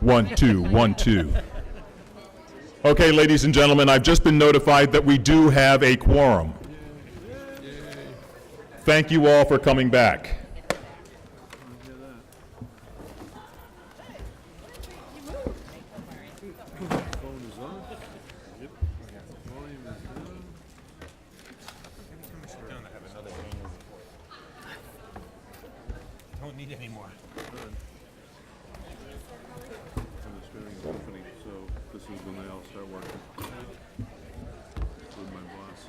1, 2, 1, 2. Okay, ladies and gentlemen, I've just been notified that we do have a quorum. Thank you all for coming back. Don't need any more. So this is when they all start working with my boss.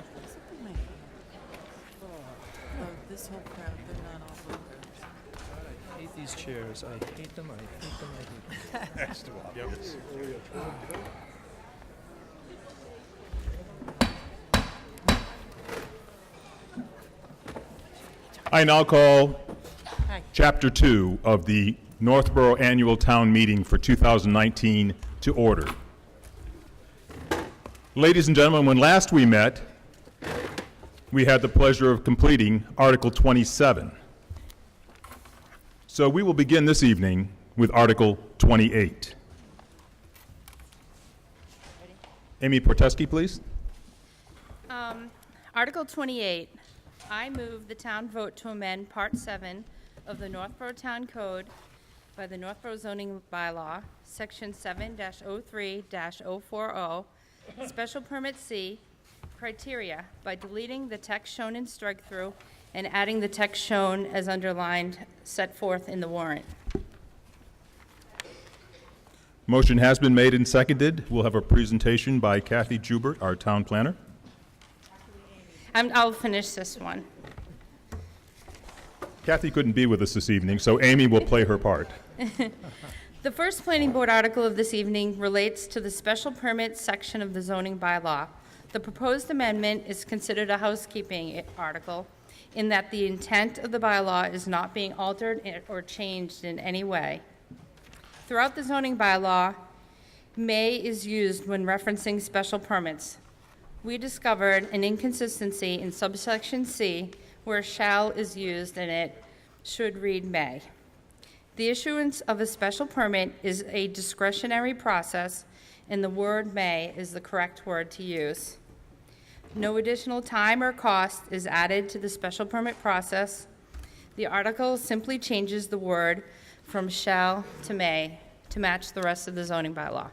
This whole crowd, they're not all voters. I hate these chairs. I hate them. I hate them. I hate them. Next to all. I now call Hi. Chapter 2 of the Northborough Annual Town Meeting for 2019 to order. Ladies and gentlemen, when last we met, we had the pleasure of completing Article 27. So we will begin this evening with Article 28. Amy Porteski, please. Article 28, I move the town vote to amend Part 7 of the Northborough Town Code by the Northborough zoning bylaw, Section 7-03-040, Special Permit C, criteria, by deleting the text shown in strike-through and adding the text shown as underlined set forth in the warrant. Motion has been made and seconded. We'll have a presentation by Kathy Jubert, our town planner. I'll finish this one. Kathy couldn't be with us this evening, so Amy will play her part. The first planning board article of this evening relates to the special permit section of the zoning bylaw. The proposed amendment is considered a housekeeping article in that the intent of the bylaw is not being altered or changed in any way. Throughout the zoning bylaw, may is used when referencing special permits. We discovered an inconsistency in subsection C where shall is used and it should read may. The issuance of a special permit is a discretionary process and the word may is the correct word to use. No additional time or cost is added to the special permit process. The article simply changes the word from shall to may to match the rest of the zoning bylaw.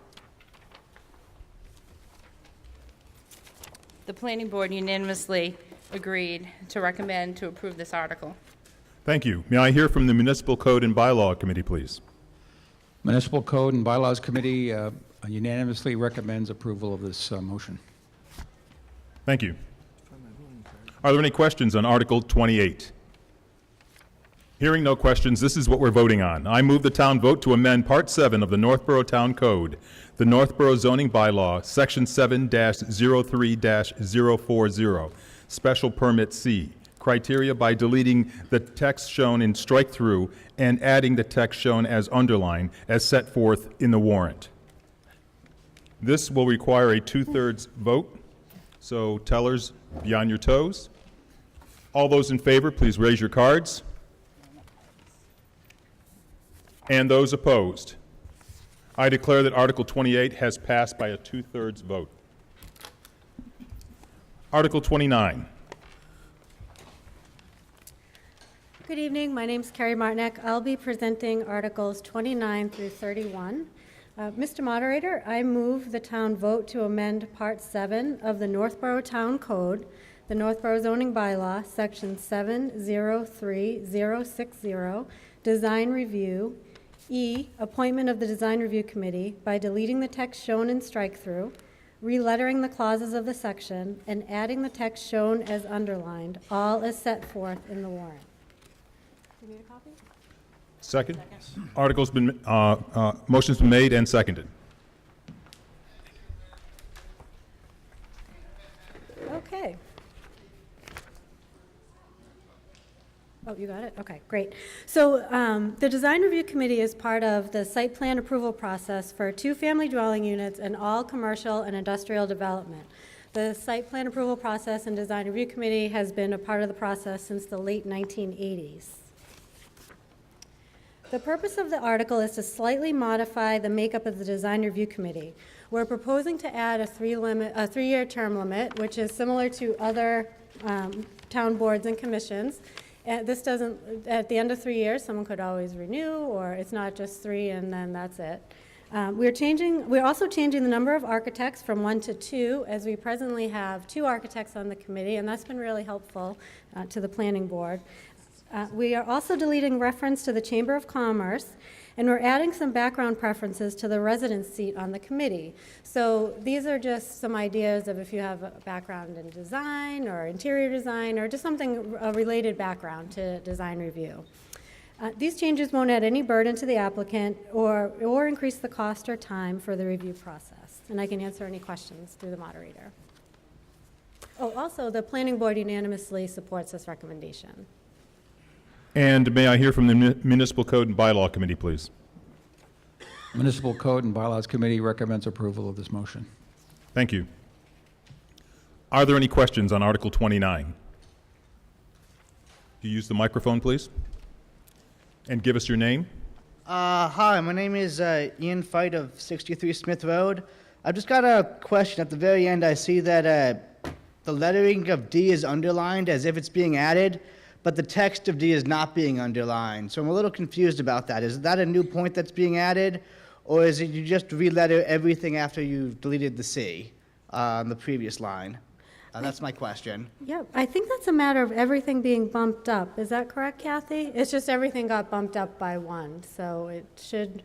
The planning board unanimously agreed to recommend to approve this article. Thank you. May I hear from the Municipal Code and Bylaw Committee, please? Municipal Code and Bylaws Committee unanimously recommends approval of this motion. Thank you. Are there any questions on Article 28? Hearing no questions, this is what we're voting on. I move the town vote to amend Part 7 of the Northborough Town Code, the Northborough zoning bylaw, Section 7-03-040, Special Permit C, criteria, by deleting the text shown in strike-through and adding the text shown as underlined as set forth in the warrant. This will require a 2/3 vote, so tellers, be on your toes. All those in favor, please raise your cards. And those opposed? I declare that Article 28 has passed by a 2/3 vote. Article 29. Good evening. My name is Carrie Martinek. I'll be presenting Articles 29 through 31. Mr. Moderator, I move the town vote to amend Part 7 of the Northborough Town Code, the Northborough zoning bylaw, Section 7-03-060, Design Review, E, appointment of the Design Review Committee, by deleting the text shown in strike-through, relettering the clauses of the section, and adding the text shown as underlined, all as set forth in the warrant. Do you need a copy? Second. Article's been, motion's been made and seconded. Okay. Oh, you got it? Okay, great. So the Design Review Committee is part of the site plan approval process for 2-family dwelling units and all commercial and industrial development. The site plan approval process and Design Review Committee has been a part of the process since the late 1980s. The purpose of the article is to slightly modify the makeup of the Design Review Committee. We're proposing to add a three-year term limit, which is similar to other town boards and commissions. This doesn't, at the end of 3 years, someone could always renew, or it's not just 3 and then that's it. We're also changing the number of architects from 1 to 2, as we presently have 2 architects on the committee, and that's been really helpful to the planning board. We are also deleting reference to the Chamber of Commerce, and we're adding some background preferences to the residence seat on the committee. So these are just some ideas of if you have a background in design or interior design or just something, a related background to design review. These changes won't add any burden to the applicant or increase the cost or time for the review process. And I can answer any questions through the moderator. Oh, also, the planning board unanimously supports this recommendation. And may I hear from the Municipal Code and Bylaw Committee, please? Municipal Code and Bylaws Committee recommends approval of this motion. Thank you. Are there any questions on Article 29? You use the microphone, please? And give us your name. Hi, my name is Ian Fight of 63 Smith Road. I've just got a question. At the very end, I see that the lettering of D is underlined as if it's being added, but the text of D is not being underlined. So I'm a little confused about that. Is that a new point that's being added, or is it you just re-letter everything after you've deleted the C on the previous line? That's my question. Yeah, I think that's a matter of everything being bumped up. Is that correct, Kathy? It's just everything got bumped up by 1, so it should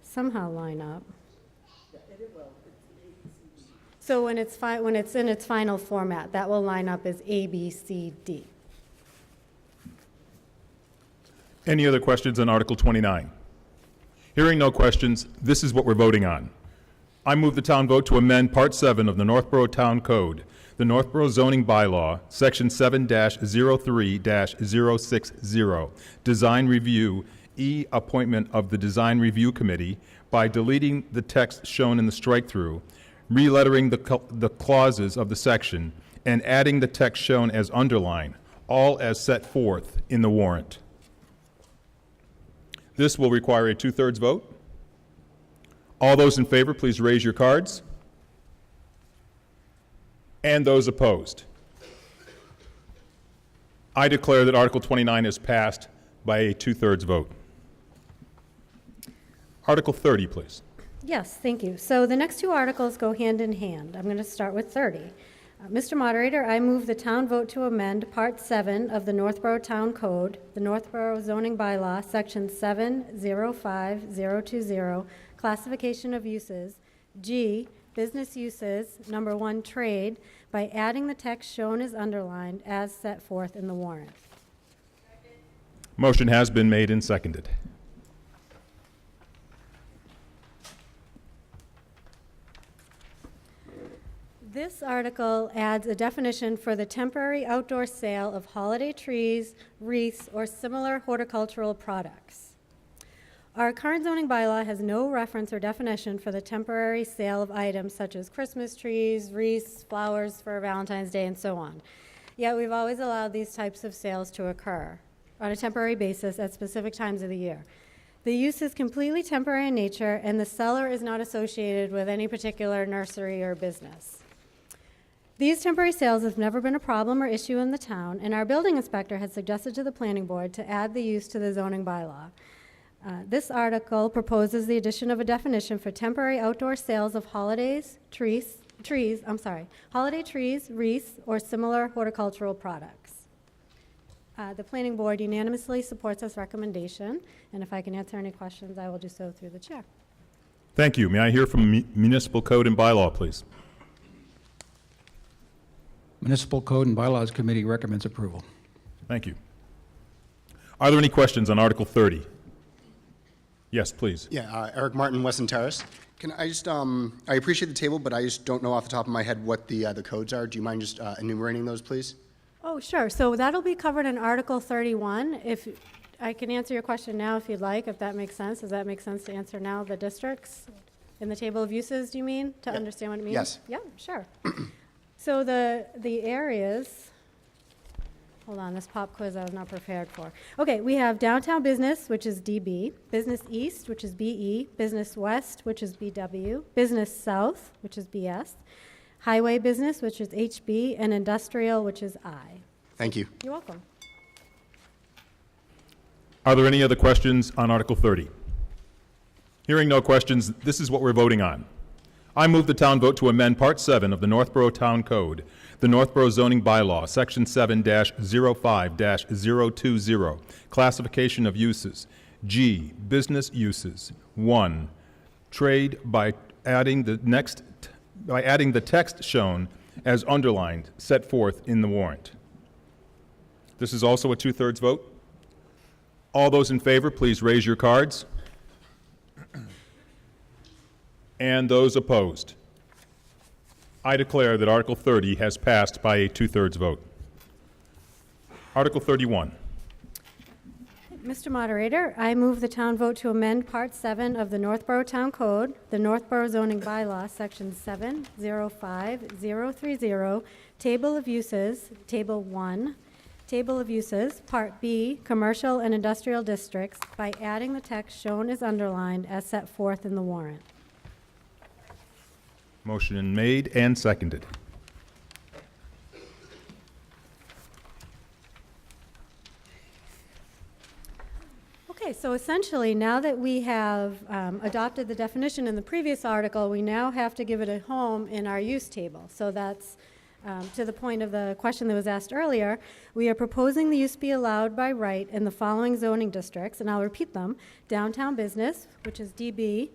somehow line up. So when it's in its final format, that will line up as A, B, C, D. Any other questions on Article 29? Hearing no questions, this is what we're voting on. I move the town vote to amend Part 7 of the Northborough Town Code, the Northborough zoning bylaw, Section 7-03-060, Design Review, E, appointment of the Design Review Committee, by deleting the text shown in the strike-through, re-lettering the clauses of the section, and adding the text shown as underlined, all as set forth in the warrant. This will require a 2/3 vote. All those in favor, please raise your cards. And those opposed. I declare that Article 29 is passed by a 2/3 vote. Article 30, please. Yes, thank you. So the next 2 articles go hand in hand. I'm going to start with 30. Mr. Moderator, I move the town vote to amend Part 7 of the Northborough Town Code, the Northborough zoning bylaw, Section 7-05020, classification of uses, G, business uses, number 1, trade, by adding the text shown as underlined as set forth in the warrant. Motion has been made and seconded. This article adds a definition for the temporary outdoor sale of holiday trees, wreaths, or similar horticultural products. Our current zoning bylaw has no reference or definition for the temporary sale of items such as Christmas trees, wreaths, flowers for Valentine's Day, and so on. Yet we've always allowed these types of sales to occur on a temporary basis at specific times of the year. The use is completely temporary in nature, and the seller is not associated with any particular nursery or business. These temporary sales have never been a problem or issue in the town, and our building inspector has suggested to the planning board to add the use to the zoning bylaw. This article proposes the addition of a definition for temporary outdoor sales of holiday trees, wreaths, or similar horticultural products. The planning board unanimously supports this recommendation, and if I can answer any questions, I will do so through the chair. Thank you. May I hear from Municipal Code and Bylaw, please? Municipal Code and Bylaws Committee recommends approval. Thank you. Are there any questions on Article 30? Yes, please. Yeah, Eric Martin, Weston Terrace. Can I just, I appreciate the table, but I just don't know off the top of my head what the codes are. Do you mind just enumerating those, please? Oh, sure. So that'll be covered in Article 31. If I can answer your question now if you'd like, if that makes sense. Does that make sense to answer now the districts? In the table of uses, do you mean, to understand what it means? Yes. Yeah, sure. So the areas Hold on, this pop quiz I was not prepared for. Okay, we have downtown business, which is DB, business east, which is BE, business west, which is BW, business south, which is BS, highway business, which is HB, and industrial, which is I. Thank you. You're welcome. Are there any other questions on Article 30? Hearing no questions, this is what we're voting on. I move the town vote to amend Part 7 of the Northborough Town Code, the Northborough zoning bylaw, Section 7-05-020, classification of uses. G, business uses. 1, trade by adding the text shown as underlined, set forth in the warrant. This is also a two-thirds vote. All those in favor, please raise your cards. And those opposed. I declare that Article 30 has passed by a two-thirds vote. Article 31. Mr. Moderator, I move the town vote to amend Part 7 of the Northborough Town Code, the Northborough zoning bylaw, Section 7-05-030, Table of Uses, Table 1, Table of Uses, Part B, Commercial and Industrial Districts, by adding the text shown as underlined as set forth in the warrant. Motion made and seconded. Okay, so essentially, now that we have adopted the definition in the previous article, we now have to give it a home in our use table. So that's to the point of the question that was asked earlier. We are proposing the use be allowed by right in the following zoning districts, and I'll repeat them. Downtown business, which is DB,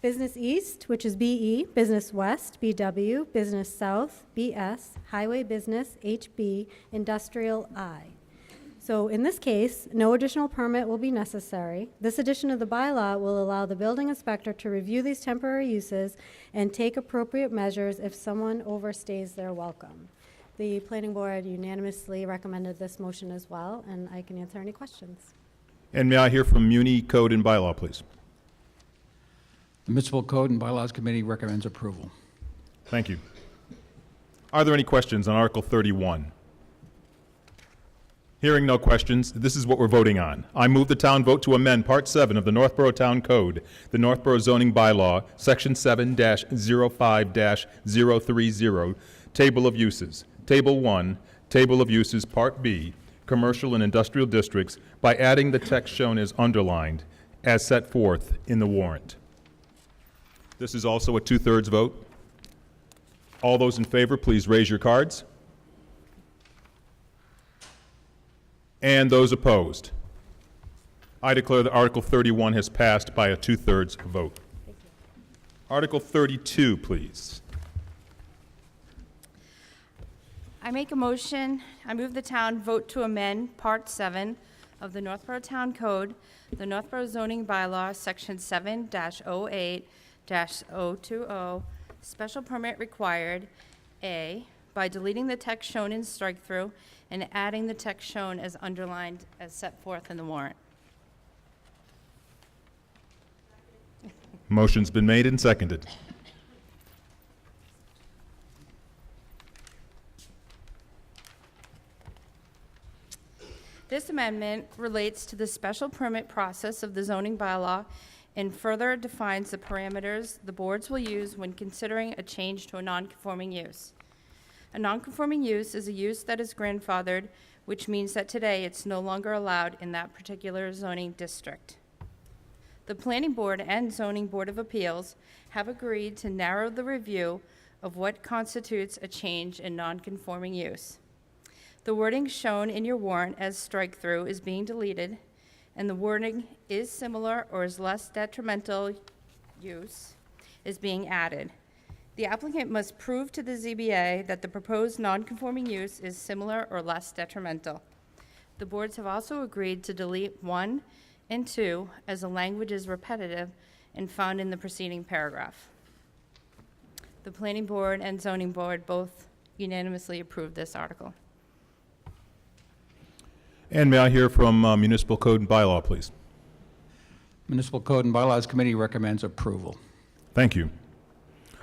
business east, which is BE, business west, BW, business south, BS, highway business, HB, industrial I. So in this case, no additional permit will be necessary. This addition of the bylaw will allow the building inspector to review these temporary uses and take appropriate measures if someone overstays their welcome. The planning board unanimously recommended this motion as well, and I can answer any questions. And may I hear from Muni Code and Bylaw, please? The Municipal Code and Bylaws Committee recommends approval. Thank you. Are there any questions on Article 31? Hearing no questions, this is what we're voting on. I move the town vote to amend Part 7 of the Northborough Town Code, the Northborough zoning bylaw, Section 7-05-030, Table of Uses. Table 1, Table of Uses, Part B, Commercial and Industrial Districts, by adding the text shown as underlined, as set forth in the warrant. This is also a two-thirds vote. All those in favor, please raise your cards. And those opposed. I declare that Article 31 has passed by a two-thirds vote. Article 32, please. I make a motion, I move the town vote to amend Part 7 of the Northborough Town Code, the Northborough zoning bylaw, Section 7-08-020, special permit required, A, by deleting the text shown in strike-through and adding the text shown as underlined as set forth in the warrant. Motion's been made and seconded. This amendment relates to the special permit process of the zoning bylaw and further defines the parameters the boards will use when considering a change to a non-conforming use. A non-conforming use is a use that is grandfathered, which means that today it's no longer allowed in that particular zoning district. The Planning Board and Zoning Board of Appeals have agreed to narrow the review of what constitutes a change in non-conforming use. The wording shown in your warrant as strike-through is being deleted, and the wording is similar or is less detrimental use is being added. The applicant must prove to the ZBA that the proposed non-conforming use is similar or less detrimental. The boards have also agreed to delete 1 and 2 as the language is repetitive and found in the preceding paragraph. The Planning Board and Zoning Board both unanimously approved this article. And may I hear from Municipal Code and Bylaw, please? Municipal Code and Bylaws Committee recommends approval. Thank you.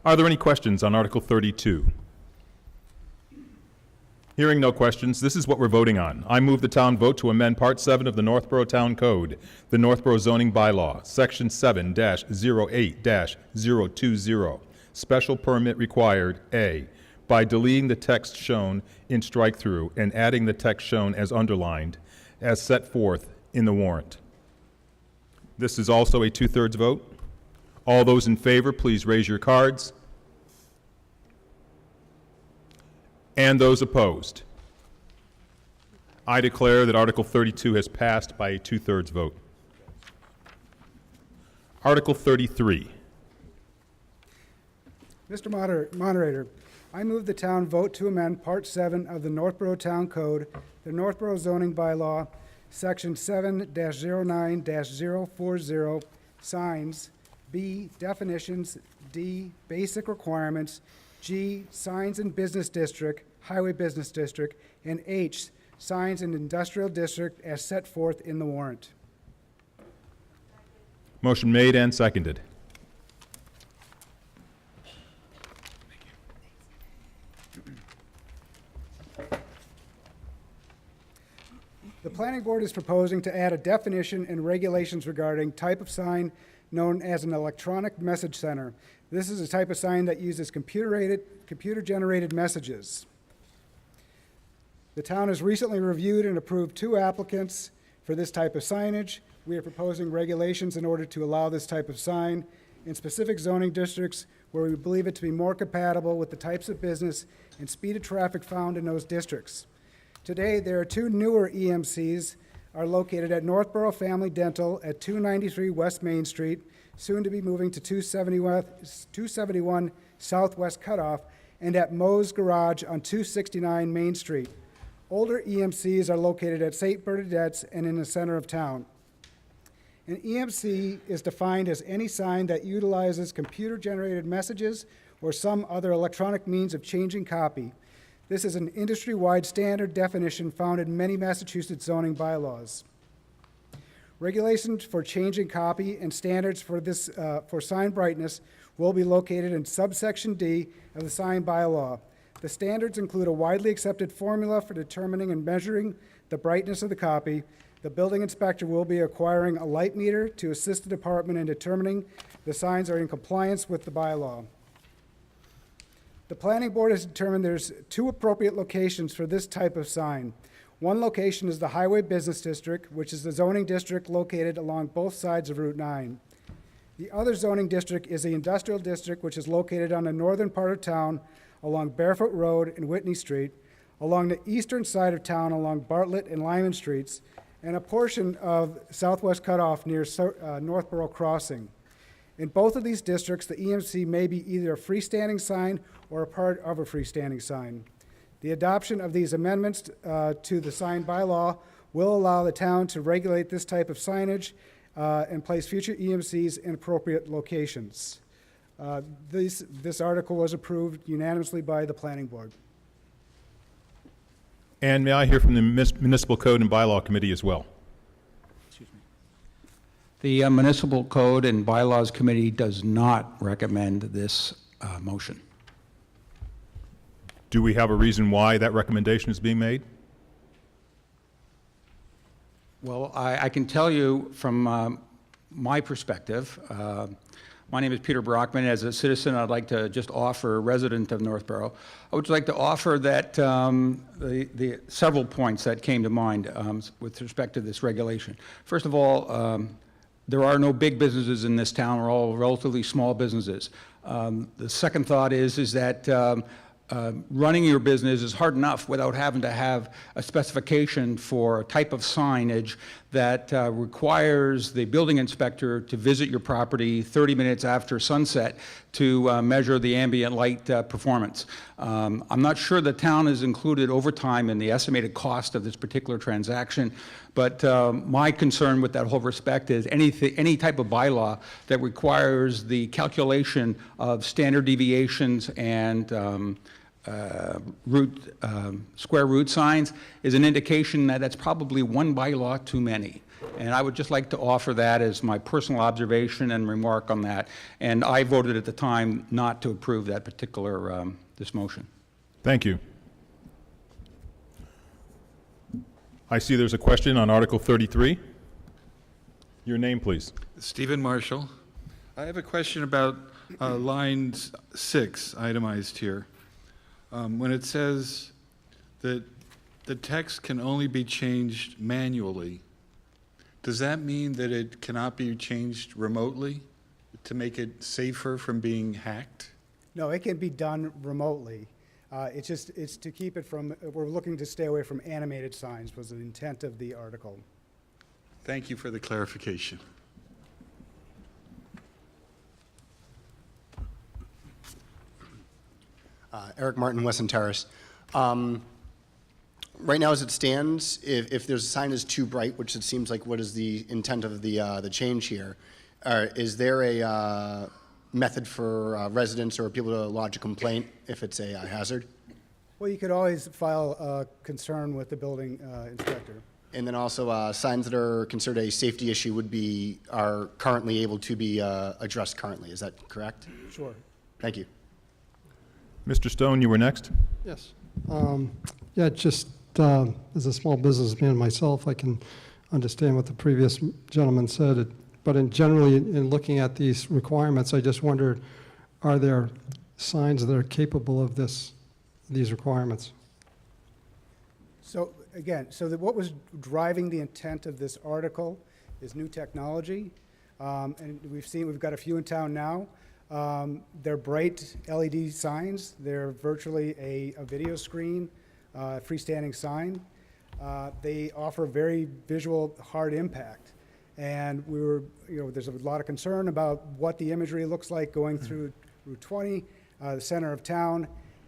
Are there any questions on Article 32? Hearing no questions, this is what we're voting on. I move the town vote to amend Part 7 of the Northborough Town Code, the Northborough zoning bylaw, Section 7-08-020, special permit required, A, by deleting the text shown in strike-through and adding the text shown as underlined, as set forth in the warrant. This is also a two-thirds vote. All those in favor, please raise your cards. And those opposed? I declare that Article 32 has passed by a two-thirds vote. Article 33. Mr. Moderator, I move the town vote to amend Part 7 of the Northborough Town Code, the Northborough zoning bylaw, Section 7-09-040, signs, B, definitions, D, basic requirements, G, signs in business district, highway business district, and H, signs in industrial district as set forth in the warrant. Motion made and seconded. The planning board is proposing to add a definition and regulations regarding type of sign known as an electronic message center. This is a type of sign that uses computer-generated messages. The town has recently reviewed and approved 2 applicants for this type of signage. We are proposing regulations in order to allow this type of sign in specific zoning districts where we believe it to be more compatible with the types of business and speed of traffic found in those districts. Today, there are 2 newer EMCs are located at Northborough Family Dental at 293 West Main Street, soon to be moving to 271 Southwest Cutoff, and at Moe's Garage on 269 Main Street. Older EMCs are located at St. Bernadette's and in the center of town. An EMC is defined as any sign that utilizes computer-generated messages or some other electronic means of changing copy. This is an industry-wide standard definition found in many Massachusetts zoning bylaws. Regulations for changing copy and standards for this for sign brightness will be located in subsection D of the sign bylaw. The standards include a widely accepted formula for determining and measuring the brightness of the copy. The building inspector will be acquiring a light meter to assist the department in determining the signs are in compliance with the bylaw. The planning board has determined there's 2 appropriate locations for this type of sign. One location is the Highway Business District, which is the zoning district located along both sides of Route 9. The other zoning district is the Industrial District, which is located on the northern part of town along Barefoot Road and Whitney Street, along the eastern side of town along Bartlett and Lyman Streets, and a portion of Southwest Cutoff near Northborough Crossing. In both of these districts, the EMC may be either a freestanding sign or a part of a freestanding sign. The adoption of these amendments to the sign bylaw will allow the town to regulate this type of signage and place future EMCs in appropriate locations. This article was approved unanimously by the planning board. And may I hear from the Municipal Code and Bylaw Committee as well? The Municipal Code and Bylaws Committee does not recommend this motion. Do we have a reason why that recommendation is being made? Well, I can tell you from my perspective, my name is Peter Brockman. As a citizen, I'd like to just offer, a resident of Northborough, I would like to offer that the several points that came to mind with respect to this regulation. First of all, there are no big businesses in this town. We're all relatively small businesses. The second thought is that running your business is hard enough without having to have a specification for a type of signage that requires the building inspector to visit your property 30 minutes after sunset to measure the ambient light performance. I'm not sure the town has included overtime in the estimated cost of this particular transaction, but my concern with that whole respect is any type of bylaw that requires the calculation of standard deviations and square root signs is an indication that that's probably one bylaw too many. And I would just like to offer that as my personal observation and remark on that. And I voted at the time not to approve that particular, this motion. Thank you. I see there's a question on Article 33. Your name, please. Stephen Marshall. I have a question about line 6, itemized here. When it says that the text can only be changed manually, does that mean that it cannot be changed remotely to make it safer from being hacked? No, it can be done remotely. It's to keep it from, we're looking to stay away from animated signs was the intent of the article. Thank you for the clarification. Eric Martin, Wesson Terrace. Right now, as it stands, if there's a sign is too bright, which it seems like what is the intent of the change here, is there a method for residents or people to lodge a complaint if it's a hazard? Well, you could always file a concern with the building inspector. And then also signs that are considered a safety issue are currently able to be addressed currently. Is that correct? Sure. Thank you. Mr. Stone, you were next. Yes. Yeah, just as a small businessman myself, I can understand what the previous gentleman said. But generally, in looking at these requirements, I just wondered, are there signs that are capable of these requirements? So again, what was driving the intent of this article is new technology. And we've got a few in town now. They're bright LED signs. They're virtually a video screen, freestanding sign. They offer very visual, hard impact. And there's a lot of concern about what the imagery looks like going through Route 20, the center of town.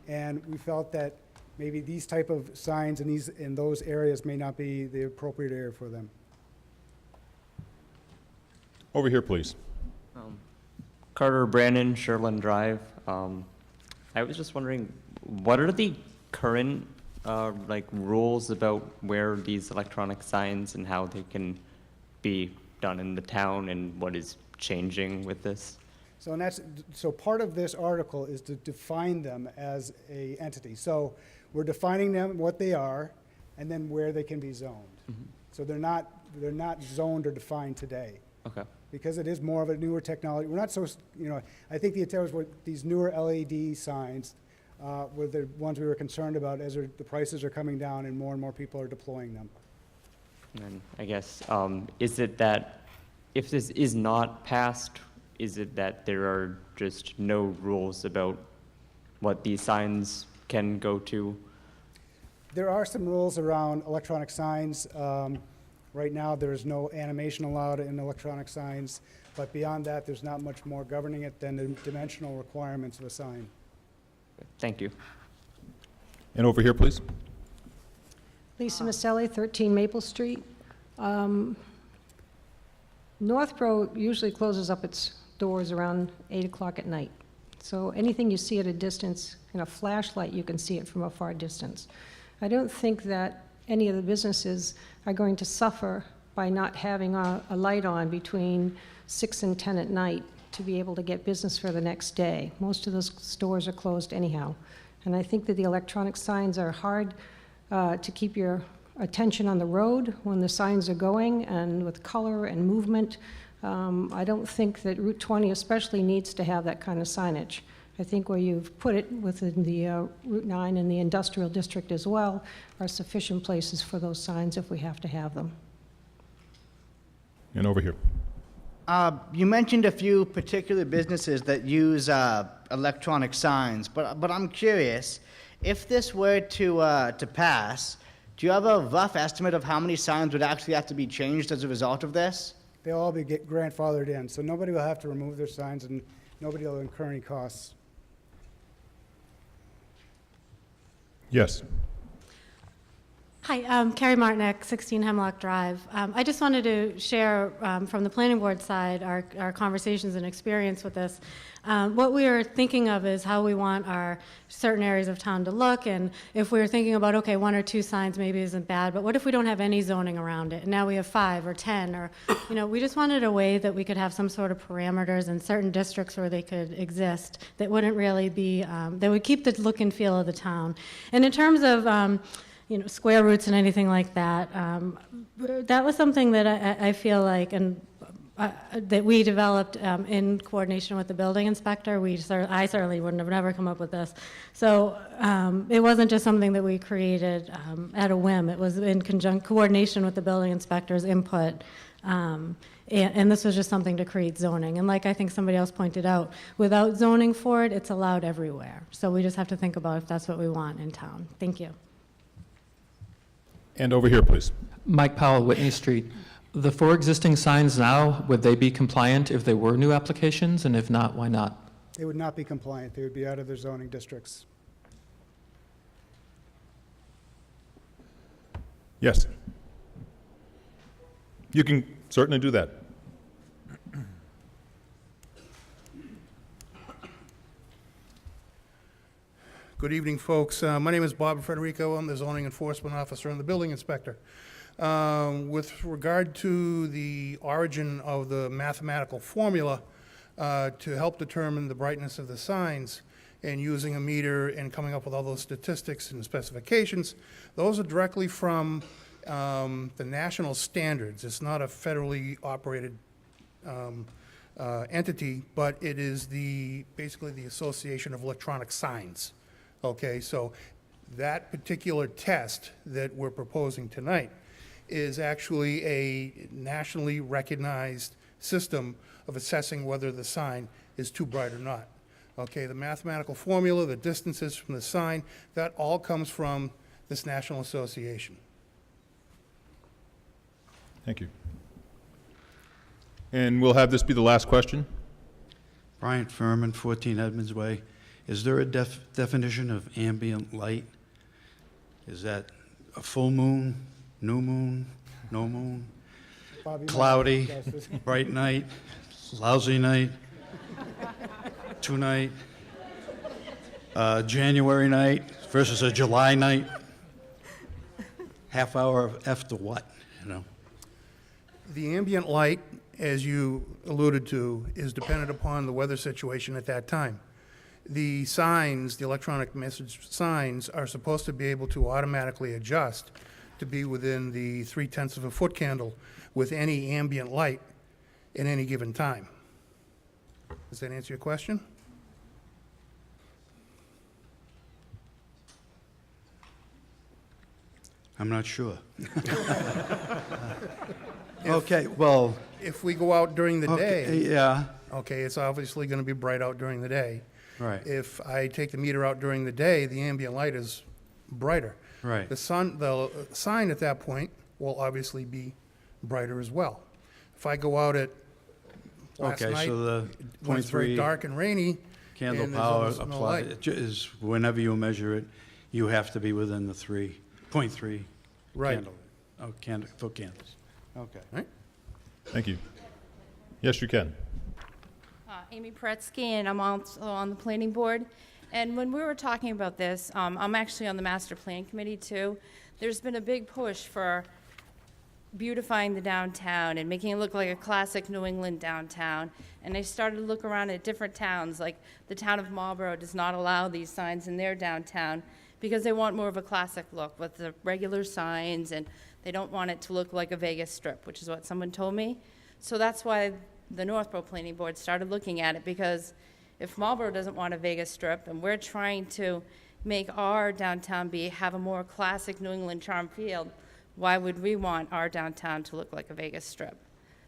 And we felt that maybe these type of signs in those areas may not be the appropriate area for them. Over here, please. Carter Brandon, Sherland Drive. I was just wondering, what are the current rules about where these electronic signs and how they can be done in the town, and what is changing with this? So part of this article is to define them as a entity. So we're defining them, what they are, and then where they can be zoned. Mm-hmm. So they're not zoned or defined today. Okay. Because it is more of a newer technology. We're not so, I think the intent was what these newer LED signs were the ones we were concerned about as the prices are coming down and more people are deploying them. And I guess, is it that if this is not passed, is it that there are just no rules about what these signs can go to? There are some rules around electronic signs. Right now, there is no animation allowed in electronic signs, but beyond that, there's not much more governing it than the dimensional requirements of a sign. Thank you. And over here, please. Lisa Maselli, 13 Maple Street. Northborough usually closes up its doors around 8 o'clock at night. So anything you see at a distance, in a flashlight, you can see it from a far distance. I don't think that any of the businesses are going to suffer by not having a light on between 6 and 10 at night to be able to get business for the next day. Most of those stores are closed anyhow. And I think that the electronic signs are hard to keep your attention on the road when the signs are going, and with color and movement. I don't think that Route 20 especially needs to have that kind of signage. I think where you've put it within the Route 9 and the industrial district as well are sufficient places for those signs if we have to have them. And over here. You mentioned a few particular businesses that use electronic signs, but I'm curious, if this were to pass, do you have a rough estimate of how many signs would actually have to be changed as a result of this? They'll all be grandfathered in, so nobody will have to remove their signs and nobody will incur any costs. Yes. Hi, Carrie Martinek, 16 Hemlock Drive. I just wanted to share from the planning board side our conversations and experience with this. What we are thinking of is how we want our certain areas of town to look, and if we were thinking about, okay, 1 or 2 signs maybe isn't bad, but what if we don't have any zoning around it, and now we have 5 or 10, or, we just wanted a way that we could have some sort of parameters in certain districts where they could exist that wouldn't really be, that would keep the look and feel of the town. And in terms of, square roots and anything like that. That was something that I feel like, and that we developed in coordination with the building inspector. I certainly wouldn't have never come up with this. So it wasn't just something that we created at a whim. It was in coordination with the building inspector's input. And this was just something to create zoning. And like I think somebody else pointed out, without zoning for it, it's allowed everywhere. So we just have to think about if that's what we want in town. Thank you. And over here, please. Mike Powell, Whitney Street. The 4 existing signs now, would they be compliant if they were new applications? And if not, why not? They would not be compliant. They would be out of their zoning districts. Yes. You can certainly do that. Good evening, folks. My name is Bob Federico. I'm the zoning enforcement officer and the building inspector. With regard to the origin of the mathematical formula to help determine the brightness of the signs and using a meter and coming up with all those statistics and specifications, those are directly from the national standards. It's not a federally operated entity, but it is basically the Association of Electronic Signs. Okay, so that particular test that we're proposing tonight is actually a nationally recognized system of assessing whether the sign is too bright or not. Okay, the mathematical formula, the distances from the sign, that all comes from this national association. Thank you. And we'll have this be the last question. Bryant Furman, 14 Edmonds Way. Is there a definition of ambient light? Is that a full moon, new moon, no moon, Bobby, cloudy, bright night, lousy night, two-night, January night versus a July night? Half hour after what, you know? The ambient light, as you alluded to, is dependent upon the weather situation at that time. The signs, the electronic message signs, are supposed to be able to automatically adjust to be within the 0.3 of a foot candle with any ambient light at any given time. Does that answer your question? I'm not sure. Okay, well, If we go out during the day, yeah, okay, it's obviously going to be bright out during the day. right, If I take the meter out during the day, the ambient light is brighter. right. The sign at that point will obviously be brighter as well. If I go out at last Okay, night, so the when it's very 0.3 dark and rainy, candle and there's power almost no light. applied, is whenever you measure it, you have to be within the 0.3 Right. candle, foot candles. Okay. Thank you. Yes, you can. Amy Paretsky, and I'm also on the planning board. And when we were talking about this, I'm actually on the master plan committee too. There's been a big push for beautifying the downtown and making it look like a classic New England downtown. And I started to look around at different towns, like the town of Marlborough does not allow these signs in their downtown because they want more of a classic look with the regular signs, and they don't want it to look like a Vegas Strip, which is what someone told me. So that's why the Northborough Planning Board started looking at it, because if Marlborough doesn't want a Vegas Strip, and we're trying to make our downtown have a more classic New England charm feel, why would we want our downtown to look like a Vegas Strip?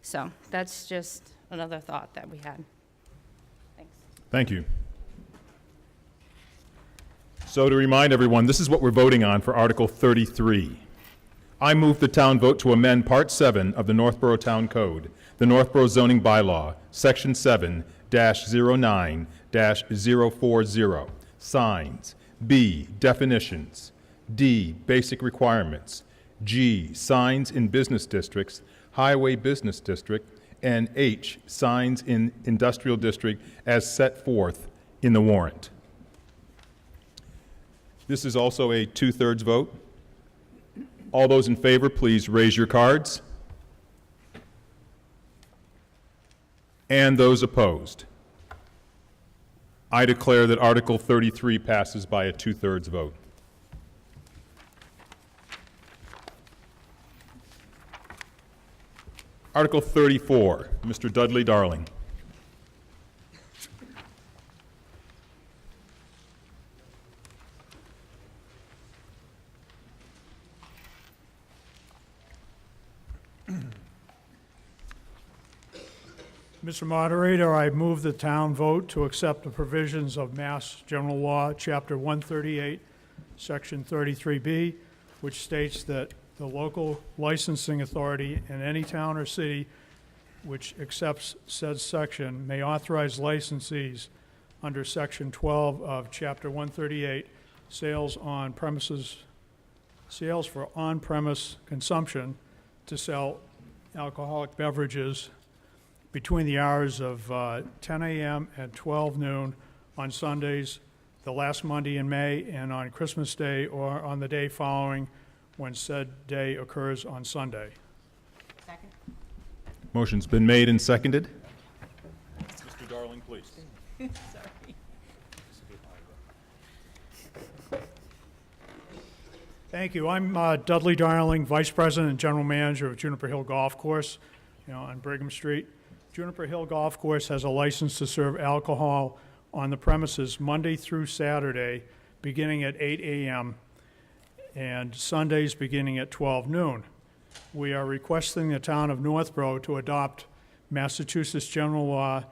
So that's just another thought that we had. Thanks. Thank you. So to remind everyone, this is what we're voting on for Article 33. I move the town vote to amend Part 7 of the Northborough Town Code, the Northborough zoning bylaw, Section 7-09-040, signs, B, definitions, D, basic requirements, G, signs in business districts, highway business district, and H, signs in industrial district as set forth in the warrant. This is also a 2/3 vote. All those in favor, please raise your cards. And those opposed. I declare that Article 33 passes by a 2/3 vote. Article 34, Mr. Dudley Darling. Mr. Moderator, I move the town vote to accept the provisions of Mass General Law, Chapter 138, Section 33B, which states that the local licensing authority in any town or city which accepts said section may authorize licensees under Section 12 of Chapter 138, sales for on-premise consumption, to sell alcoholic beverages between the hours of 10 a.m. and 12 noon on Sundays, the last Monday in May, and on Christmas Day or on the day following when said day occurs on Sunday. Second? Motion's been made and seconded. Mr. Darling, please. Sorry. Thank you. I'm Dudley Darling, Vice President and General Manager of Juniper Hill Golf Course, on Brigham Street. Juniper Hill Golf Course has a license to serve alcohol on the premises Monday through Saturday, beginning at 8 a.m., and Sundays beginning at 12 noon. We are requesting the town of Northborough to adopt Massachusetts General Law,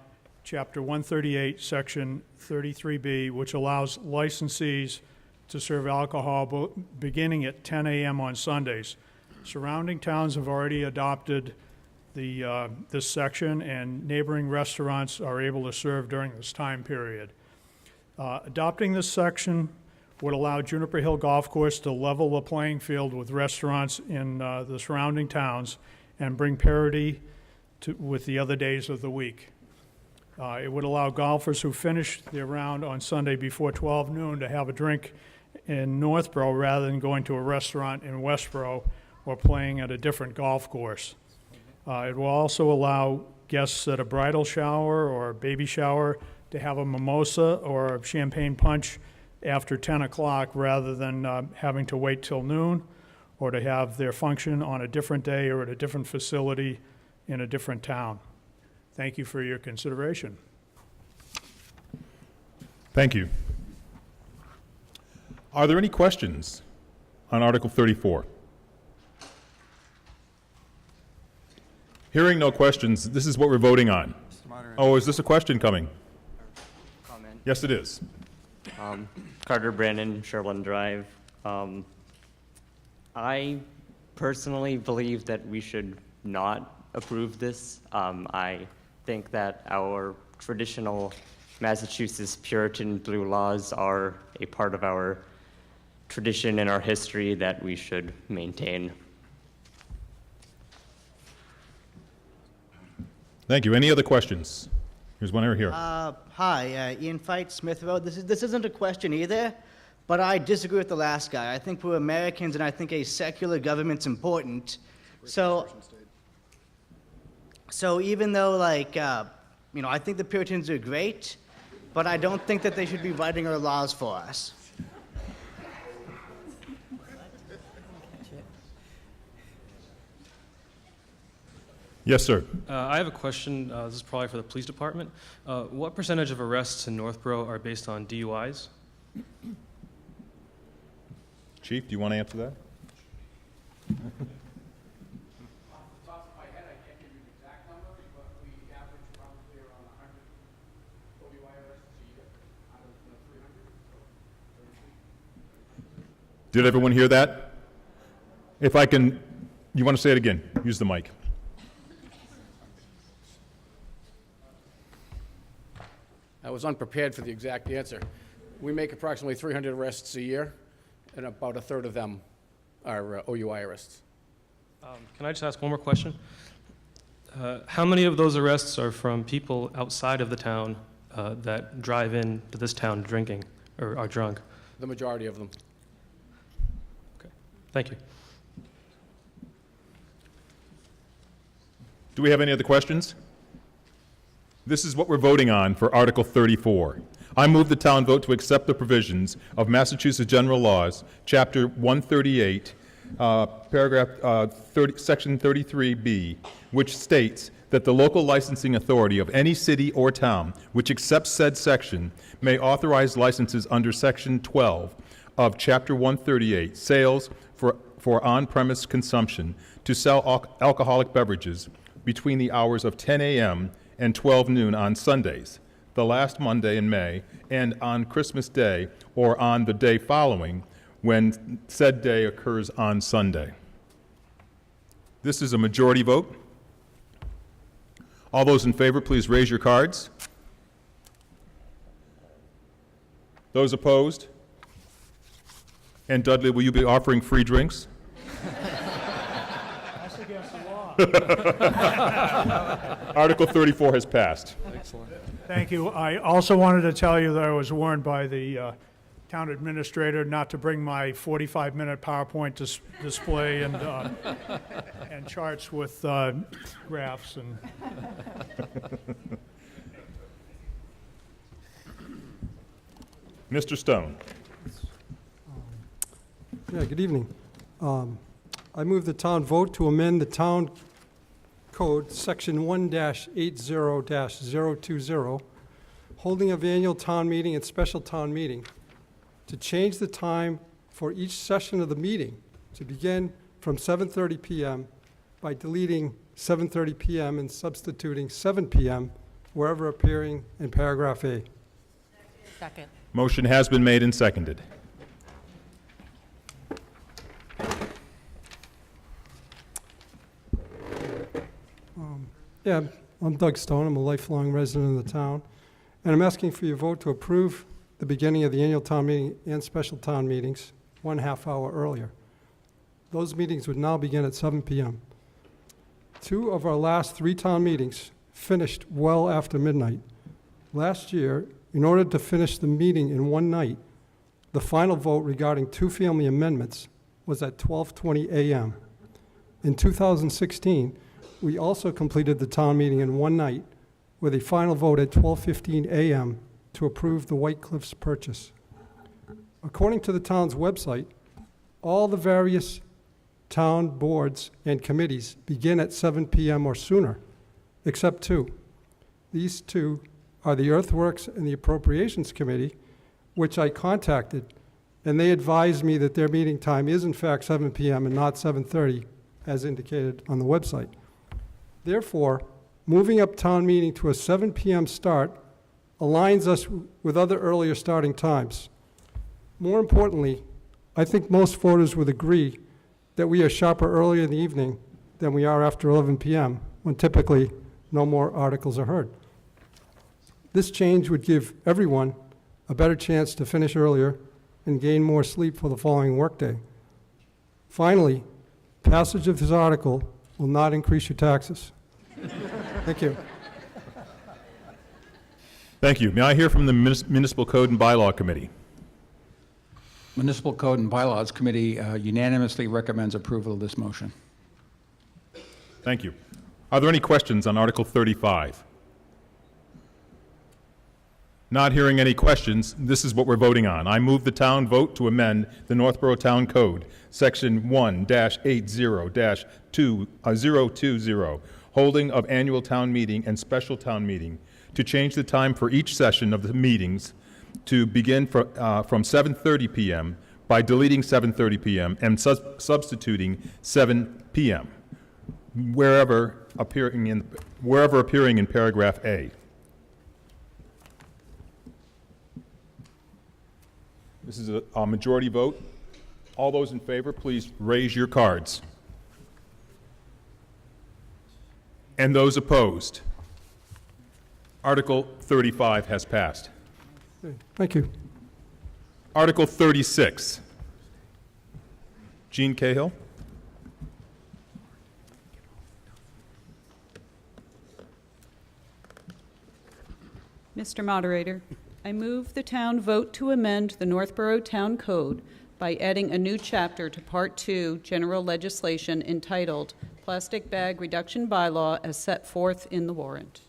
Chapter 138, Section 33B, which allows licensees to serve alcohol beginning at 10 a.m. on Sundays. Surrounding towns have already adopted this section, and neighboring restaurants are able to serve during this time period. Adopting this section would allow Juniper Hill Golf Course to level the playing field with restaurants in the surrounding towns and bring parity with the other days of the week. It would allow golfers who finish their round on Sunday before 12 noon to have a drink in Northborough rather than going to a restaurant in Westborough or playing at a different golf course. It will also allow guests at a bridal shower or a baby shower to have a mimosa or a champagne punch after 10 o'clock rather than having to wait till noon, or to have their function on a different day or at a different facility in a different town. Thank you for your consideration. Thank you. Are there any questions on Article 34? Hearing no questions, this is what we're voting on. Oh, is this a question coming? Comment. Yes, it is. Carter Brandon, Sherland Drive. I personally believe that we should not approve this. I think that our traditional Massachusetts Puritan blue laws are a part of our tradition and our history that we should maintain. Thank you. Any other questions? Here's one over here. Hi, Ian Fight, Smith Road. This isn't a question either, but I disagree with the last guy. I think we're Americans, and I think a secular government's important. So even though, I think the Puritans are great, but I don't think that they should be writing our laws for us. Yes, sir. I have a question. This is probably for the police department. What percentage of arrests in Northborough are based on DUIs? Chief, do you want to answer that? Did everyone hear that? If I can, you want to say it again? Use the mic. I was unprepared for the exact answer. We make approximately 300 arrests a year, and about a third of them are OUI arrests. Can I just ask one more question? How many of those arrests are from people outside of the town that drive in to this town drinking or are drunk? The majority of them. Okay, thank you. Do we have any other questions? This is what we're voting on for Article 34. I move the town vote to accept the provisions of Massachusetts General Laws, Chapter 138, Section 33B, which states that the local licensing authority of any city or town which accepts said section may authorize licenses under Section 12 of Chapter 138, sales for on-premise consumption, to sell alcoholic beverages between the hours of 10 a.m. and 12 noon on Sundays, the last Monday in May, and on Christmas Day or on the day following, when said day occurs on Sunday. This is a majority vote. All those in favor, please raise your cards. Those opposed? And Dudley, will you be offering free drinks? That's against the law. Article 34 has passed. Excellent. Thank you. I also wanted to tell you that I was warned by the town administrator not to bring my 45-minute PowerPoint display and charts with graphs and. Mr. Stone. Yeah, good evening. I move the town vote to amend the town code, section 1-80-020, holding of annual town meeting and special town meeting, to change the time for each session of the meeting to begin from 7:30 p.m. by deleting 7:30 p.m. and substituting 7 p.m. wherever appearing in paragraph A. Second. Motion has been made and seconded. Yeah, I'm Doug Stone. I'm a lifelong resident of the town, and I'm asking for your vote to approve the beginning of the annual town meeting and special town meetings 1/2 hour earlier. Those meetings would now begin at 7 p.m. 2 of our last 3 town meetings finished well after midnight. Last year, in order to finish the meeting in one night, the final vote regarding 2 family amendments was at 12:20 a.m. In 2016, we also completed the town meeting in one night with a final vote at 12:15 a.m. to approve the White Cliffs purchase. According to the town's website, all the various town boards and committees begin at 7 p.m. or sooner, except 2. These 2 are the Earthworks and the Appropriations Committee, which I contacted, and they advised me that their meeting time is in fact 7 p.m. and not 7:30, as indicated on the website. Therefore, moving up town meeting to a 7 p.m. start aligns us with other earlier starting times. More importantly, I think most voters would agree that we are sharper earlier in the evening than we are after 11 p.m., when typically no more articles are heard. This change would give everyone a better chance to finish earlier and gain more sleep for the following workday. Finally, passage of this article will not increase your taxes. Thank you. Thank you. May I hear from the Municipal Code and Bylaw Committee? Municipal Code and Bylaws Committee unanimously recommends approval of this motion. Thank you. Are there any questions on Article 35? Not hearing any questions, this is what we're voting on. I move the town vote to amend the Northborough Town Code, Section 1-80-020, holding of annual town meeting and special town meeting, to change the time for each session of the meetings to begin from 7:30 p.m. by deleting 7:30 p.m. and substituting 7 p.m. wherever appearing in paragraph A. This is a majority vote. All those in favor, please raise your cards. And those opposed? Article 35 has passed. Thank you. Article 36. Jean Cahill. Mr. Moderator, I move the town vote to amend the Northborough Town Code by adding a new chapter to Part 2, General Legislation, entitled Plastic Bag Reduction Bylaw, as set forth in the warrant.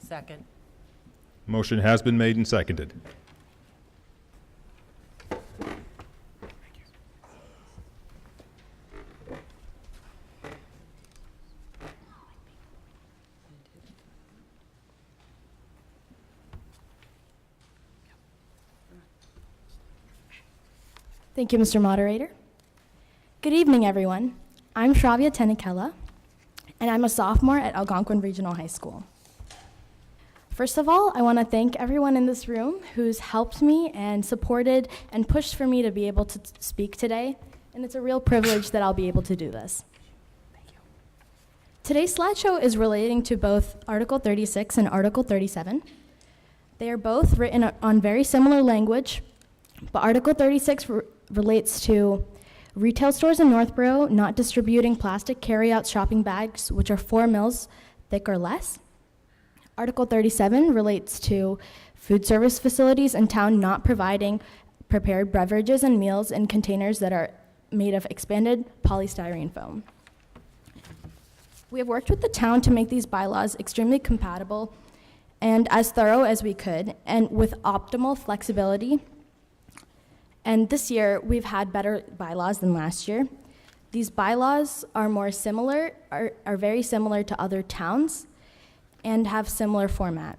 Second. Motion has been made and seconded. Thank you, Mr. Moderator. Good evening, everyone. I'm Shravya Tenikella, and I'm a sophomore at Algonquin Regional High School. First of all, I want to thank everyone in this room who's helped me and supported and pushed for me to be able to speak today, and it's a real privilege that I'll be able to do this. Thank you. Today's slideshow is relating to both Article 36 and Article 37. They are both written on very similar language, but Article 36 relates to retail stores in Northborough not distributing plastic carry-out shopping bags which are 4 mils thick or less. Article 37 relates to food service facilities in town not providing prepared beverages and meals in containers that are made of expanded polystyrene foam. We have worked with the town to make these bylaws extremely compatible and as thorough as we could, and with optimal flexibility. And this year, we've had better bylaws than last year. These bylaws are very similar to other towns and have similar format.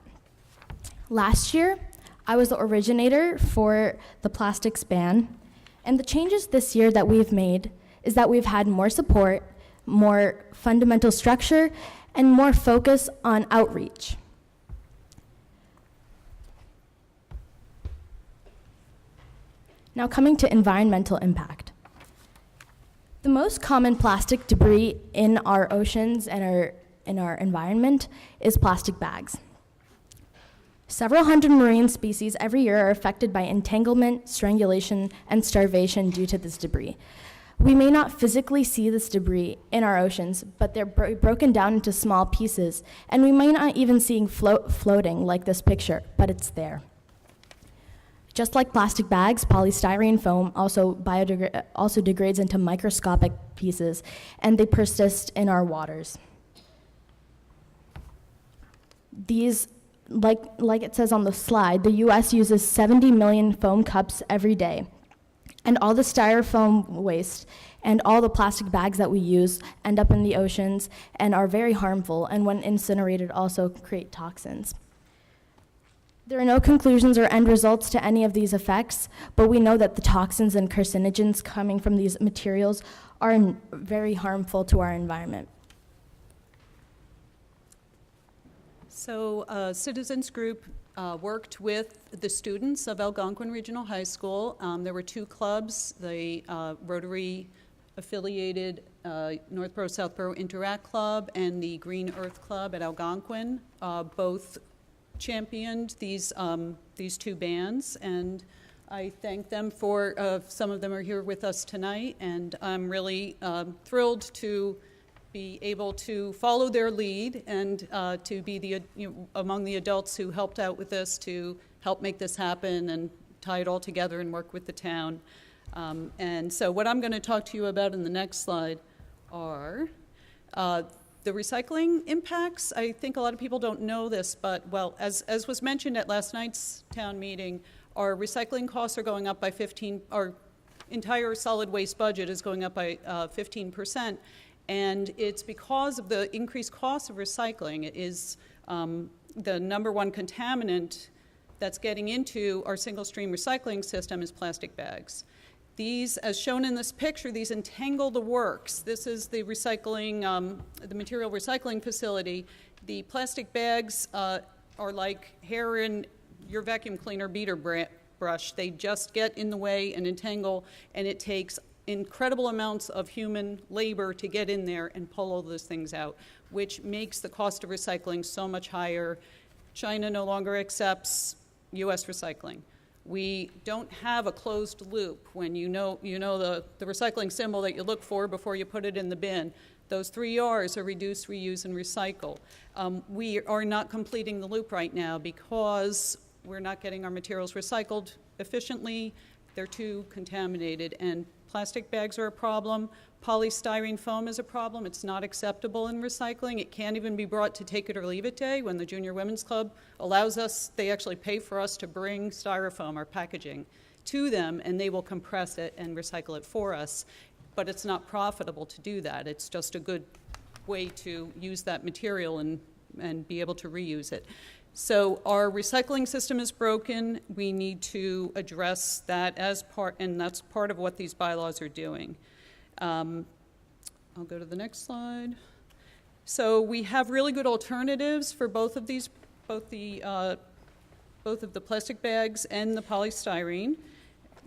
Last year, I was the originator for the plastics ban, and the changes this year that we've made is that we've had more support, more fundamental structure, and more focus on outreach. Now coming to environmental impact. The most common plastic debris in our oceans and in our environment is plastic bags. Several hundred marine species every year are affected by entanglement, strangulation, and starvation due to this debris. We may not physically see this debris in our oceans, but they're broken down into small pieces, and we may not even see floating like this picture, but it's there. Just like plastic bags, polystyrene foam also degrades into microscopic pieces, and they persist in our waters. These, like it says on the slide, the US uses 70 million foam cups every day. And all the styrofoam waste and all the plastic bags that we use end up in the oceans and are very harmful, and when incinerated also create toxins. There are no conclusions or end results to any of these effects, but we know that the toxins and carcinogens coming from these materials are very harmful to our environment. So a citizens group worked with the students of Algonquin Regional High School. There were 2 clubs, the Rotary affiliated Northborough Southborough Interact Club and the Green Earth Club at Algonquin. Both championed these 2 bands, and I thank them for, some of them are here with us tonight, and I'm really thrilled to be able to follow their lead and to be among the adults who helped out with this to help make this happen and tie it all together and work with the town. And so what I'm going to talk to you about in the next slide are the recycling impacts. I think a lot of people don't know this, but well, as was mentioned at last night's town meeting, our recycling costs are going up by our entire solid waste budget is going up by 15%. And it's because of the increased cost of recycling. It is the #1 contaminant that's getting into our single stream recycling system is plastic bags. These, as shown in this picture, these entangle the works. This is the recycling, the material recycling facility. The plastic bags are like hair in your vacuum cleaner beater brush. They just get in the way and entangle, and it takes incredible amounts of human labor to get in there and pull all those things out, which makes the cost of recycling so much higher. China no longer accepts U.S. recycling. We don't have a closed loop. When you know the recycling symbol that you look for before you put it in the bin. Those 3 R's are reduce, reuse, and recycle. We are not completing the loop right now because we're not getting our materials recycled efficiently. They're too contaminated, and plastic bags are a problem. Polystyrene foam is a problem. It's not acceptable in recycling. It can't even be brought to Take It or Leave It Day when the Junior Women's Club allows us, they actually pay for us to bring styrofoam or packaging to them, and they will compress it and recycle it for us. But it's not profitable to do that. It's just a good way to use that material and be able to reuse it. So our recycling system is broken. We need to address that as part, and that's part of what these bylaws are doing. I'll go to the next slide. So we have really good alternatives for both of these, both of the plastic bags and the polystyrene.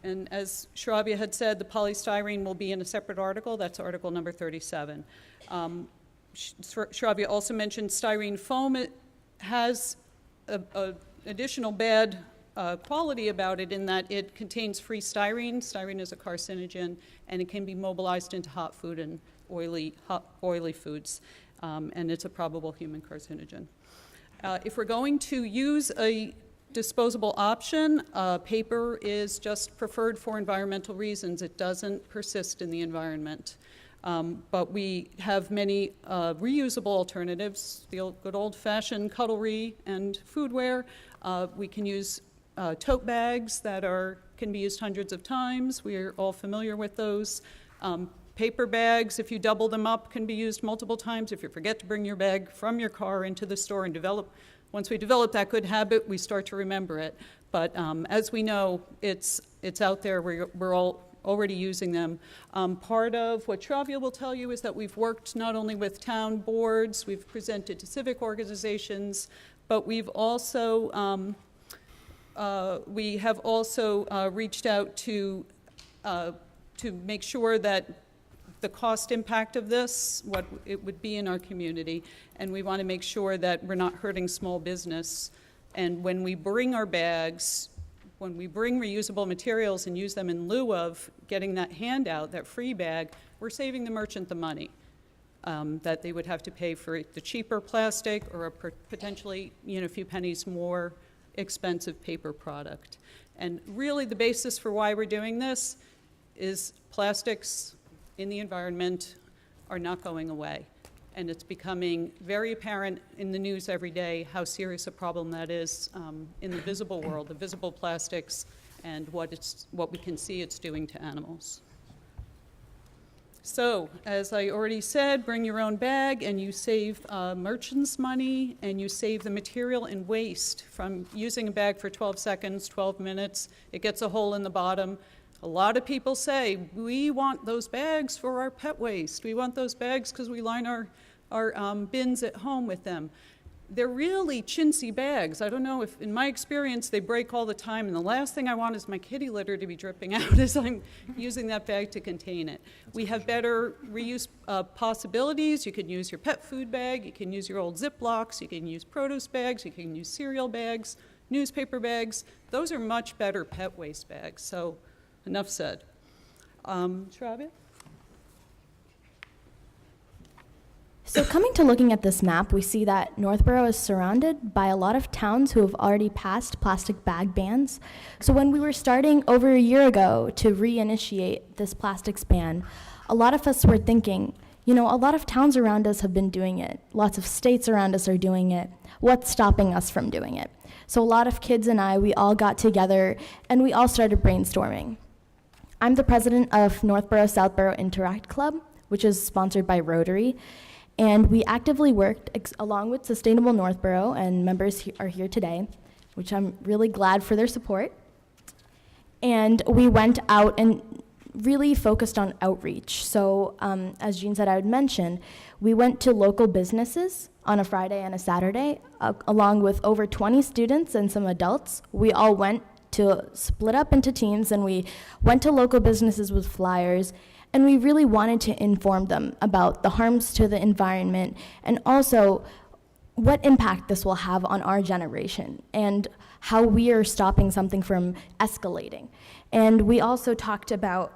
And as Shravya had said, the polystyrene will be in a separate article. That's article number 37. Shravya also mentioned styrene foam. It has a additional bad quality about it in that it contains free styrene. Styrene is a carcinogen, and it can be mobilized into hot food and oily foods, and it's a probable human carcinogen. If we're going to use a disposable option, paper is just preferred for environmental reasons. It doesn't persist in the environment. But we have many reusable alternatives, the good old-fashioned cutlery and foodware. We can use tote bags that can be used hundreds of times. We're all familiar with those. Paper bags, if you double them up, can be used multiple times. If you forget to bring your bag from your car into the store and once we develop that good habit, we start to remember it. But as we know, it's out there. We're all already using them. Part of what Shravya will tell you is that we've worked not only with town boards, we've presented to civic organizations, but we've also we have also reached out to make sure that the cost impact of this, what it would be in our community, and we want to make sure that we're not hurting small business. And when we bring our bags, when we bring reusable materials and use them in lieu of getting that handout, that free bag, we're saving the merchant the money that they would have to pay for the cheaper plastic or a potentially a few pennies more expensive paper product. And really the basis for why we're doing this is plastics in the environment are not going away. And it's becoming very apparent in the news every day how serious a problem that is in the visible world, the visible plastics, and what we can see it's doing to animals. So, as I already said, bring your own bag, and you save merchants money, and you save the material and waste from using a bag for 12 seconds, 12 minutes. It gets a hole in the bottom. A lot of people say, we want those bags for our pet waste. We want those bags because we line our bins at home with them. They're really chintzy bags. I don't know if, in my experience, they break all the time, and the last thing I want is my kitty litter to be dripping out as I'm using that bag to contain it. We have better reuse possibilities. You can use your pet food bag. You can use your old Ziplocs. You can use produce bags. You can use cereal bags, newspaper bags. Those are much better pet waste bags. So, enough said. Shravya? So coming to looking at this map, we see that Northborough is surrounded by a lot of towns who have already passed plastic bag bans. So when we were starting over a year ago to reinitiate this plastics ban, a lot of us were thinking, a lot of towns around us have been doing it. Lots of states around us are doing it. What's stopping us from doing it? So a lot of kids and we all got together and we all started brainstorming. I'm the president of Northborough Southborough Interact Club, which is sponsored by Rotary. And we actively worked along with Sustainable Northborough, and members are here today, which I'm really glad for their support. And we went out and really focused on outreach. So as Jean said, I would mention, we went to local businesses on a Friday and a Saturday, along with over 20 students and some adults. We all went to split up into teams, and we went to local businesses with flyers. And we really wanted to inform them about the harms to the environment and also what impact this will have on our generation and how we are stopping something from escalating. And we also talked about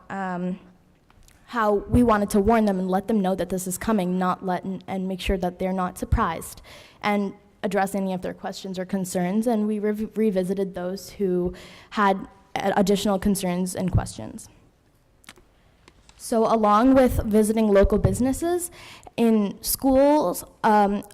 how we wanted to warn them and let them know that this is coming, and make sure that they're not surprised, and address any of their questions or concerns. And we revisited those who had additional concerns and questions. So along with visiting local businesses, in schools, along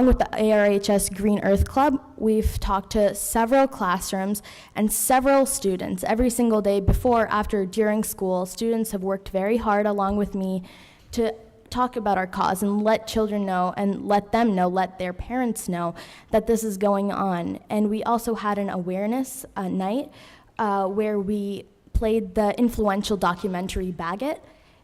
with the ARHS Green Earth Club, we've talked to several classrooms and several students every single day before, after, during school. Students have worked very hard along with me to talk about our cause and let children know and let them know, let their parents know that this is going on. And we also had an awareness night where we played the influential documentary Bag It,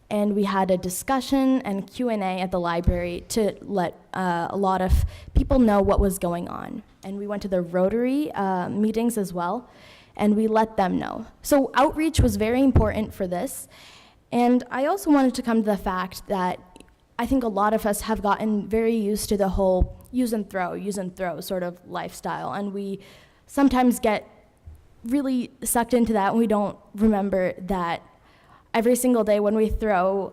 and we had a discussion and Q&A at the library to let a lot of people know what was going on. And we went to the Rotary meetings as well, and we let them know. So outreach was very important for this. And I also wanted to come to the fact that I think a lot of us have gotten very used to the whole use and throw sort of lifestyle. And we sometimes get really sucked into that, and we don't remember that every single day when we throw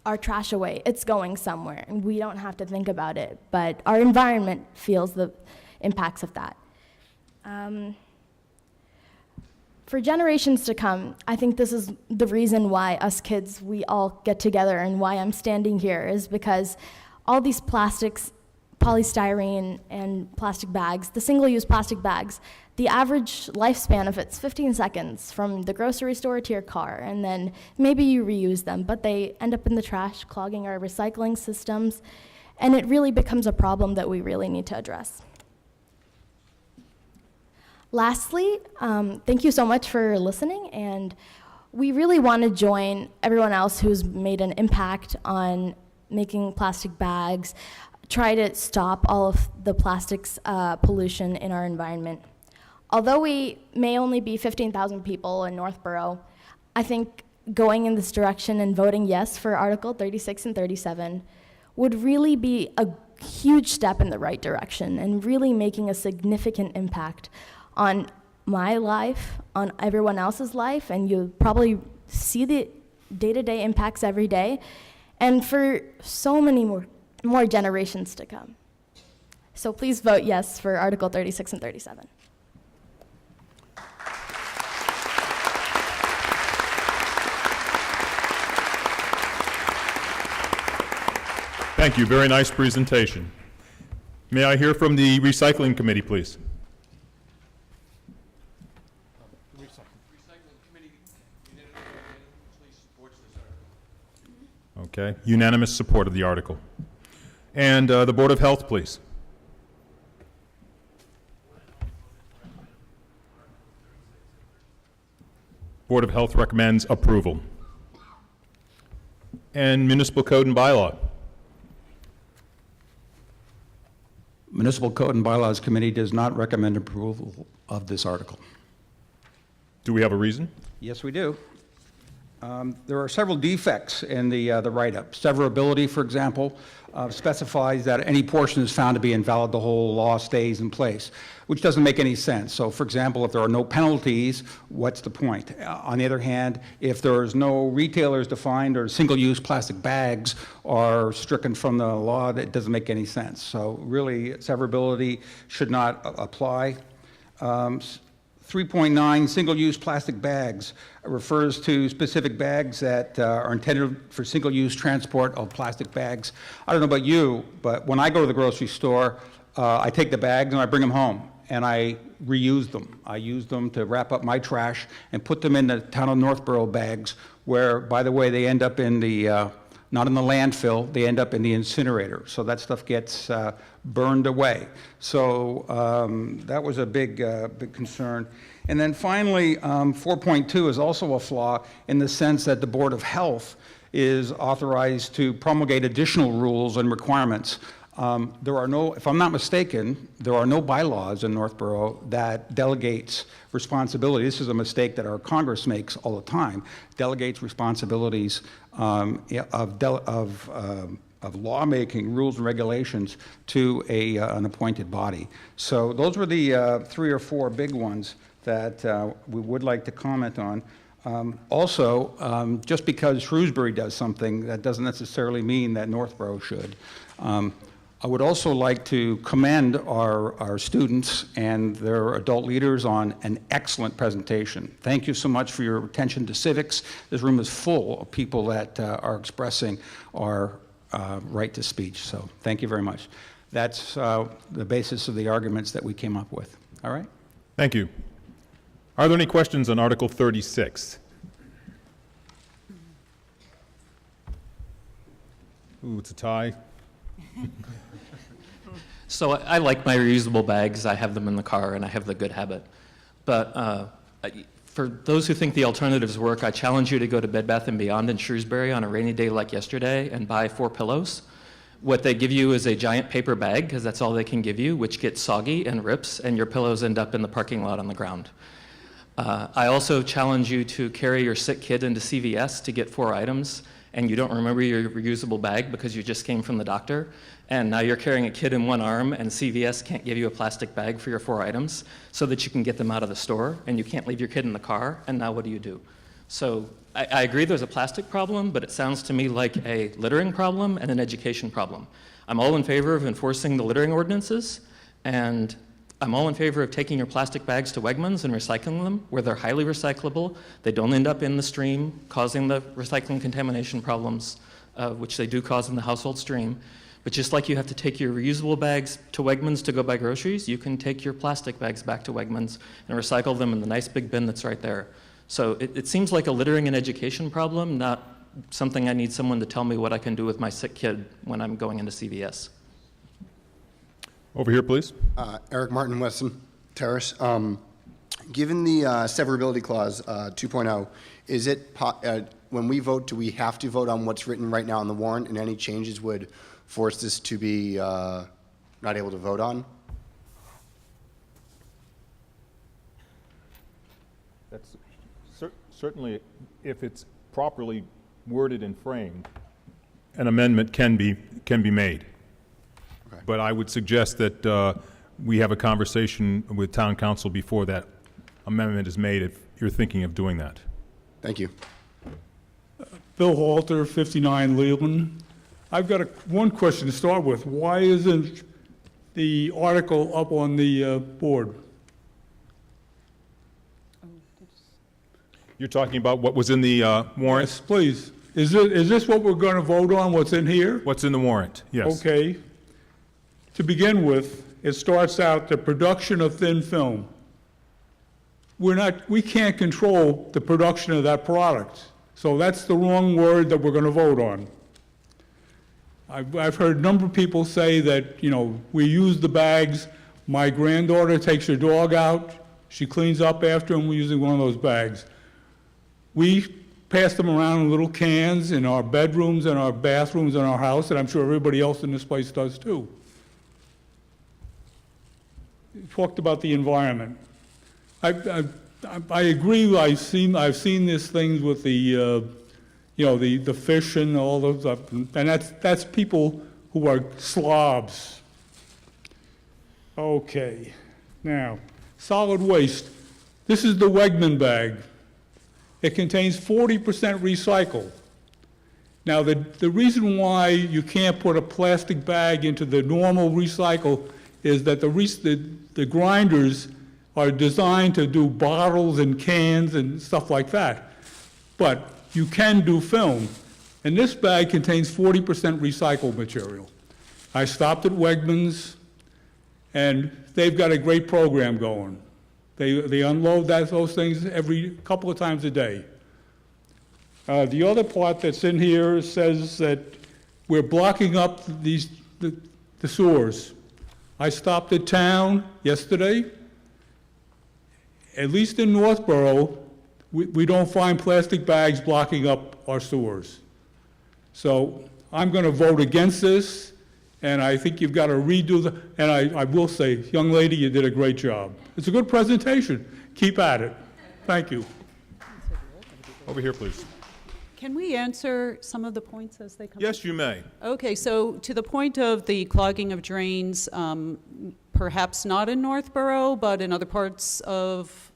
our trash away, it's going somewhere, and we don't have to think about it. But our environment feels the impacts of that. For generations to come, I think this is the reason why us kids, we all get together, and why I'm standing here is because all these plastics, polystyrene and plastic bags, the single-use plastic bags, the average lifespan of it's 15 seconds from the grocery store to your car, and then maybe you reuse them, but they end up in the trash, clogging our recycling systems, and it really becomes a problem that we really need to address. Lastly, thank you so much for listening, and we really want to join everyone else who's made an impact on making plastic bags, try to stop all of the plastics pollution in our environment. Although we may only be 15,000 people in Northborough, I think going in this direction and voting yes for Article 36 and 37 would really be a huge step in the right direction and really making a significant impact on my life, on everyone else's life, and you probably see the day-to-day impacts every day, and for so many more generations to come. So please vote yes for Article 36 and 37. Thank you. Very nice presentation. May I hear from the Recycling Committee, please? Okay. Unanimous support of the article. And the Board of Health, please. Board of Health recommends approval. And Municipal Code and Bylaw. Municipal Code and Bylaws Committee does not recommend approval of this article. Do we have a reason? Yes, we do. There are several defects in the write-up. Severability, for example, specifies that any portion is found to be invalid, the whole law stays in place, which doesn't make any sense. So, for example, if there are no penalties, what's the point? On the other hand, if there's no retailers defined or single-use plastic bags are stricken from the law, that doesn't make any sense. So really, severability should not apply. 3.9, single-use plastic bags, refers to specific bags that are intended for single-use transport of plastic bags. I don't know about you, but when I go to the grocery store, I take the bags and I bring them home, and I reuse them. I use them to wrap up my trash and put them in the town of Northborough bags, where, by the way, they end up in the, not in the landfill, they end up in the incinerator. So that stuff gets burned away. So that was a big concern. And then finally, 4.2 is also a flaw in the sense that the Board of Health is authorized to promulgate additional rules and requirements. There are no, if I'm not mistaken, there are no bylaws in Northborough that delegates responsibility. This is a mistake that our Congress makes all the time, delegates responsibilities of lawmaking, rules and regulations to an appointed body. So those were the 3 or 4 big ones that we would like to comment on. Also, just because Shrewsbury does something, that doesn't necessarily mean that Northborough should. I would also like to commend our students and their adult leaders on an excellent presentation. Thank you so much for your attention to civics. This room is full of people that are expressing our right to speech, so thank you very much. That's the basis of the arguments that we came up with. All right? Thank you. Are there any questions on Article 36? Ooh, it's a tie. So I like my reusable bags. I have them in the car, and I have the good habit. But for those who think the alternatives work, I challenge you to go to Bed Bath & Beyond in Shrewsbury on a rainy day like yesterday and buy 4 pillows. What they give you is a giant paper bag, because that's all they can give you, which gets soggy and rips, and your pillows end up in the parking lot on the ground. I also challenge you to carry your sick kid into CVS to get 4 items, and you don't remember your reusable bag because you just came from the doctor, and now you're carrying a kid in one arm, and CVS can't give you a plastic bag for your 4 items so that you can get them out of the store, and you can't leave your kid in the car, and now what do? So I agree there's a plastic problem, but it sounds to me like a littering problem and an education problem. I'm all in favor of enforcing the littering ordinances, and I'm all in favor of taking your plastic bags to Wegmans and recycling them where they're highly recyclable. They don't end up in the stream causing the recycling contamination problems, which they do cause in the household stream. But just like you have to take your reusable bags to Wegmans to go buy groceries, you can take your plastic bags back to Wegmans and recycle them in the nice big bin that's right there. So it seems like a littering and education problem, not something I need someone to tell me what I can do with my sick kid when I'm going into CVS. Over here, please. Eric Martin, Weston Terrace. Given the severability clause 2.0, is it, when we vote, do we have to vote on what's written right now in the warrant, and any changes would force this to be not able to vote on? That's certainly, if it's properly worded and framed, an amendment can be made. Okay. But I would suggest that we have a conversation with town council before that amendment is made, if you're thinking of doing that. Thank you. Bill Halter, 59 Leland. I've got one question to start with. Why isn't the article up on the board? You're talking about what was in the warrant? Yes, please. Is this what we're going to vote on, what's in here? What's in the warrant, yes. Okay. To begin with, it starts out the production of thin film. We can't control the production of that product. So that's the wrong word that we're going to vote on. I've heard a number of people say that, we use the bags. My granddaughter takes her dog out. She cleans up after him using one of those bags. We pass them around in little cans in our bedrooms and our bathrooms in our house, and I'm sure everybody else in this place does too. You talked about the environment. I agree. I've seen these things with the the fish and all those stuff, and that's people who are slobs. Okay, now solid waste. This is the Wegman bag. It contains 40% recycle. Now the reason why you can't put a plastic bag into the normal recycle is that the grinders are designed to do bottles and cans and stuff like that. But you can do film. And this bag contains 40% recycled material. I stopped at Wegmans, and they've got a great program going. They unload those things every couple of times a day. The other part that's in here says that we're blocking up the sewers. I stopped at town yesterday. At least in Northborough, we don't find plastic bags blocking up our sewers. So I'm going to vote against this, and I think you've got to redo and I will say, young lady, you did a great job. It's a good presentation. Keep at it. Thank you. Over here, please. Can we answer some of the points as they come? Yes, you may. Okay, so to the point of the clogging of drains, perhaps not in Northborough, but in other parts of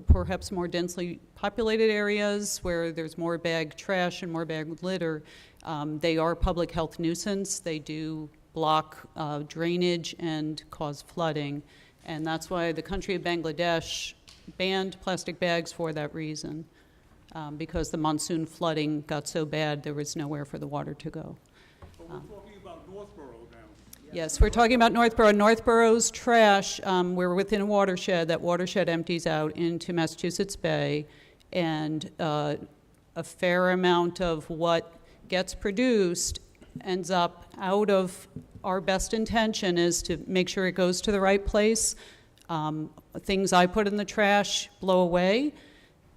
perhaps more densely populated areas where there's more bag trash and more bag litter, they are public health nuisance. They do block drainage and cause flooding. And that's why the country of Bangladesh banned plastic bags for that reason. Because the monsoon flooding got so bad, there was nowhere for the water to go. But we're talking about Northborough now. Yes, we're talking about Northborough. Northborough's trash, we're within a watershed. That watershed empties out into Massachusetts Bay, and a fair amount of what gets produced ends up out of our best intention is to make sure it goes to the right place. Things I put in the trash blow away.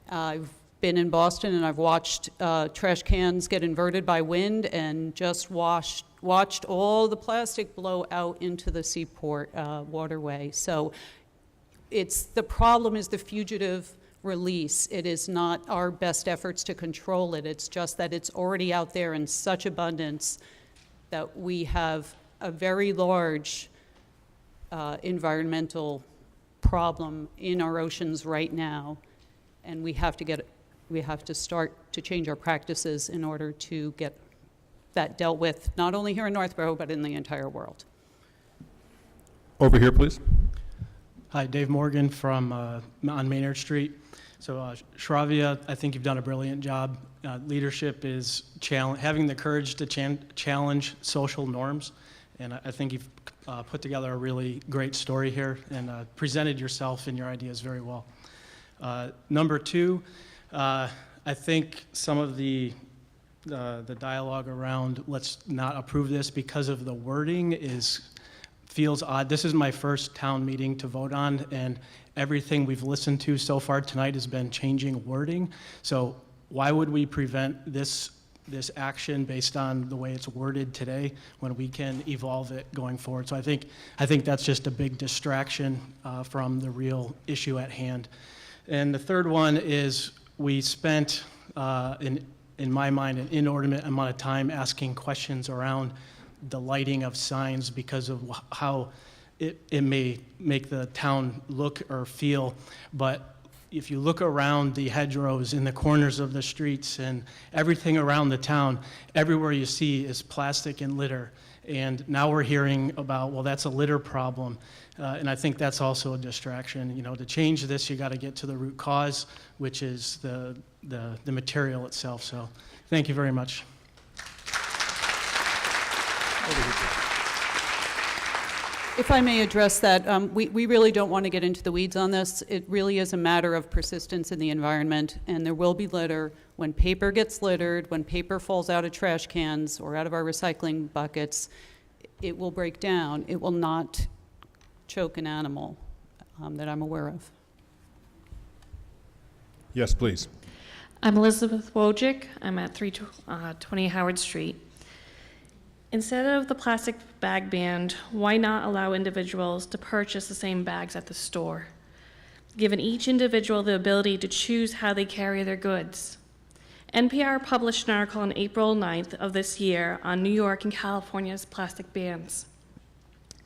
I've been in Boston and I've watched trash cans get inverted by wind and just watched all the plastic blow out into the seaport waterway. So the problem is the fugitive release. It is not our best efforts to control it. It's just that it's already out there in such abundance that we have a very large environmental problem in our oceans right now, and we have to start to change our practices in order to get that dealt with, not only here in Northborough, but in the entire world. Over here, please. Hi, Dave Morgan from on Maynard Street. So Shravya, I think you've done a brilliant job. Leadership is having the courage to challenge social norms, and I think you've put together a really great story here and presented yourself and your ideas very well. Number two, I think some of the dialogue around let's not approve this because of the wording feels odd. This is my first town meeting to vote on, and everything we've listened to so far tonight has been changing wording. So why would we prevent this action based on the way it's worded today when we can evolve it going forward? So I think that's just a big distraction from the real issue at hand. And the third one is we spent, in my mind, an inordinate amount of time asking questions around the lighting of signs because of how it may make the town look or feel. But if you look around the hedgerows in the corners of the streets and everything around the town, everywhere you see is plastic and litter. And now we're hearing about, well, that's a litter problem. And I think that's also a distraction. You know, to change this, you got to get to the root cause, which is the material itself. So thank you very much. If I may address that, we really don't want to get into the weeds on this. It really is a matter of persistence in the environment, and there will be litter. When paper gets littered, when paper falls out of trash cans or out of our recycling buckets, it will break down. It will not choke an animal that I'm aware of. Yes, please. I'm Elizabeth Wojcik. I'm at 320 Howard Street. Instead of the plastic bag ban, why not allow individuals to purchase the same bags at the store, giving each individual the ability to choose how they carry their goods? NPR published an article on April 9th of this year on New York and California's plastic bans.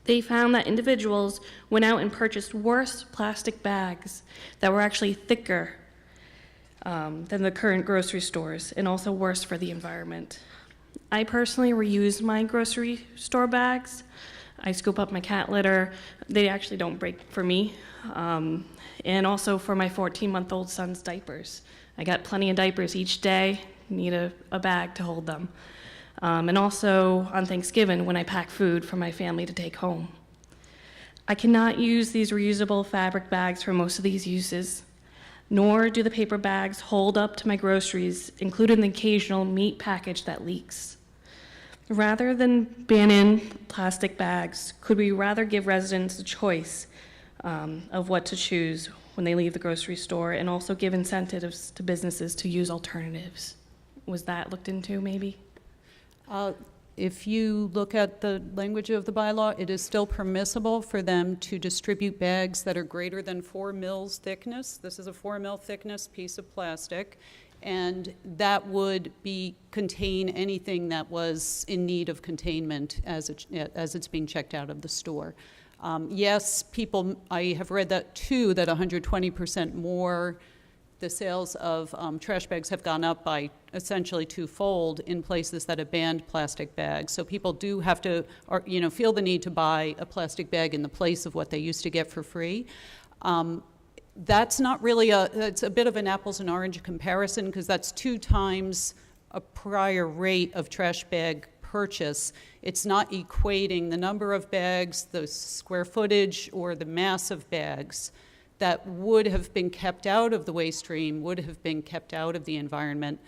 They found that individuals went out and purchased worse plastic bags that were actually thicker than the current grocery stores and also worse for the environment. I personally reuse my grocery store bags. I scoop up my cat litter. They actually don't break for me. And also for my 14-month-old son's diapers. I got plenty of diapers each day, need a bag to hold them. And also on Thanksgiving when I pack food for my family to take home. I cannot use these reusable fabric bags for most of these uses, nor do the paper bags hold up to my groceries, including the occasional meat package that leaks. Rather than banning plastic bags, could we rather give residents a choice of what to choose when they leave the grocery store and also give incentives to businesses to use alternatives? Was that looked into maybe? If you look at the language of the bylaw, it is still permissible for them to distribute bags that are greater than 4 mils thickness. This is a 4 mil thickness piece of plastic, and that would contain anything that was in need of containment as it's being checked out of the store. Yes, I have read that too, that 120% more, the sales of trash bags have gone up by essentially twofold in places that have banned plastic bags. So people do have to, feel the need to buy a plastic bag in the place of what they used to get for free. That's not really it's a bit of an apples and orange comparison because that's 2 times a prior rate of trash bag purchase. It's not equating the number of bags, the square footage, or the mass of bags that would have been kept out of the waste stream, would have been kept out of the environment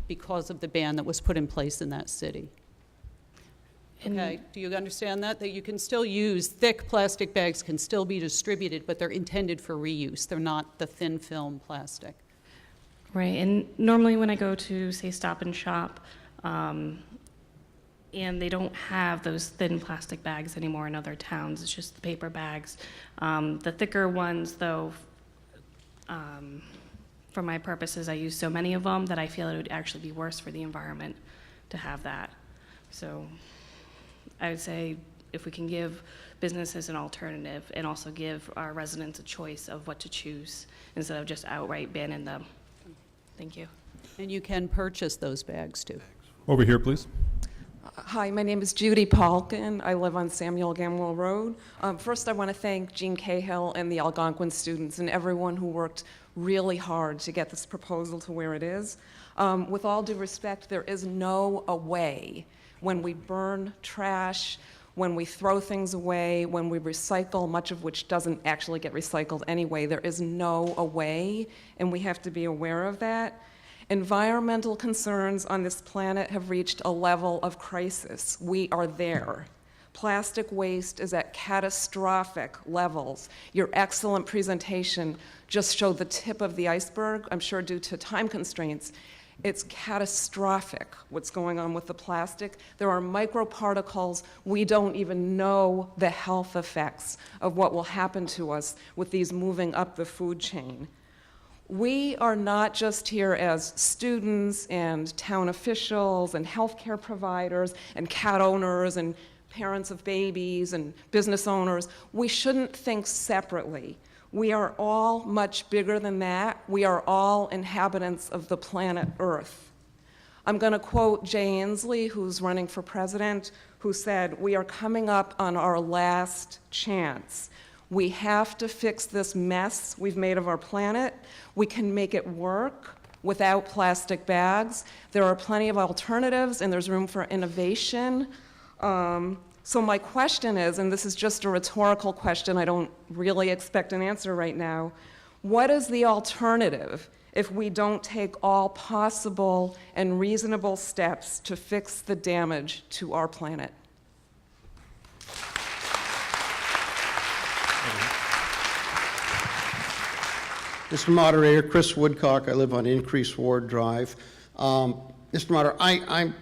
because of the ban that was put in place in that city. And- Okay, do you understand that? That you can still use, thick plastic bags can still be distributed, but they're intended for reuse. They're not the thin film plastic. Right, and normally when I go to, say, Stop and Shop, and they don't have those thin plastic bags anymore in other towns, it's just the paper bags. The thicker ones, though, for my purposes, I use so many of them that I feel it would actually be worse for the environment to have that. So I would say if we can give businesses an alternative and also give our residents a choice of what to choose instead of just outright banning them. Thank you. And you can purchase those bags, too. Over here, please. Hi, my name is Judy Palkin. I live on Samuel Gamwell Road. First, I want to thank Jean Cahill and the Algonquin students and everyone who worked really hard to get this proposal to where it is. With all due respect, there is no way when we burn trash, when we throw things away, when we recycle, much of which doesn't actually get recycled anyway, there is no way, and we have to be aware of that. Environmental concerns on this planet have reached a level of crisis. We are there. Plastic waste is at catastrophic levels. Your excellent presentation just showed the tip of the iceberg, I'm sure due to time constraints. It's catastrophic what's going on with the plastic. There are microparticles. We don't even know the health effects of what will happen to us with these moving up the food chain. We are not just here as students and town officials and healthcare providers and cat owners and parents of babies and business owners. We shouldn't think separately. We are all much bigger than that. We are all inhabitants of the planet Earth. I'm going to quote Jay Inslee, who's running for president, who said, "We are coming up on our last chance. We have to fix this mess we've made of our planet. We can make it work without plastic bags. There are plenty of alternatives, and there's room for innovation." So my question is, and this is just a rhetorical question, I don't really expect an answer right now, what is the alternative if we don't take all possible and reasonable steps to fix the damage to our planet? Mr. Moderator, Chris Woodcock, I live on Increase Ward Drive. Mr. Moderator,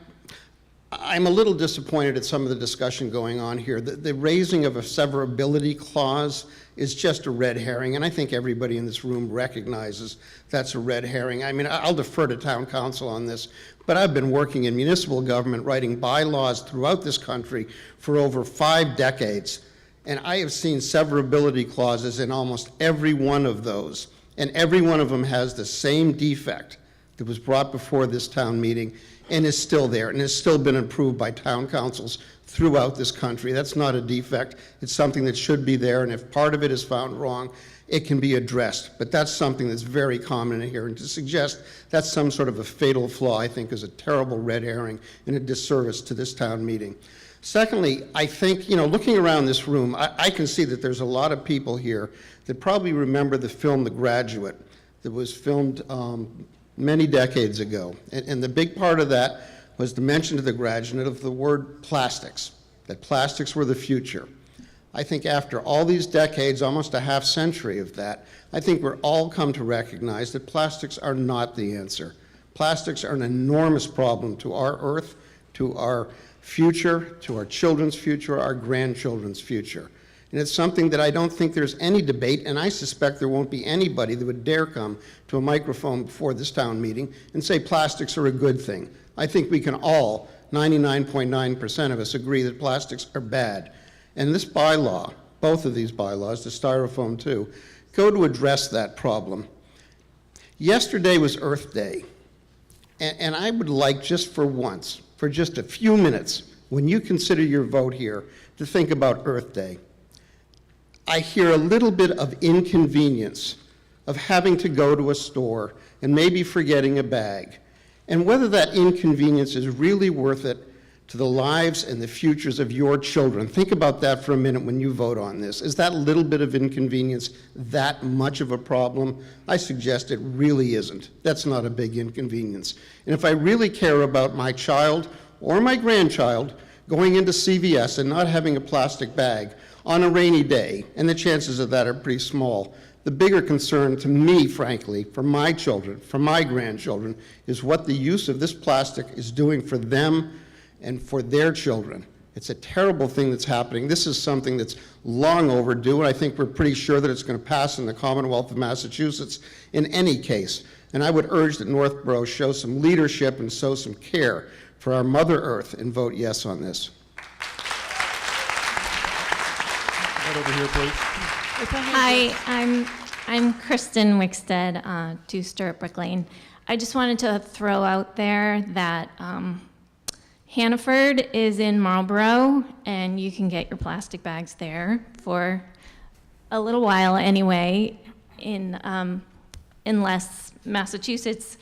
I'm a little disappointed at some of the discussion going on here. The raising of a severability clause is just a red herring, and I think everybody in this room recognizes that's a red herring. I mean, I'll defer to town council on this, but I've been working in municipal government writing bylaws throughout this country for over 5 decades, and I have seen severability clauses in almost every one of those, and every one of them has the same defect that was brought before this town meeting and is still there and has still been approved by town councils throughout this country. That's not a defect. It's something that should be there, and if part of it is found wrong, it can be addressed. But that's something that's very common in here, and to suggest that's some sort of a fatal flaw, I think, is a terrible red herring and a disservice to this town meeting. Secondly, I think, looking around this room, I can see that there's a lot of people here that probably remember the film The Graduate that was filmed many decades ago. And the big part of that was the mention to The Graduate of the word plastics, that plastics were the future. I think after all these decades, almost a half century of that, I think we're all come to recognize that plastics are not the answer. Plastics are an enormous problem to our Earth, to our future, to our children's future, our grandchildren's future. And it's something that I don't think there's any debate, and I suspect there won't be anybody that would dare come to a microphone before this town meeting and say plastics are a good thing. I think we can all, 99.9% of us, agree that plastics are bad. And this bylaw, both of these bylaws, the styrofoam too, go to address that problem. Yesterday was Earth Day, and I would like just for once, for just a few minutes, when you consider your vote here, to think about Earth Day. I hear a little bit of inconvenience of having to go to a store and maybe forgetting a bag, and whether that inconvenience is really worth it to the lives and the futures of your children. Think about that for a minute when you vote on this. Is that little bit of inconvenience that much of a problem? I suggest it really isn't. That's not a big inconvenience. And if I really care about my child or my grandchild going into CVS and not having a plastic bag on a rainy day, and the chances of that are pretty small, the bigger concern to me, frankly, for my children, for my grandchildren, is what the use of this plastic is doing for them and for their children. It's a terrible thing that's happening. This is something that's long overdue, and I think we're pretty sure that it's going to pass in the Commonwealth of Massachusetts in any case. And I would urge that Northborough show some leadership and show some care for our Mother Earth and vote yes on this. Right over here, please. Hi, I'm Kristen Wickstead, 2 Stirrup Lane. I just wanted to throw out there that Hannaford is in Marlborough, and you can get your plastic bags there for a little while anyway, unless Massachusetts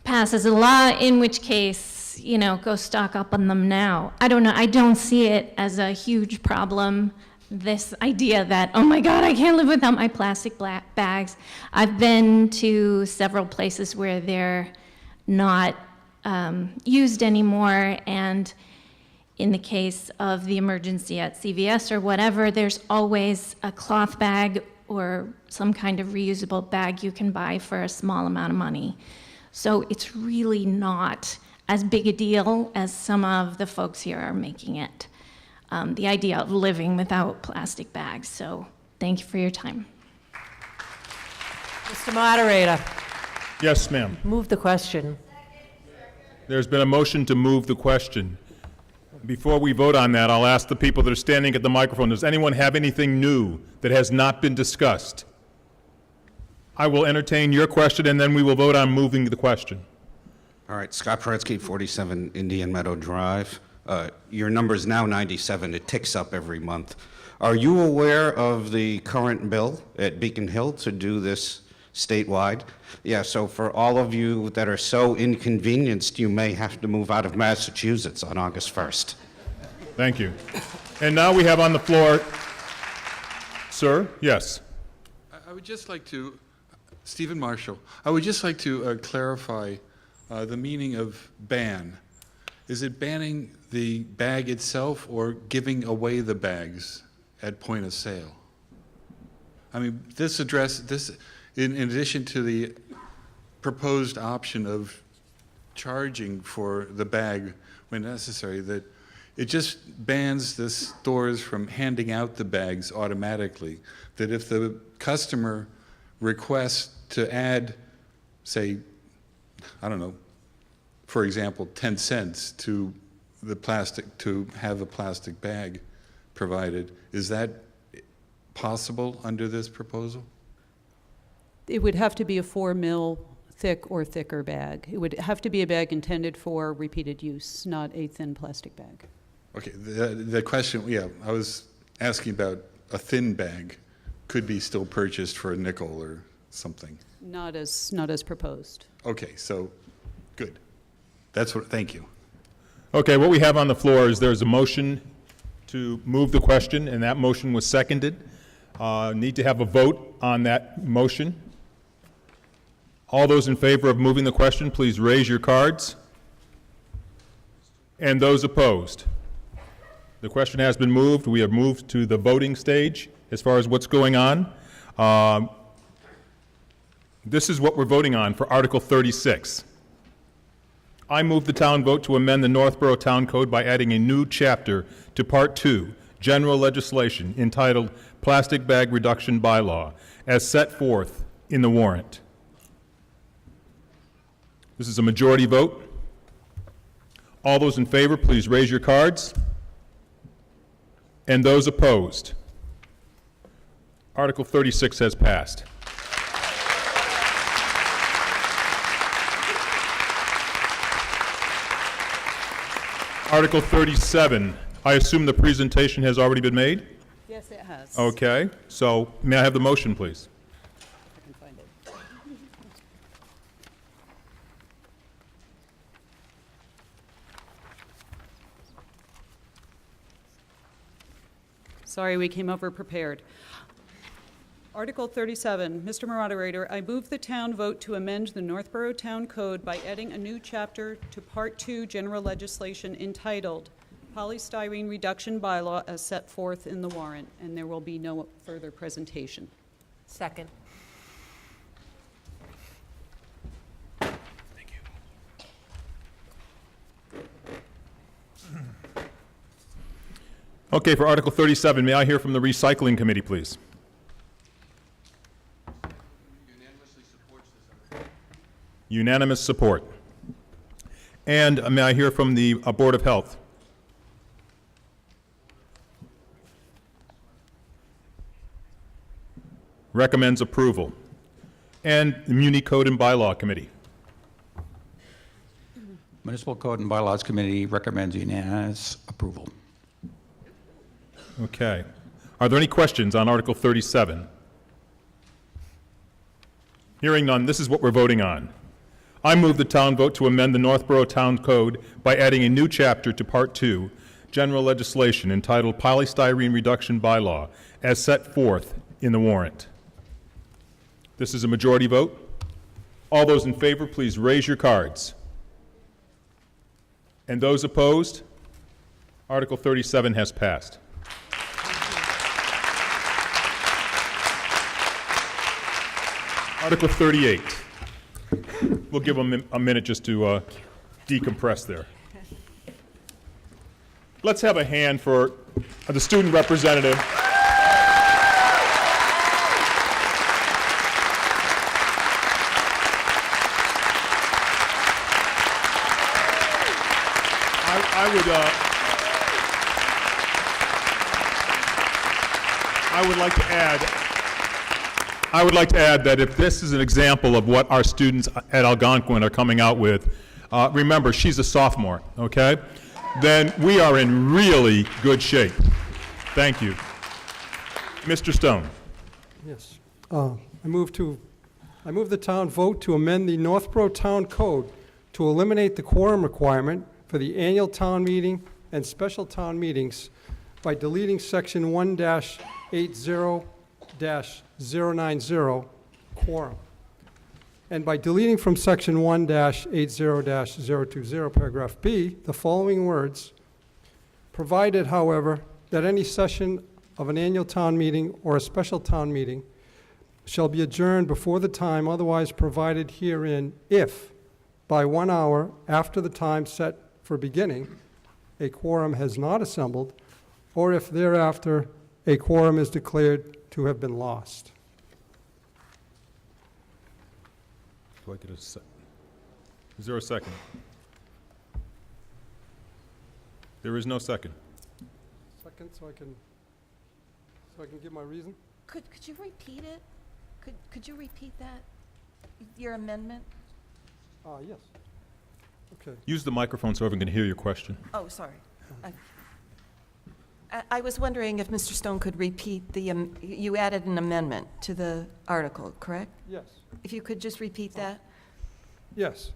passes a law, in which case, you know, go stock up on them now. I don't know. I don't see it as a huge problem. This idea that, oh my God, I can't live without my plastic bags. I've been to several places where they're not used anymore, and in the case of the emergency at CVS or whatever, there's always a cloth bag or some kind of reusable bag you can buy for a small amount of money. So it's really not as big a deal as some of the folks here are making it. The idea of living without plastic bags. So thank you for your time. Mr. Moderator, Yes, ma'am. move the question. There's been a motion to move the question. Before we vote on that, I'll ask the people that are standing at the microphone, does anyone have anything new that has not been discussed? I will entertain your question, and then we will vote on moving the question. All right, Scott Paretsky, 47 Indian Meadow Drive. Your number is now 97. It ticks up every month. Are you aware of the current bill at Beacon Hill to do this statewide? Yeah, so for all of you that are so inconvenienced, you may have to move out of Massachusetts on August 1st. Thank you. And now we have on the floor, sir, yes. I would just like to, Stephen Marshall, I would just like to clarify the meaning of ban. Is it banning the bag itself or giving away the bags at point of sale? I mean, this in addition to the proposed option of charging for the bag when necessary, that it just bans the stores from handing out the bags automatically. That if the customer requests to add, say, I don't know, for example, 10 cents to the plastic, to have a plastic bag provided, is that possible under this proposal? It would have to be a 4 mil thick or thicker bag. It would have to be a bag intended for repeated use, not a thin plastic bag. Okay, the question, yeah, I was asking about a thin bag could be still purchased for a nickel or something. Not as proposed. Okay, so good. That's what, thank you. Okay, what we have on the floor is there's a motion to move the question, and that motion was seconded. Need to have a vote on that motion. All those in favor of moving the question, please raise your cards. And those opposed? The question has been moved. We have moved to the voting stage as far as what's going on. This is what we're voting on for Article 36. I move the town vote to amend the Northborough Town Code by adding a new chapter to Part 2, General Legislation, entitled Plastic Bag Reduction Bylaw, as set forth in the warrant. This is a majority vote. All those in favor, please raise your cards. And those opposed? Article 36 has passed. Article 37, I assume the presentation has already been made? Yes, it has. Okay, so may I have the motion, please? I can find it. Sorry, we came over prepared. Article 37, Mr. Moderator, I move the town vote to amend the Northborough Town Code by adding a new chapter to Part 2 general legislation entitled Polystyrene Reduction Bylaw as set forth in the warrant, and there will be no further presentation. Second. Okay, for Article 37, may I hear from the Recycling Committee, please? Unanimous support. And may I hear from the Board of Health? Recommends approval. And the Muni Code and Bylaw Committee? Municipal Code and Bylaws Committee recommends unanimous approval. Okay. Are there any questions on Article 37? Hearing none, this is what we're voting on. I move the town vote to amend the Northborough Town Code by adding a new chapter to Part 2, general legislation entitled Polystyrene Reduction Bylaw, as set forth in the warrant. This is a majority vote. All those in favor, please raise your cards. And those opposed? Article 37 has passed. Article 38. We'll give them a minute just to decompress there. Let's have a hand for the student representative. I would like to add that if this is an example of what our students at Algonquin are coming out with, remember, she's a sophomore, okay? Then we are in really good shape. Thank you. Mr. Stone. Yes. I move the town vote to amend the Northborough Town Code to eliminate the quorum requirement for the annual town meeting and special town meetings by deleting section 1-80-090 quorum, and by deleting from section 1-80-020 paragraph B the following words: provided, however, that any session of an annual town meeting or a special town meeting shall be adjourned before the time otherwise provided herein if, by 1 hour after the time set for beginning, a quorum has not assembled, or if thereafter a quorum is declared to have been lost. Do I get a second? Is there a second? There is no second. Second, so I can give my reason? Could you repeat it? Could you repeat that? Your amendment? Yes. Okay. Use the microphone so everyone can hear your question. Oh, sorry. I was wondering if Mr. Stone could repeat you added an amendment to the article, correct? Yes. If you could just repeat that? Yes.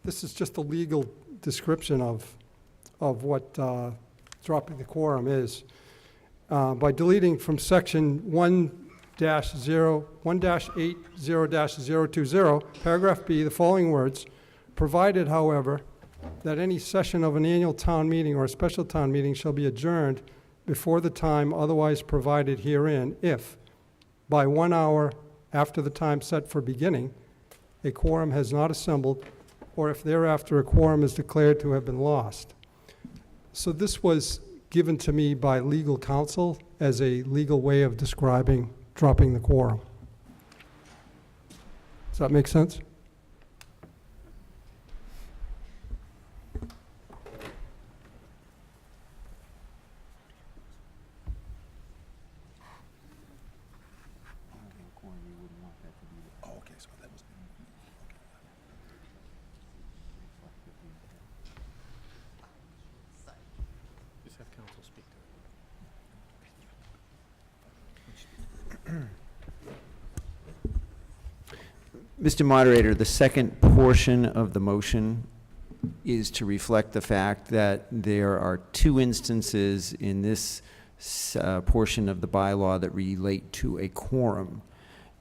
This is just a legal description of what dropping the quorum is. By deleting from section 1-80-020, paragraph B, the following words: provided, however, that any session of an annual town meeting or a special town meeting shall be adjourned before the time otherwise provided herein if, by 1 hour after the time set for beginning, a quorum has not assembled, or if thereafter a quorum is declared to have been lost. So this was given to me by legal counsel as a legal way of describing dropping the quorum. Does that make sense? Just have council speak to Mr. Moderator, the second portion of the motion is to reflect the fact that there are two instances in this portion of the bylaw that relate to a quorum.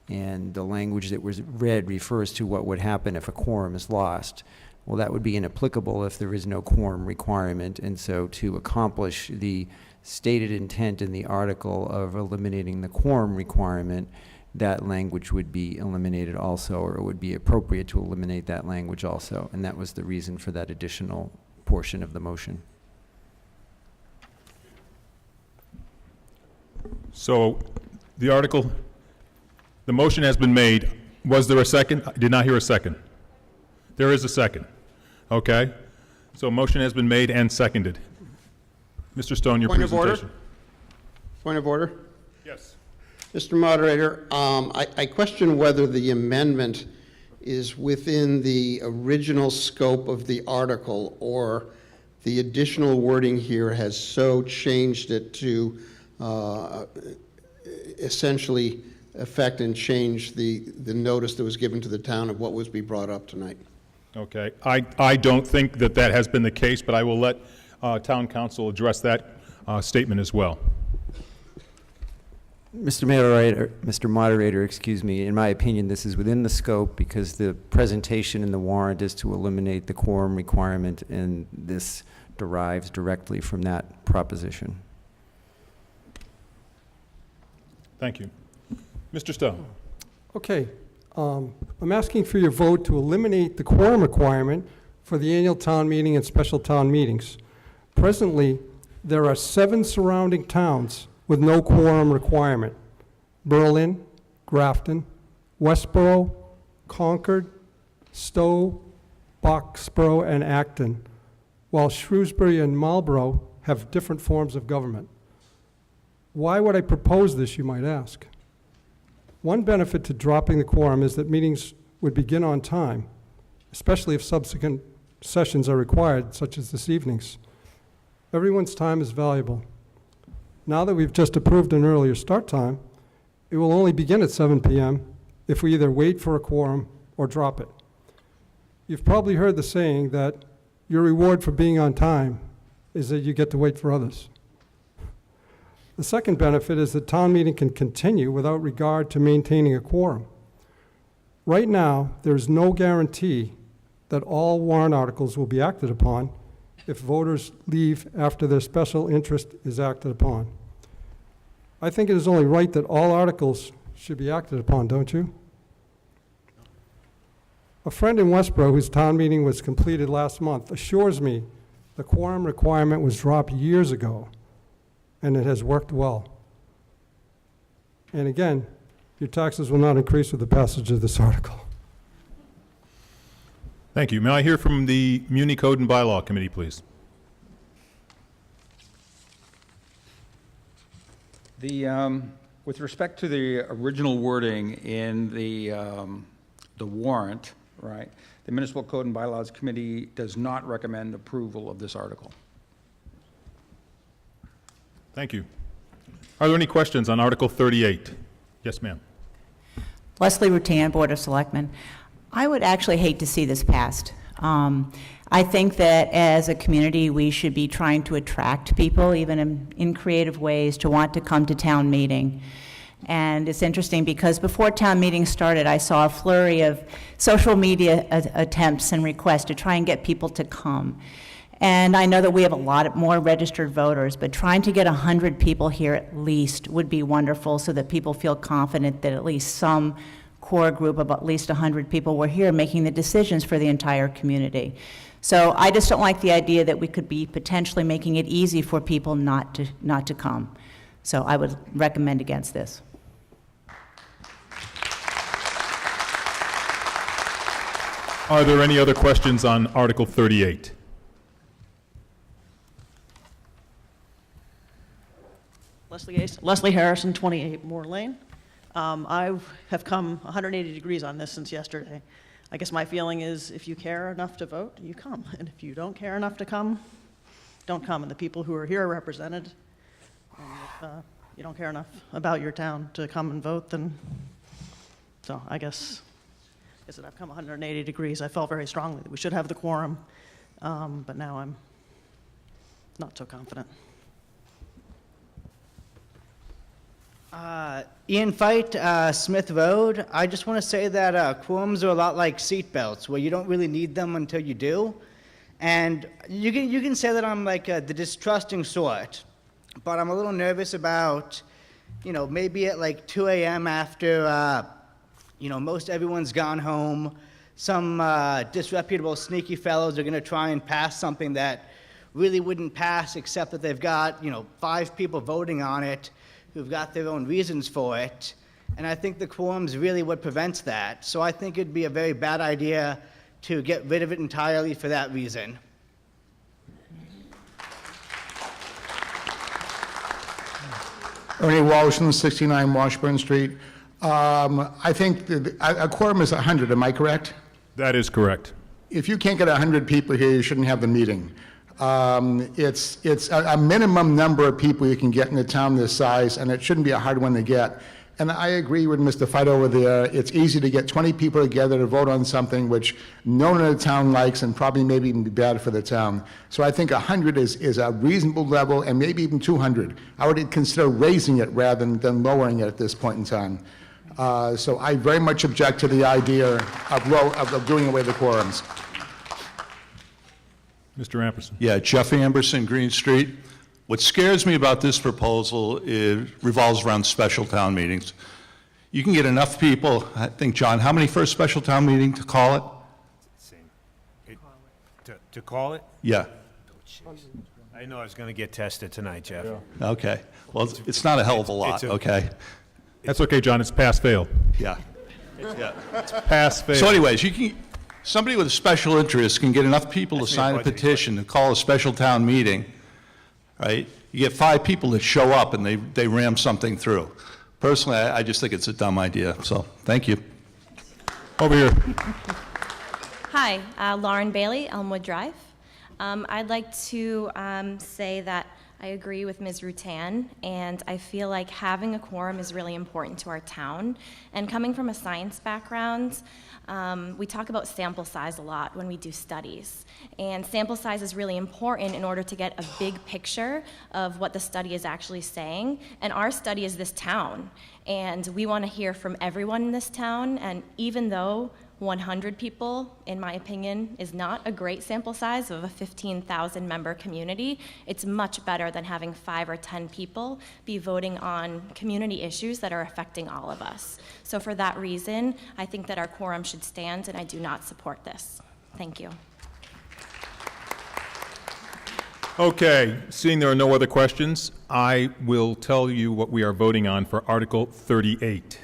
And the language that was read refers to what would happen if a quorum is lost. Well, that would be inapplicable if there is no quorum requirement. And so to accomplish the stated intent in the article of eliminating the quorum requirement, that language would be eliminated also, or it would be appropriate to eliminate that language also. And that was the reason for that additional portion of the motion. So the motion has been made. Was there a second? I did not hear a second. There is a second. Okay. So motion has been made and seconded. Mr. Stone, your presentation. Point of order? Yes. Mr. Moderator, I question whether the amendment is within the original scope of the article, or the additional wording here has so changed it to essentially affect and change the notice that was given to the town of what was be brought up tonight. Okay. I don't think that that has been the case, but I will let town council address that statement as well. Mr. Moderator, excuse me, in my opinion, this is within the scope because the presentation in the warrant is to eliminate the quorum requirement, and this derives directly from that proposition. Thank you. Mr. Stone. Okay. I'm asking for your vote to eliminate the quorum requirement for the annual town meeting and special town meetings. Presently, there are 7 surrounding towns with no quorum requirement: Berlin, Grafton, Westboro, Concord, Stowe, Boxborough, and Acton, while Shrewsbury and Marlborough have different forms of government. Why would I propose this, you might ask? One benefit to dropping the quorum is that meetings would begin on time, especially if subsequent sessions are required, such as this evening's. Everyone's time is valuable. Now that we've just approved an earlier start time, it will only begin at 7 p.m. if we either wait for a quorum or drop it. You've probably heard the saying that your reward for being on time is that you get to wait for others. The second benefit is that town meeting can continue without regard to maintaining a quorum. Right now, there is no guarantee that all warrant articles will be acted upon if voters leave after their special interest is acted upon. I think it is only right that all articles should be acted upon, don't you? A friend in Westboro, whose town meeting was completed last month, assures me the quorum requirement was dropped years ago, and it has worked well. And again, your taxes will not increase with the passage of this article. Thank you. May I hear from the Muni Code and Bylaw Committee, please? With respect to the original wording in the warrant, right, the Municipal Code and Bylaws Committee does not recommend approval of this article. Thank you. Are there any questions on Article 38? Yes, ma'am. Leslie Rutan, Board of Selectmen. I would actually hate to see this passed. I think that as a community, we should be trying to attract people, even in creative ways, to want to come to town meeting. And it's interesting because before town meeting started, I saw a flurry of social media attempts and requests to try and get people to come. And I know that we have a lot more registered voters, but trying to get 100 people here at least would be wonderful so that people feel confident that at least some core group of at least 100 people were here making the decisions for the entire community. So I just don't like the idea that we could be potentially making it easy for people not to come. So I would recommend against this. Are there any other questions on Article 38? Leslie Harrison, 28 Moore Lane. I have come 180 degrees on this since yesterday. I guess my feeling is if you care enough to vote, you come. And if you don't care enough to come, don't come. And the people who are here are represented. And if you don't care enough about your town to come and vote, then, so I guess that I've come 180 degrees. I felt very strongly that we should have the quorum, but now I'm not so confident. Ian Fight, Smith Road. I just want to say that quorums are a lot like seatbelts, where you don't really need them until you do. And you can say that I'm like the distrusting sort, but I'm a little nervous about, maybe at like 2 a.m. after, most everyone's gone home, some disreputable, sneaky fellows are going to try and pass something that really wouldn't pass, except that they've got, 5 people voting on it who've got their own reasons for it. And I think the quorum's really what prevents that. So I think it'd be a very bad idea to get rid of it entirely for that reason. Ernie Walshton, 69 Washburn Street. I think a quorum is 100, am I correct? That is correct. If you can't get 100 people here, you shouldn't have the meeting. It's a minimum number of people you can get in a town this size, and it shouldn't be a hard one to get. And I agree with Mr. Fight over there. It's easy to get 20 people together to vote on something which no one in the town likes and probably maybe even be bad for the town. So I think 100 is a reasonable level, and maybe even 200. I would consider raising it rather than lowering it at this point in time. So I very much object to the idea of doing away with the quorums. Mr. Amperson. Yeah, Jeff Amberson, Green Street. What scares me about this proposal revolves around special town meetings. You can get enough people, I think, John, how many for a special town meeting to call it? To call it? Yeah. I know I was going to get tested tonight, Jeff. Okay. Well, it's not a hell of a lot, okay? That's okay, John. It's pass-fail. Yeah. It's pass-fail. So anyways, somebody with a special interest can get enough people to sign a petition to call a special town meeting, right? You get 5 people that show up and they ram something through. Personally, I just think it's a dumb idea, so thank you. Over here. Hi, Lauren Bailey, Elmwood Drive. I'd like to say that I agree with Ms. Rutan, and I feel like having a quorum is really important to our town. And coming from a science background, we talk about sample size a lot when we do studies. And sample size is really important in order to get a big picture of what the study is actually saying. And our study is this town. And we want to hear from everyone in this town. And even though 100 people, in my opinion, is not a great sample size of a 15,000 member community, it's much better than having 5 or 10 people be voting on community issues that are affecting all of us. So for that reason, I think that our quorum should stand, and I do not support this. Thank you. Okay, seeing there are no other questions, I will tell you what we are voting on for Article 38.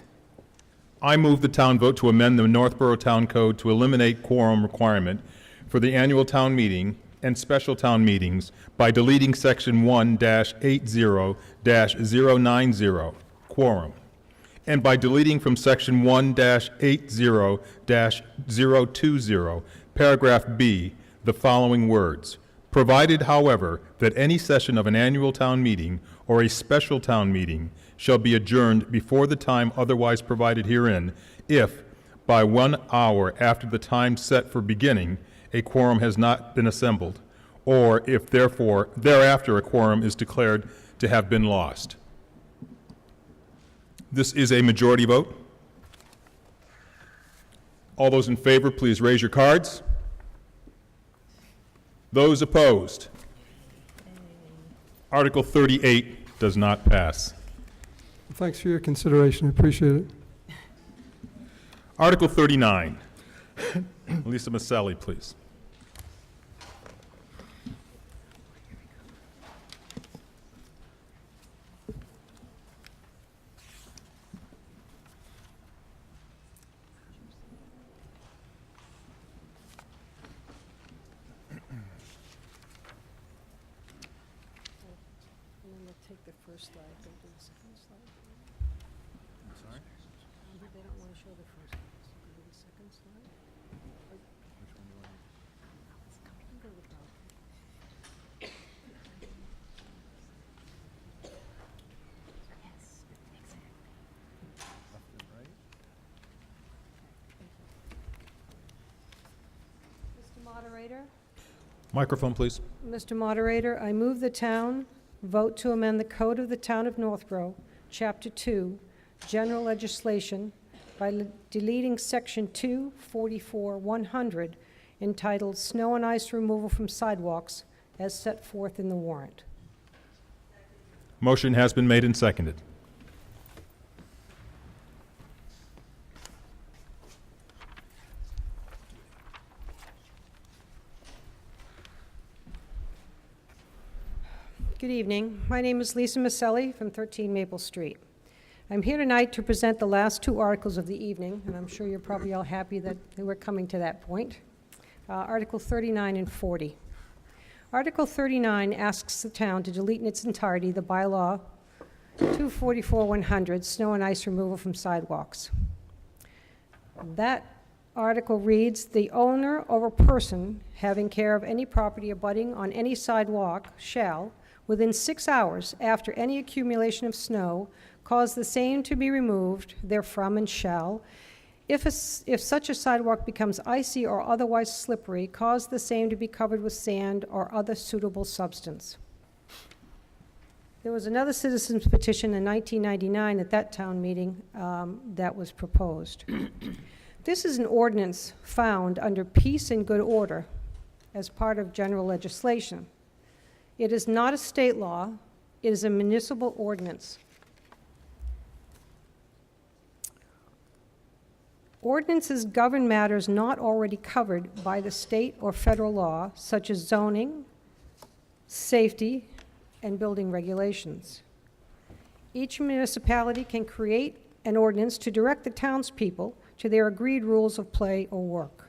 I move the town vote to amend the Northborough Town Code to eliminate quorum requirement for the annual town meeting and special town meetings by deleting Section 1-80-090, quorum, and by deleting from Section 1-80-020, paragraph B, the following words: provided, however, that any session of an annual town meeting or a special town meeting shall be adjourned before the time otherwise provided herein, if, by 1 hour after the time set for beginning, a quorum has not been assembled, or if therefore thereafter a quorum is declared to have been lost. This is a majority vote. All those in favor, please raise your cards. Those opposed? Article 38 does not pass. Thanks for your consideration. I appreciate it. Article 39. Lisa Maselli, please. Microphone, please. Mr. Moderator, I move the town vote to amend the Code of the Town of Northborough, Chapter 2, General Legislation, by deleting Section 244-100, entitled Snow and Ice Removal from Sidewalks, as set forth in the warrant. Motion has been made and seconded. Good evening. My name is Lisa Maselli from 13 Maple Street. I'm here tonight to present the last two articles of the evening, and I'm sure you're probably all happy that we're coming to that point. Article 39 and 40. Article 39 asks the town to delete in its entirety the bylaw 244-100, snow and ice removal from sidewalks. That article reads, the owner or a person having care of any property abutting on any sidewalk shall, within 6 hours after any accumulation of snow, cause the same to be removed therefrom, and shall, if such a sidewalk becomes icy or otherwise slippery, cause the same to be covered with sand or other suitable substance. There was another citizen's petition in 1999 at that town meeting that was proposed. This is an ordinance found under peace and good order as part of general legislation. It is not a state law, it is a municipal ordinance. Ordinances govern matters not already covered by the state or federal law, such as zoning, safety, and building regulations. Each municipality can create an ordinance to direct the townspeople to their agreed rules of play or work.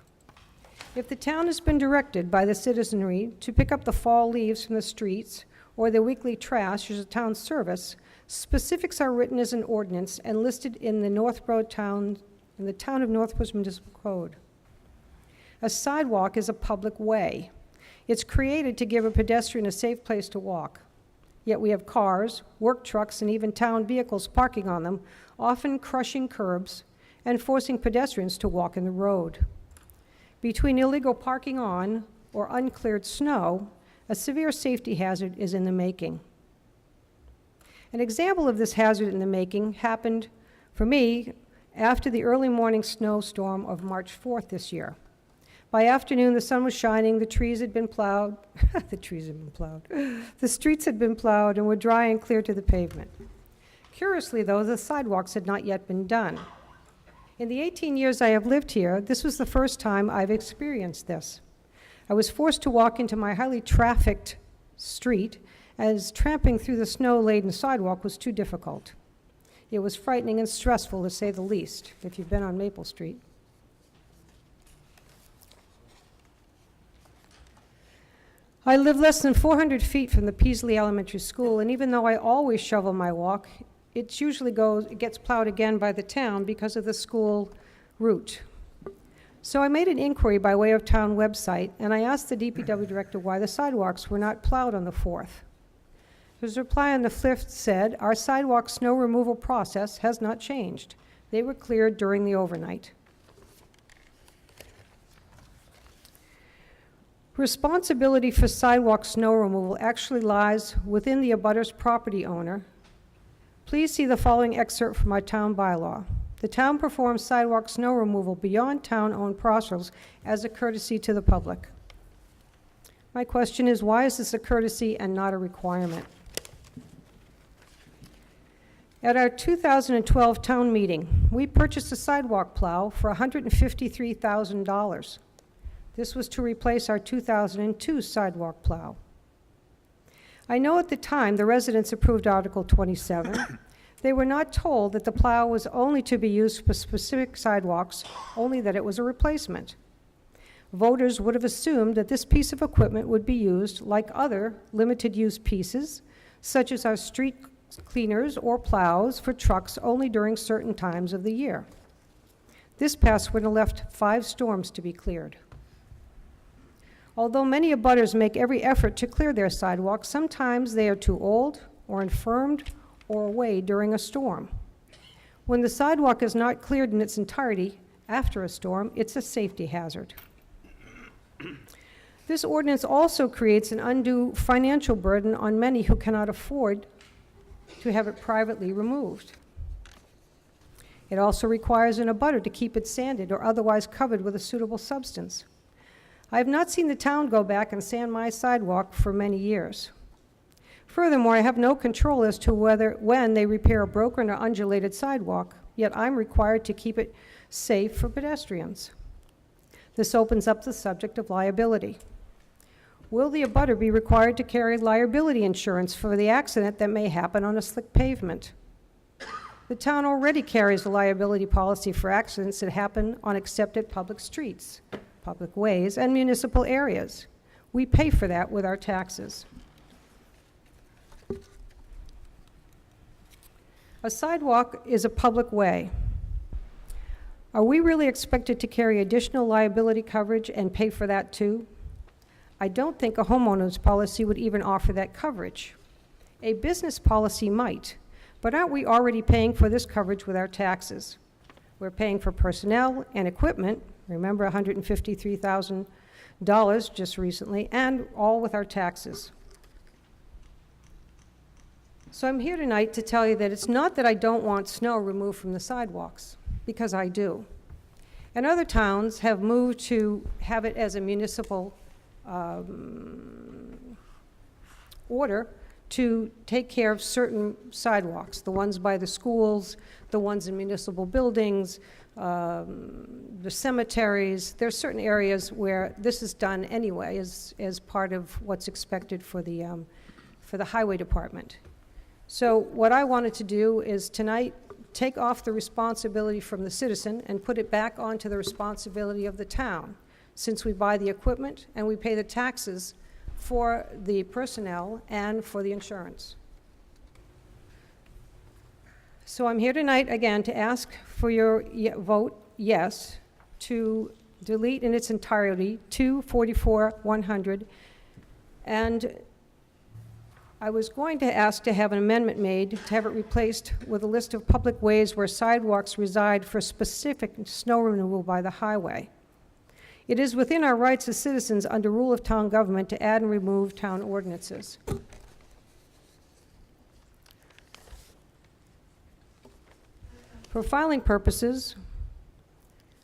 If the town has been directed by the citizenry to pick up the fall leaves from the streets or their weekly trash as a town service, specifics are written as an ordinance and listed in the Town of Northborough's Municipal Code. A sidewalk is a public way. It's created to give a pedestrian a safe place to walk. Yet we have cars, work trucks, and even town vehicles parking on them, often crushing curbs and forcing pedestrians to walk in the road. Between illegal parking on or uncleared snow, a severe safety hazard is in the making. An example of this hazard in the making happened, for me, after the early morning snowstorm of March 4th this year. By afternoon, the sun was shining, the trees had been plowed, the streets had been plowed and were dry and clear to the pavement. Curiously, though, the sidewalks had not yet been done. In the 18 years I have lived here, this was the first time I've experienced this. I was forced to walk into my highly trafficked street as tramping through the snow-laden sidewalk was too difficult. It was frightening and stressful, to say the least, if you've been on Maple Street. I live less than 400 feet from the Peasley Elementary School, and even though I always shovel my walk, it gets plowed again by the town because of the school route. So I made an inquiry by way of town website, and I asked the DPW director why the sidewalks were not plowed on the 4th. His reply on the 5th said, our sidewalk snow removal process has not changed. They were cleared during the overnight. Responsibility for sidewalk snow removal actually lies within the abutter's property owner. Please see the following excerpt from our town bylaw. The town performs sidewalk snow removal beyond town-owned parcels as a courtesy to the public. My question is, why is this a courtesy and not a requirement? At our 2012 town meeting, we purchased a sidewalk plow for $153,000. This was to replace our 2002 sidewalk plow. I know at the time the residents approved Article 27. They were not told that the plow was only to be used for specific sidewalks, only that it was a replacement. Voters would have assumed that this piece of equipment would be used like other limited-use pieces, such as our street cleaners or plows for trucks only during certain times of the year. This past winter left 5 storms to be cleared. Although many abutters make every effort to clear their sidewalks, sometimes they are too old or infirmed or away during a storm. When the sidewalk is not cleared in its entirety after a storm, it's a safety hazard. This ordinance also creates an undue financial burden on many who cannot afford to have it privately removed. It also requires an abutter to keep it sanded or otherwise covered with a suitable substance. I have not seen the town go back and sand my sidewalk for many years. Furthermore, I have no control as to when they repair a broken or undulated sidewalk, yet I'm required to keep it safe for pedestrians. This opens up the subject of liability. Will the abutter be required to carry liability insurance for the accident that may happen on a slick pavement? The town already carries a liability policy for accidents that happen on accepted public streets, public ways, and municipal areas. We pay for that with our taxes. A sidewalk is a public way. Are we really expected to carry additional liability coverage and pay for that too? I don't think a homeowner's policy would even offer that coverage. A business policy might, but aren't we already paying for this coverage with our taxes? We're paying for personnel and equipment, remember $153,000 just recently, and all with our taxes. So I'm here tonight to tell you that it's not that I don't want snow removed from the sidewalks, because I do. And other towns have moved to have it as a municipal order to take care of certain sidewalks, the ones by the schools, the ones in municipal buildings, the cemeteries. There's certain areas where this is done anyway as part of what's expected for the highway department. So what I wanted to do is tonight take off the responsibility from the citizen and put it back onto the responsibility of the town, since we buy the equipment and we pay the taxes for the personnel and for the insurance. So I'm here tonight again to ask for your vote yes to delete in its entirety 244-100, and I was going to ask to have an amendment made to have it replaced with a list of public ways where sidewalks reside for specific snow removal by the highway. It is within our rights as citizens under rule of town government to add and remove town ordinances. For filing purposes,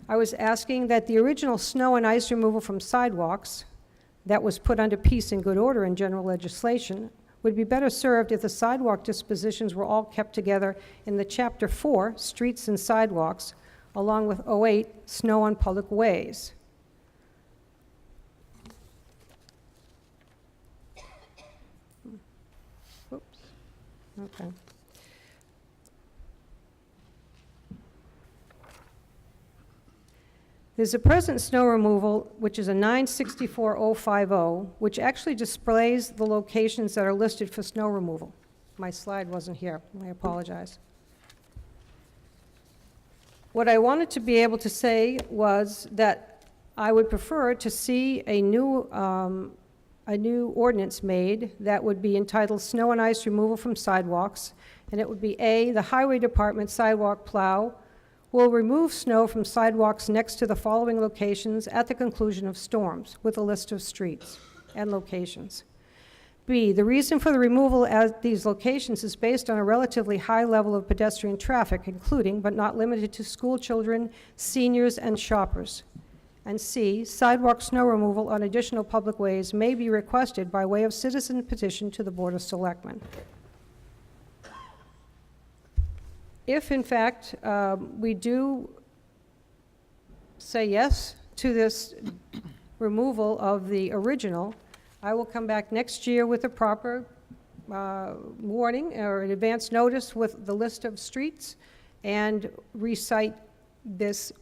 I was asking that the original snow and ice removal from sidewalks that was put under peace and good order in general legislation would be better served if the sidewalk dispositions were all kept together in the Chapter 4, Streets and Sidewalks, along with 08, Snow on Public Ways. Oops. Okay. There's a present snow removal, which is a 964-050, which actually displays the locations that are listed for snow removal. My slide wasn't here. I apologize. What I wanted to be able to say was that I would prefer to see a new ordinance made that would be entitled Snow and Ice Removal from Sidewalks, and it would be A, the Highway Department sidewalk plow will remove snow from sidewalks next to the following locations at the conclusion of storms, with a list of streets and locations. B, the reason for the removal at these locations is based on a relatively high level of pedestrian traffic, including but not limited to school children, seniors, and shoppers. And C, sidewalk snow removal on additional public ways may be requested by way of citizen petition to the Board of Selectmen. If, in fact, we do say yes to this removal of the original, I will come back next year with a proper warning or an advance notice with the list of streets and recite this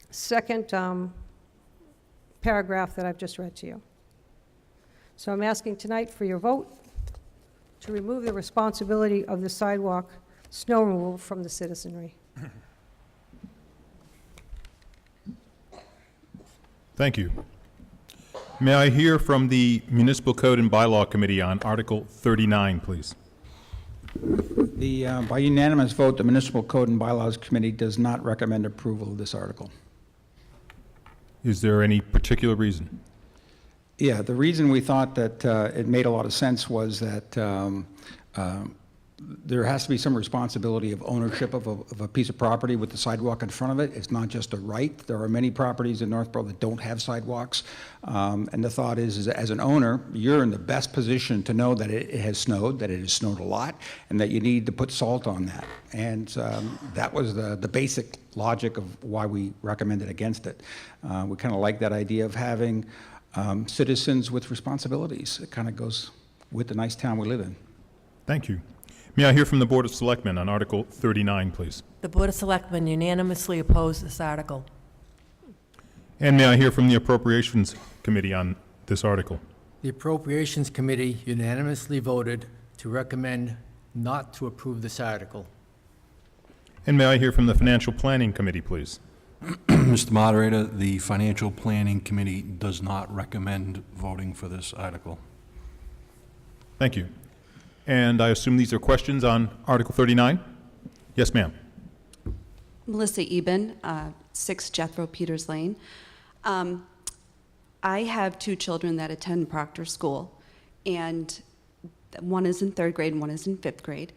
second paragraph that I've just read to you. So I'm asking tonight for your vote to remove the responsibility of the sidewalk snow removal from the citizenry. Thank you. May I hear from the Municipal Code and Bylaw Committee on Article 39, please? By unanimous vote, the Municipal Code and Bylaws Committee does not recommend approval of this article. Is there any particular reason? Yeah, the reason we thought that it made a lot of sense was that there has to be some responsibility of ownership of a piece of property with the sidewalk in front of it. It's not just a right. There are many properties in Northborough that don't have sidewalks. And the thought is as an owner, you're in the best position to know that it has snowed, that it has snowed a lot, and that you need to put salt on that. And that was the basic logic of why we recommended against it. We kind of like that idea of having citizens with responsibilities. It kind of goes with the nice town we live in. Thank you. May I hear from the Board of Selectmen on Article 39, please? The Board of Selectmen unanimously oppose this article. And may I hear from the Appropriations Committee on this article? The Appropriations Committee unanimously voted to recommend not to approve this article. And may I hear from the Financial Planning Committee, please? Mr. Moderator, the Financial Planning Committee does not recommend voting for this article. Thank you. And I assume these are questions on Article 39? Yes, ma'am. Melissa Eben, 6 Jethro Peters Lane. I have 2 children that attend Proctor School, and one is in 3rd grade and one is in 5th grade.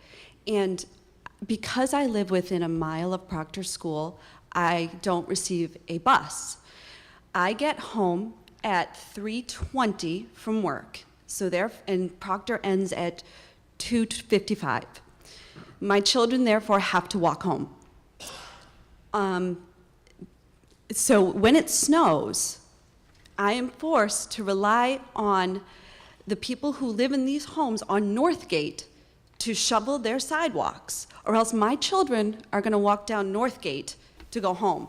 And because I live within a mile of Proctor School, I don't receive a bus. I get home at 3:20 from work, and Proctor ends at 2:55. My children therefore have to walk home. So when it snows, I am forced to rely on the people who live in these homes on Northgate to shovel their sidewalks, or else my children are going to walk down Northgate to go home.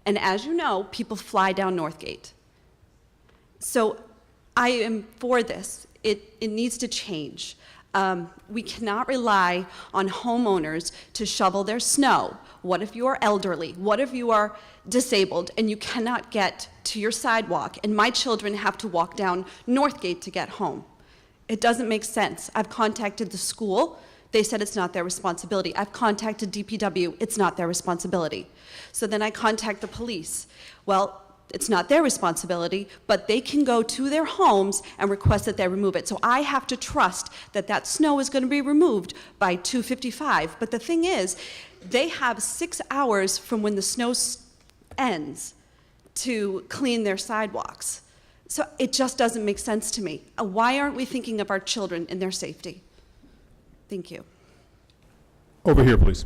And as you know, people fly down Northgate. So I am for this. It needs to change. We cannot rely on homeowners to shovel their snow. What if you are elderly? What if you are disabled and you cannot get to your sidewalk and my children have to walk down Northgate to get home? It doesn't make sense. I've contacted the school. They said it's not their responsibility. I've contacted DPW. It's not their responsibility. So then I contact the police. Well, it's not their responsibility, but they can go to their homes and request that they remove it. So I have to trust that that snow is going to be removed by 2:55. But the thing is, they have 6 hours from when the snow ends to clean their sidewalks. So it just doesn't make sense to me. Why aren't we thinking of our children and their safety? Thank you. Over here, please.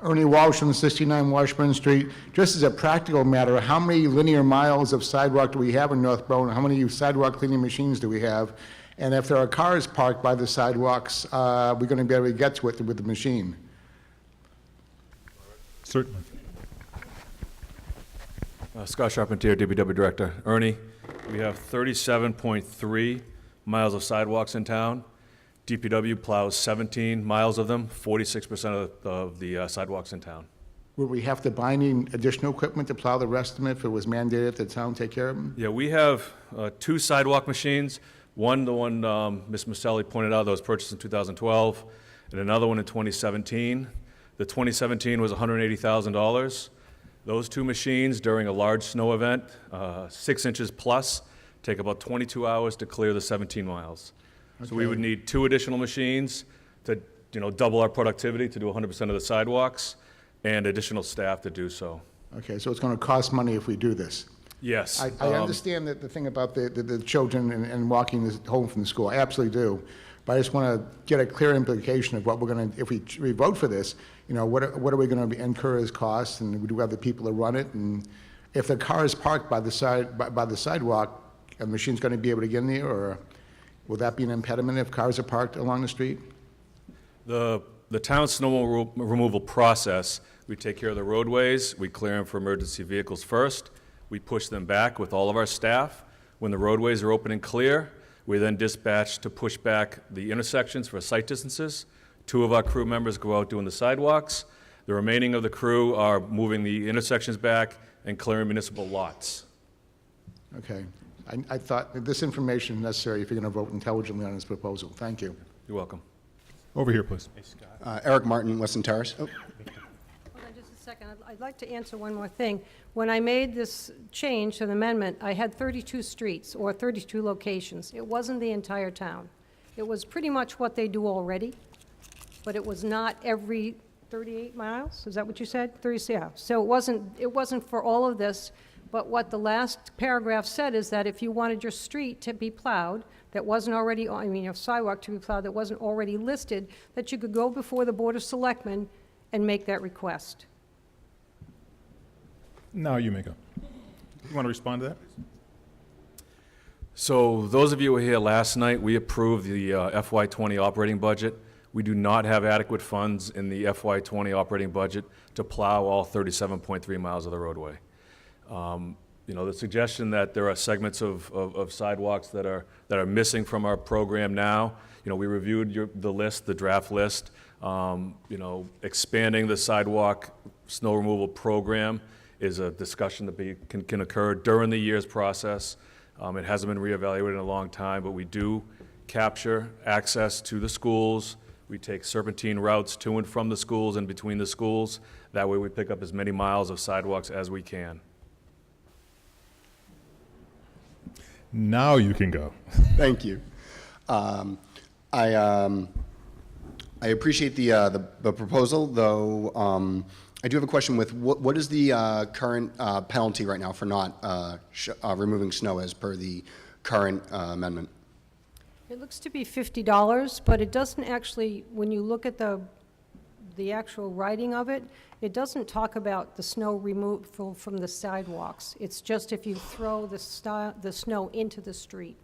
Ernie Walsh on 69 Washburn Street. Just as a practical matter, how many linear miles of sidewalk do we have in Northborough, and how many sidewalk cleaning machines do we have? And if there are cars parked by the sidewalks, we're going to be able to get to it with the machine. Certainly. Scott Charpentier, DPW Director. Ernie, we have 37.3 miles of sidewalks in town. DPW plows 17 miles of them, 46% of the sidewalks in town. Would we have to buy any additional equipment to plow the rest of them if it was mandated that the town take care of them? Yeah, we have 2 sidewalk machines. The one Ms. Maselli pointed out that was purchased in 2012, and another one in 2017. The 2017 was $180,000. Those 2 machines during a large snow event, 6 inches plus, take about 22 hours to clear the 17 miles. Okay. So we would need 2 additional machines to, double our productivity to do 100% of the sidewalks, and additional staff to do so. Okay, so it's going to cost money if we do this. Yes. I understand that the thing about the children and walking home from the school. I absolutely do. But I just want to get a clear implication of what we're going to, if we vote for this, what are we going to incur as costs, and we do have the people to run it, and if the car is parked by the sidewalk, a machine's going to be able to get in there, or will that be an impediment if cars are parked along the street? The town snow removal process, we take care of the roadways, we clear them for emergency vehicles first, we push them back with all of our staff. When the roadways are open and clear, we then dispatch to push back the intersections for sight distances. 2 of our crew members go out doing the sidewalks. The remaining of the crew are moving the intersections back and clearing municipal lots. Okay. I thought this information is necessary if you're going to vote intelligently on this proposal. Thank you. You're welcome. Over here, please. Eric Martin, Weston Terrace. Oh. Hold on just a second. I'd like to answer one more thing. When I made this change to the amendment, I had 32 streets or 32 locations. It wasn't the entire town. It was pretty much what they do already. but it was not every 38 miles? Is that what you said? 30, yeah. So it wasn't for all of this, but what the last paragraph said is that if you wanted your street to be plowed, that wasn't already, I mean, your sidewalk to be plowed that wasn't already listed, that you could go before the Board of Selectmen and make that request. Now you may go. You want to respond to that? So those of you who were here last night, we approved the FY20 operating budget. We do not have adequate funds in the FY20 operating budget to plow all 37.3 miles of the roadway. You know, the suggestion that there are segments of sidewalks that are missing from our program now, you know, we reviewed the list, the draft list. You know, expanding the sidewalk snow removal program is a discussion that can occur during the year's process. It hasn't been reevaluated in a long time, but we do capture access to the schools. We take serpentine routes to and from the schools and between the schools. That way we pick up as many miles of sidewalks as we can. Now you can go. Thank you. I appreciate the proposal, though. I do have a question with what is the current penalty right now for not removing snow as per the current amendment? It looks to be $50, but it doesn't actually, when you look at the actual writing of it, it doesn't talk about the snow removal from the sidewalks. It's just if you throw the snow into the street.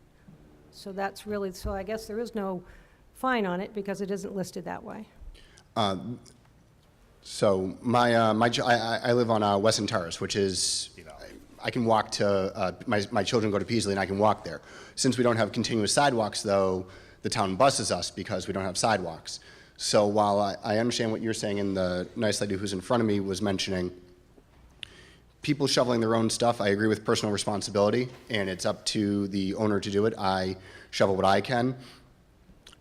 So that's really, so I guess there is no fine on it because it isn't listed that way. So I live on Weston Terrace, which is, I can walk to, my children go to Peasley and I can walk there. Since we don't have continuous sidewalks, though, the town buses us because we don't have sidewalks. So while I understand what you're saying and the nice lady who's in front of me was mentioning, people shoveling their own stuff, I agree with personal responsibility, and it's up to the owner to do it. I shovel what I can.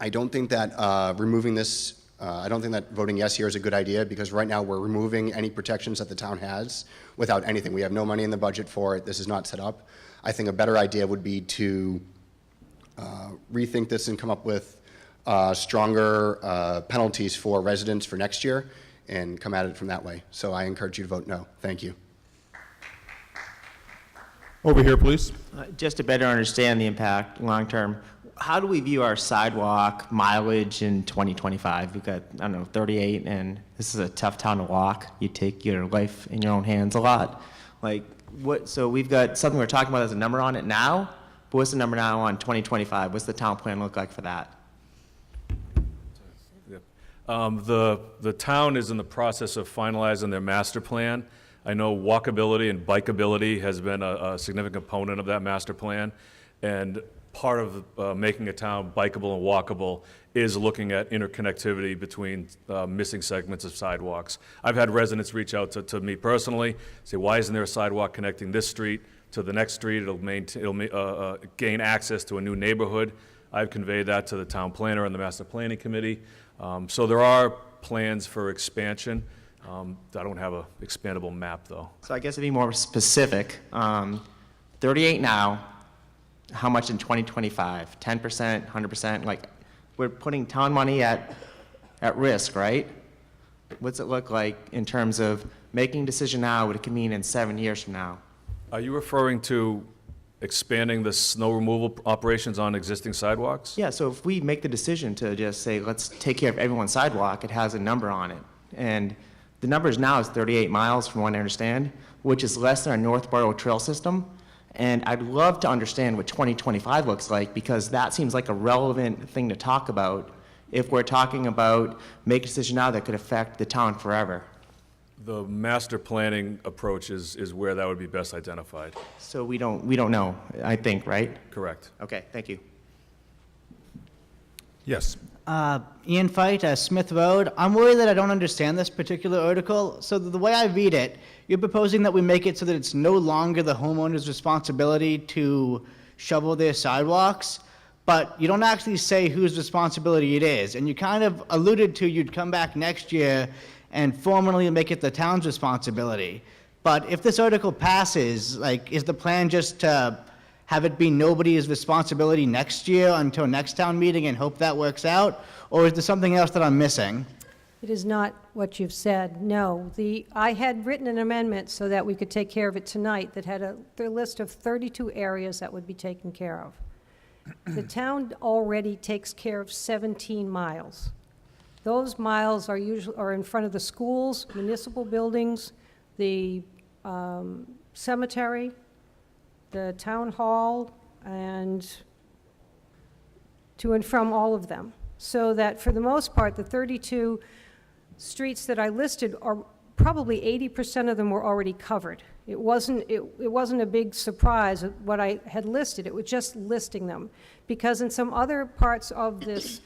I don't think that removing this, I don't think that voting yes here is a good idea because right now we're removing any protections that the town has without anything. We have no money in the budget for it. This is not set up. I think a better idea would be to rethink this and come up with stronger penalties for residents for next year and come at it from that way. So I encourage you to vote no. Thank you. Over here, please. Just to better understand the impact long term, how do we view our sidewalk mileage in 2025? We've got, I don't know, 38, and this is a tough town to walk. You take your life in your own hands a lot. Like, what? So we've got something we're talking about as a number on it now, but what's the number now on 2025? What's the town plan look like for that? The town is in the process of finalizing their master plan. I know walkability and bikeability has been a significant component of that master plan, and part of making a town bikeable and walkable is looking at interconnectivity between missing segments of sidewalks. I've had residents reach out to me personally, say, why isn't there a sidewalk connecting this street to the next street? It'll gain access to a new neighborhood. I've conveyed that to the town planner and the master planning committee. So there are plans for expansion. I don't have an expandable map, though. So I guess to be more specific, 38 now, how much in 2025? 10%, 100%? Like, we're putting town money at risk, right? What's it look like in terms of making a decision now, what it can mean in 7 years from now? Are you referring to expanding the snow removal operations on existing sidewalks? Yeah, so if we make the decision to just say, let's take care of everyone's sidewalk, it has a number on it. And the numbers now is 38 miles from what I understand, which is less than our Northborough trail system. And I'd love to understand what 2025 looks like because that seems like a relevant thing to talk about if we're talking about make a decision now that could affect the town forever. The master planning approach is where that would be best identified. So we don't know, I think, right? Correct. Okay, thank you. Yes. Ian Fight, Smith Road. I'm worried that I don't understand this particular article. So the way I read it, you're proposing that we make it so that it's no longer the homeowner's responsibility to shovel their sidewalks, but you don't actually say whose responsibility it is. And you kind of alluded to you'd come back next year and formally make it the town's responsibility. But if this article passes, like, is the plan just to have it be nobody's responsibility next year until next town meeting and hope that works out? Or is there something else that I'm missing? It is not what you've said, no. I had written an amendment so that we could take care of it tonight that had the list of 32 areas that would be taken care of. The town already takes care of 17 miles. Those miles are in front of the schools, municipal buildings, the cemetery, the town hall, and to and from all of them. So that for the most part, the 32 streets that I listed are probably 80% of them were already covered. It wasn't a big surprise what I had listed. It was just listing them. Because in some other parts of this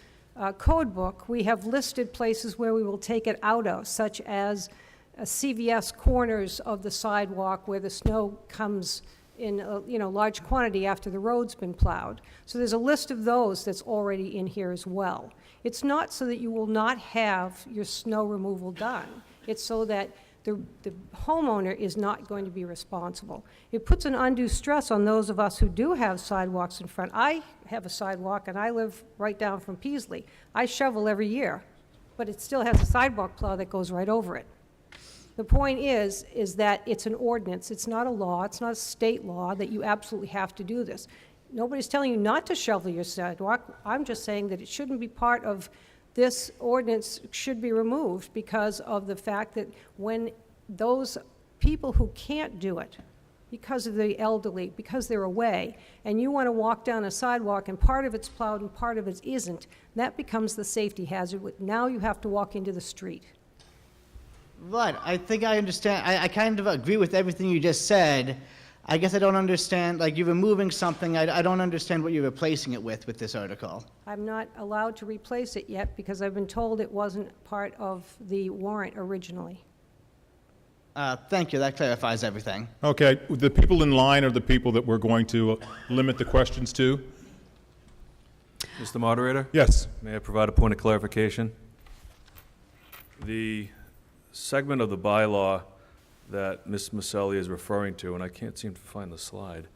code book, we have listed places where we will take it out of, such as CVS corners of the sidewalk where the snow comes in large quantity after the road's been plowed. So there's a list of those that's already in here as well. It's not so that you will not have your snow removal done. It's so that the homeowner is not going to be responsible. It puts an undue stress on those of us who do have sidewalks in front. I have a sidewalk and I live right down from Peaslee. I shovel every year, but it still has a sidewalk plow that goes right over it. The point is that it's an ordinance. It's not a law. It's not a state law that you absolutely have to do this. Nobody's telling you not to shovel your sidewalk. I'm just saying that it shouldn't be part of this ordinance, should be removed because of the fact that when those people who can't do it because of the elderly, because they're away, and you want to walk down a sidewalk and part of it's plowed and part of it isn't, that becomes the safety hazard. Now you have to walk into the street. Right, I think I understand. I kind of agree with everything you just said. I guess I don't understand, like you're removing something, I don't understand what you're replacing it with this article. I'm not allowed to replace it yet because I've been told it wasn't part of the warrant originally. Thank you, that clarifies everything. Okay, the people in line are the people that we're going to limit the questions to. Mr. Moderator? Yes. May I provide a point of clarification? The segment of the bylaw that Ms. Maselli is referring to, and I can't seem to find the slide.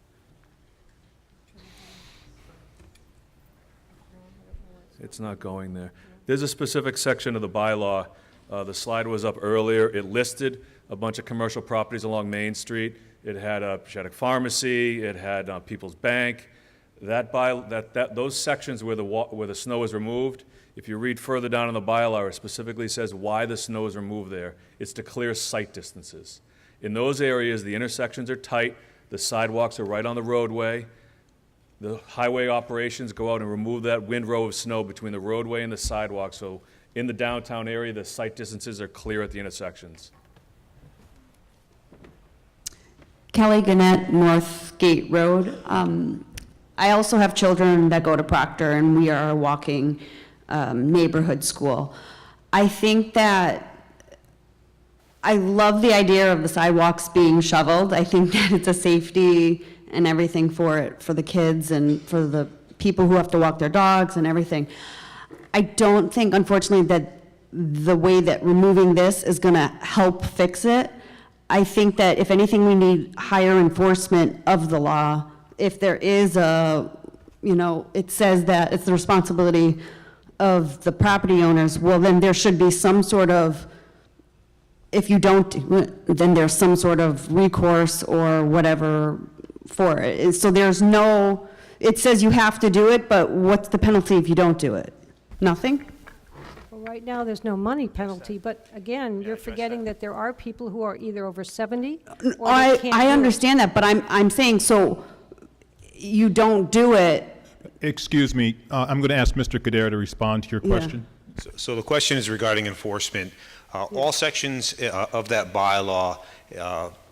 It's not going there. There's a specific section of the bylaw. The slide was up earlier. It listed a bunch of commercial properties along Main Street. It had a Shattuck Pharmacy. It had People's Bank. Those sections where the snow is removed, if you read further down in the bylaw, it specifically says why the snow is removed there. It's to clear sight distances. In those areas, the intersections are tight, the sidewalks are right on the roadway. The highway operations go out and remove that windrow of snow between the roadway and the sidewalk, so in the downtown area, the sight distances are clear at the intersections. Kelly Gannett, North Gate Road. I also have children that go to Proctor, and we are a walking neighborhood school. I think that I love the idea of the sidewalks being shoveled. I think that it's a safety and everything for the kids and for the people who have to walk their dogs and everything. I don't think, unfortunately, that the way that removing this is going to help fix it. I think that if anything, we need higher enforcement of the law. If there is it says that it's the responsibility of the property owners, well, then there should be some sort of, if you don't do it, then there's some sort of recourse or whatever for it. So there's no, it says you have to do it, but what's the penalty if you don't do it? Nothing? Well, right now, there's no money penalty, but again, you're forgetting that there are people who are either over 70 or they can't I do it. understand that, but I'm saying, so you don't do it. Excuse me, I'm going to ask Mr. Kader to respond to your question. So the question is regarding enforcement. All sections of that bylaw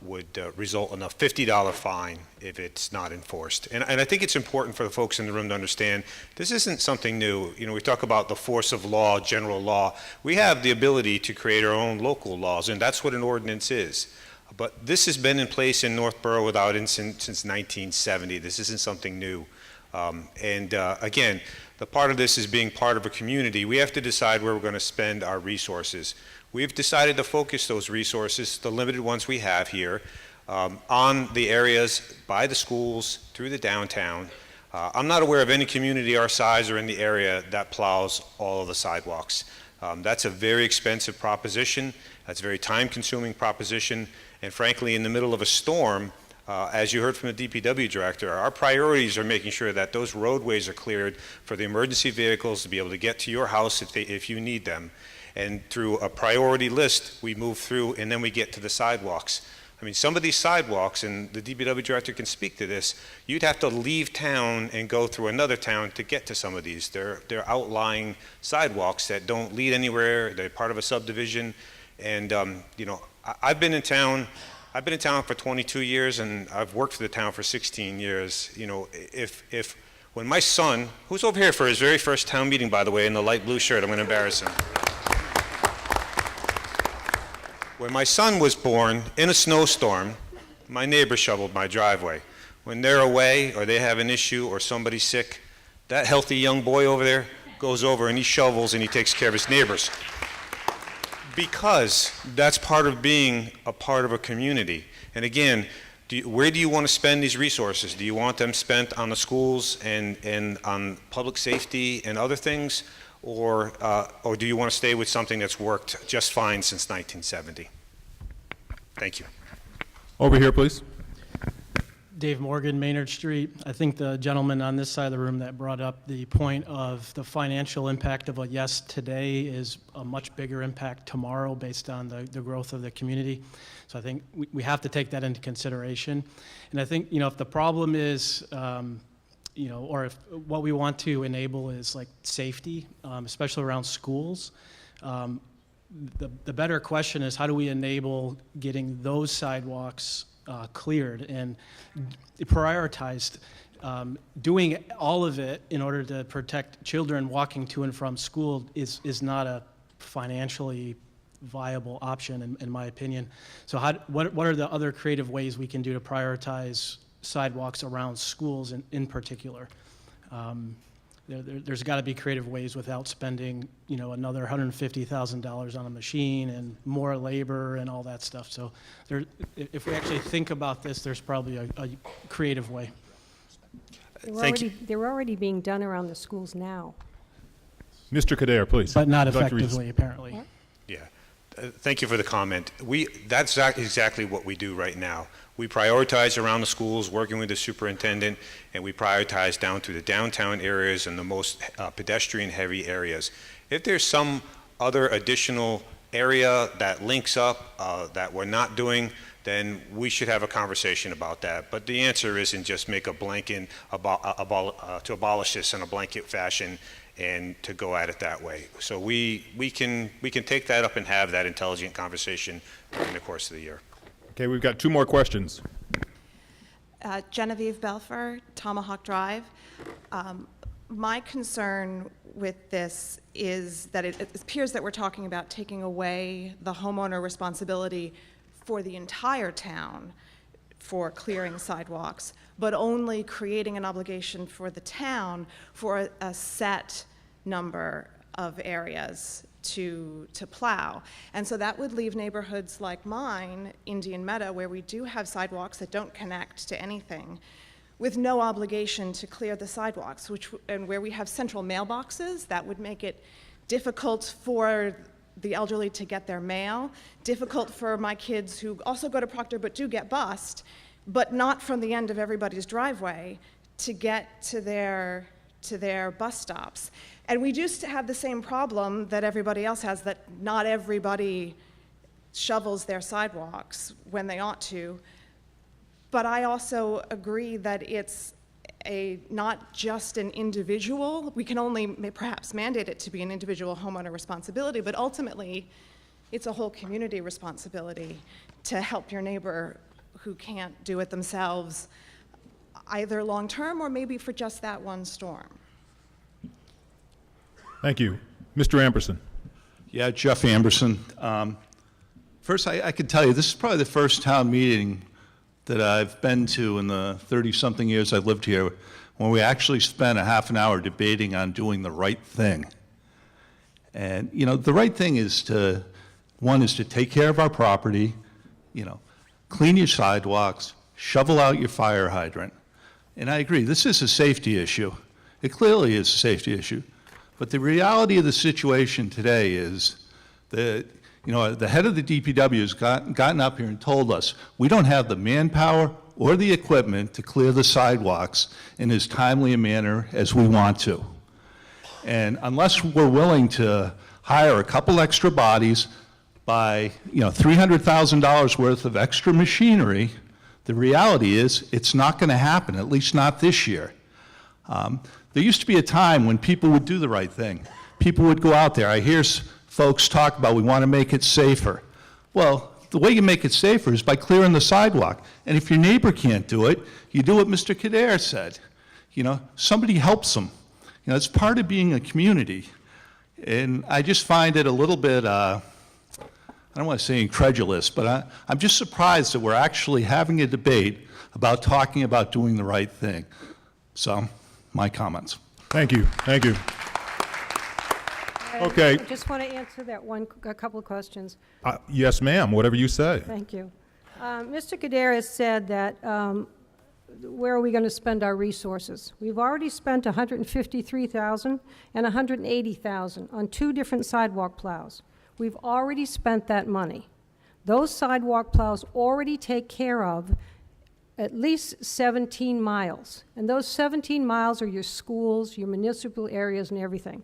would result in a $50 fine if it's not enforced. And I think it's important for the folks in the room to understand this isn't something new. You know, we talk about the force of law, general law. We have the ability to create our own local laws, and that's what an ordinance is. But this has been in place in Northborough without incident since 1970. This isn't something new. Again, the part of this is being part of a community. We have to decide where we're going to spend our resources. We've decided to focus those resources, the limited ones we have here, on the areas by the schools through the downtown. I'm not aware of any community our size or in the area that plows all of the sidewalks. That's a very expensive proposition. That's a very time-consuming proposition. And frankly, in the middle of a storm, as you heard from the DPW director, our priorities are making sure that those roadways are cleared for the emergency vehicles to be able to get to your house if you need them. And through a priority list, we move through and then we get to the sidewalks. I mean, some of these sidewalks, and the DPW director can speak to this, you'd have to leave town and go through another town to get to some of these. They're outlying sidewalks that don't lead anywhere. They're part of a subdivision. And, you know, I've been in town for 22 years, and I've worked for the town for 16 years. You know, when my son, who's over here for his very first town meeting, by the way, in the light blue shirt, I'm going to embarrass him. When my son was born in a snowstorm, my neighbor shoveled my driveway. When they're away or they have an issue or somebody's sick, that healthy young boy over there goes over and he shovels and he takes care of his neighbors. Because that's part of being a part of a community. And again, where do you want to spend these resources? Do you want them spent on the schools and on public safety and other things? Or do you want to stay with something that's worked just fine since 1970? Thank you. Over here, please. Dave Morgan, Maynard Street. I think the gentleman on this side of the room that brought up the point of the financial impact of a yes today is a much bigger impact tomorrow based on the growth of the community. So I think we have to take that into consideration. And I think, you know, if the problem is, you know, or if what we want to enable is like safety, especially around schools, the better question is how do we enable getting those sidewalks cleared and prioritized. Doing all of it in order to protect children walking to and from school is not a financially viable option in my opinion. So what are the other creative ways we can do to prioritize sidewalks around schools in particular? There's got to be creative ways without spending, you know, another $150,000 on a machine and more labor and all that stuff. So if we actually think about this, there's probably a creative way. They're already being done around the schools now. Mr. Kader, please. But not effectively, apparently. Yeah. Thank you for the comment. That's exactly what we do right now. We prioritize around the schools, working with the superintendent, and we prioritize down through the downtown areas and the most pedestrian-heavy areas. If there's some other additional area that links up that we're not doing, then we should have a conversation about that. But the answer isn't just make a blanket, to abolish this in a blanket fashion and to go at it that way. So we can take that up and have that intelligent conversation during the course of the year. Okay, we've got two more questions. Genevieve Belfer, Tomahawk Drive. My concern with this is that it appears that we're talking about taking away the homeowner responsibility for the entire town for clearing sidewalks, but only creating an obligation for the town for a set number of areas to plow. And so that would leave neighborhoods like mine, Indian Meadow, where we do have sidewalks that don't connect to anything, with no obligation to clear the sidewalks, and where we have central mailboxes, that would make it difficult for the elderly to get their mail, difficult for my kids who also go to Proctor but do get bused, but not from the end of everybody's driveway to get to their bus stops. And we do have the same problem that everybody else has, that not everybody shovels their sidewalks when they ought to. But I also agree that it's not just an individual. We can only perhaps mandate it to be an individual homeowner responsibility, but ultimately it's a whole community responsibility to help your neighbor who can't do it themselves, either long-term or maybe for just that one storm. Thank you. Mr. Amberson. Yeah, Jeff Amberson. First, I can tell you, this is probably the first town meeting that I've been to in the 30-something years I've lived here when we actually spent a half an hour debating on doing the right thing. And, you know, the right thing is one is to take care of our property. You know, clean your sidewalks, shovel out your fire hydrant. And I agree, this is a safety issue. It clearly is a safety issue. But the reality of the situation today is that, the head of the DPW has gotten up here and told us, we don't have the manpower or the equipment to clear the sidewalks in as timely a manner as we want to. And unless we're willing to hire a couple extra bodies, buy, $300,000 worth of extra machinery, the reality is it's not going to happen, at least not this year. There used to be a time when people would do the right thing. People would go out there. I hear folks talk about we want to make it safer. Well, the way you make it safer is by clearing the sidewalk. And if your neighbor can't do it, you do what Mr. Kader said. Somebody helps them. It's part of being a community. And I just find it a little bit, I don't want to say incredulous, but I'm just surprised that we're actually having a debate about talking about doing the right thing. So, my comments. Thank you. Thank you. Okay. I just want to answer that a couple of questions. Yes, ma'am, whatever you say. Thank you. Mr. Kader has said that where are we going to spend our resources? We've already spent $153,000 and $180,000 on 2 different sidewalk plows. We've already spent that money. Those sidewalk plows already take care of at least 17 miles. And those 17 miles are your schools, your municipal areas, and everything.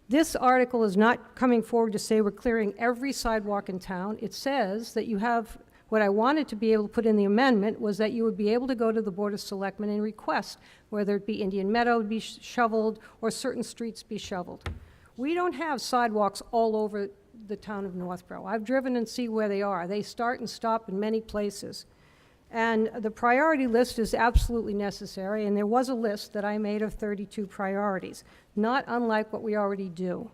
This article is not coming forward to say we're clearing every sidewalk in town. It says that you have, what I wanted to be able to put in the amendment was that you would be able to go to the Board of Selectmen and request whether it be Indian Meadow be shoveled or certain streets be shoveled. We don't have sidewalks all over the town of Northborough. I've driven and see where they are. They start and stop in many places. And the priority list is absolutely necessary, and there was a list that I made of 32 priorities, not unlike what we already do.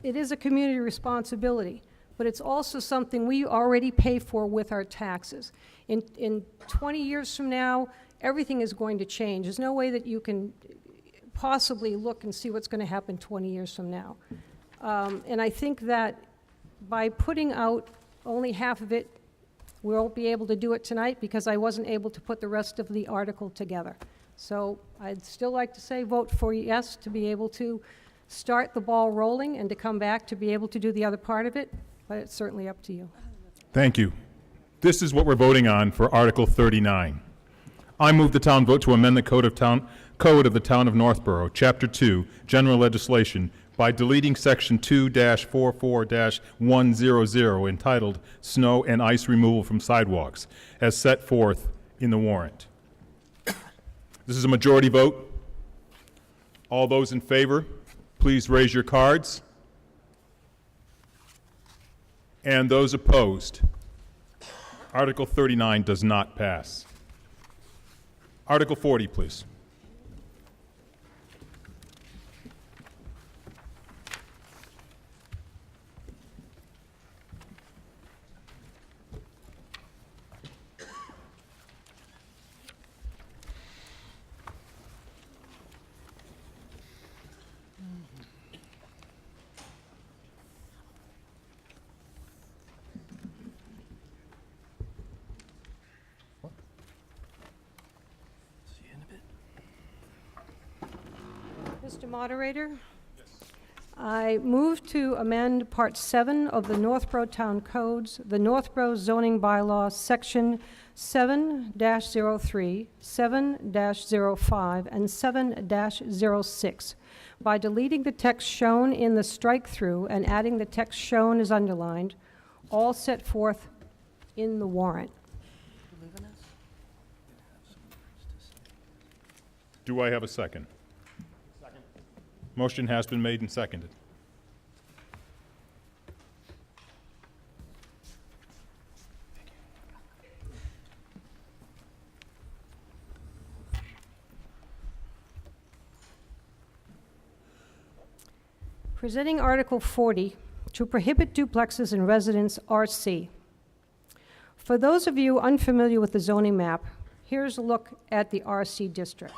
It is a community responsibility, but it's also something we already pay for with our taxes. In 20 years from now, everything is going to change. There's no way that you can possibly look and see what's going to happen 20 years from now. And I think that by putting out only half of it, we won't be able to do it tonight because I wasn't able to put the rest of the article together. So I'd still like to say vote for yes to be able to start the ball rolling and to come back to be able to do the other part of it, but it's certainly up to you. Thank you. This is what we're voting on for Article 39. I move the town vote to amend the Code of the Town of Northborough, Chapter 2, General Legislation, by deleting Section 2-44-100 entitled Snow and Ice Removal from Sidewalks, as set forth in the warrant. This is a majority vote. All those in favor, please raise your cards. And those opposed. Article 39 does not pass. Article 40, please. Mr. Moderator? I move to amend Part 7 of the Northborough Town Codes, the Northborough zoning bylaw, Section 7-03, 7-05, and 7-06, by deleting the text shown in the strike-through and adding the text shown as underlined, all set forth in the warrant. Do I have a second? Motion has been made and seconded. Presenting Article 40, to prohibit duplexes in Residence RC. For those of you unfamiliar with the zoning map, here's a look at the RC district.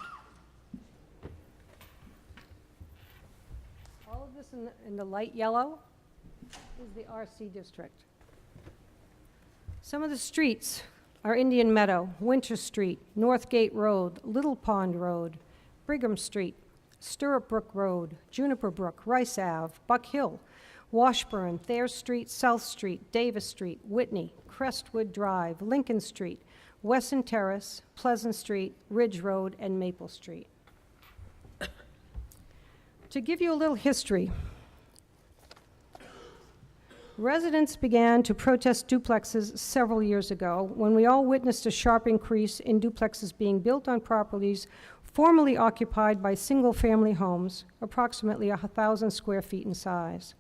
In the light yellow is the RC district. Some of the streets are Indian Meadow, Winter Street, Northgate Road, Little Pond Road, Brigham Street, Stirrup Brook Road, Juniper Brook, Rice Ave, Buck Hill, Washburn, Thayer Street, South Street, Davis Street, Whitney, Crestwood Drive, Lincoln Street, Wesson Terrace, Pleasant Street, Ridge Road, and Maple Street. To give you a little history, residents began to protest duplexes several years ago when we all witnessed a sharp increase in duplexes being built on properties formerly occupied by single-family homes, approximately 1,000 square feet in size.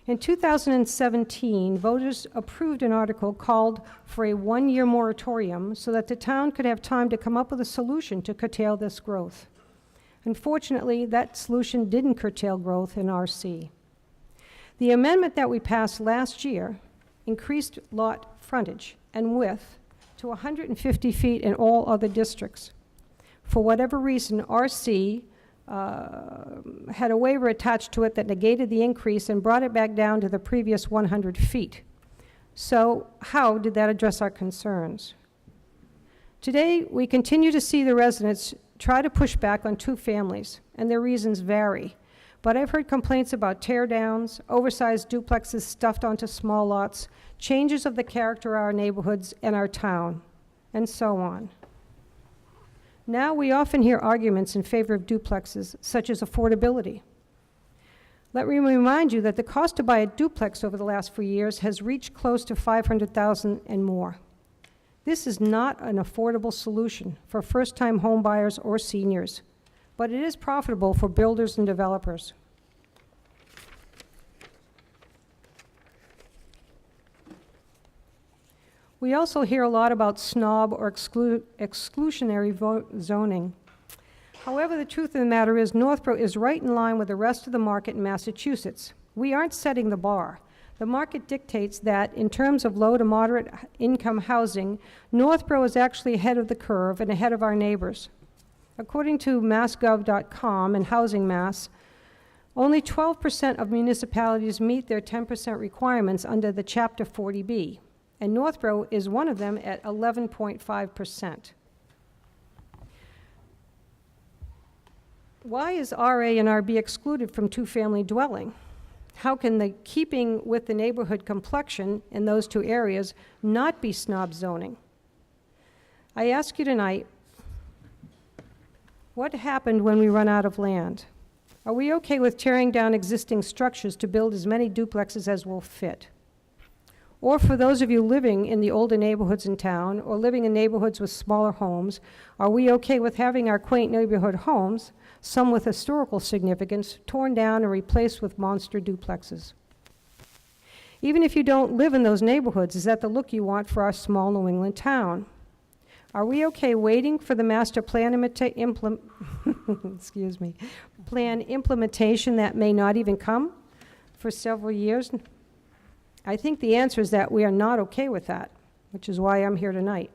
In 2017, voters approved an article called for a one-year moratorium so that the town could have time to come up with a solution to curtail this growth. Unfortunately, that solution didn't curtail growth in RC. The amendment that we passed last year increased lot frontage and width to 150 feet in all other districts. For whatever reason, RC had a waiver attached to it that negated the increase and brought it back down to the previous 100 feet. So how did that address our concerns? Today, we continue to see the residents try to push back on two families, and their reasons vary. But I've heard complaints about tear-downs, oversized duplexes stuffed onto small lots, changes of the character of our neighborhoods and our town, and so on. Now we often hear arguments in favor of duplexes, such as affordability. Let me remind you that the cost to buy a duplex over the last few years has reached close to $500,000 and more. This is not an affordable solution for first-time home buyers or seniors, but it is profitable for builders and developers. We also hear a lot about snob or exclusionary zoning. However, the truth of the matter is Northborough is right in line with the rest of the market in Massachusetts. We aren't setting the bar. The market dictates that in terms of low to moderate income housing, Northborough is actually ahead of the curve and ahead of our neighbors. According to massgov.com and Housing Mass, only 12% of municipalities meet their 10% requirements under the Chapter 40B, and Northborough is one of them at 11.5%. Why is RA and RB excluded from two-family dwelling? How can the keeping with the neighborhood complexion in those two areas not be snob zoning? I ask you tonight, what happened when we run out of land? Are we okay with tearing down existing structures to build as many duplexes as will fit? Or for those of you living in the older neighborhoods in town or living in neighborhoods with smaller homes, are we okay with having our quaint neighborhood homes, some with historical significance, torn down and replaced with monster duplexes? Even if you don't live in those neighborhoods, is that the look you want for our small New England town? Are we okay waiting for the master plan plan implementation that may not even come for several years? I think the answer is that we are not okay with that, which is why I'm here tonight.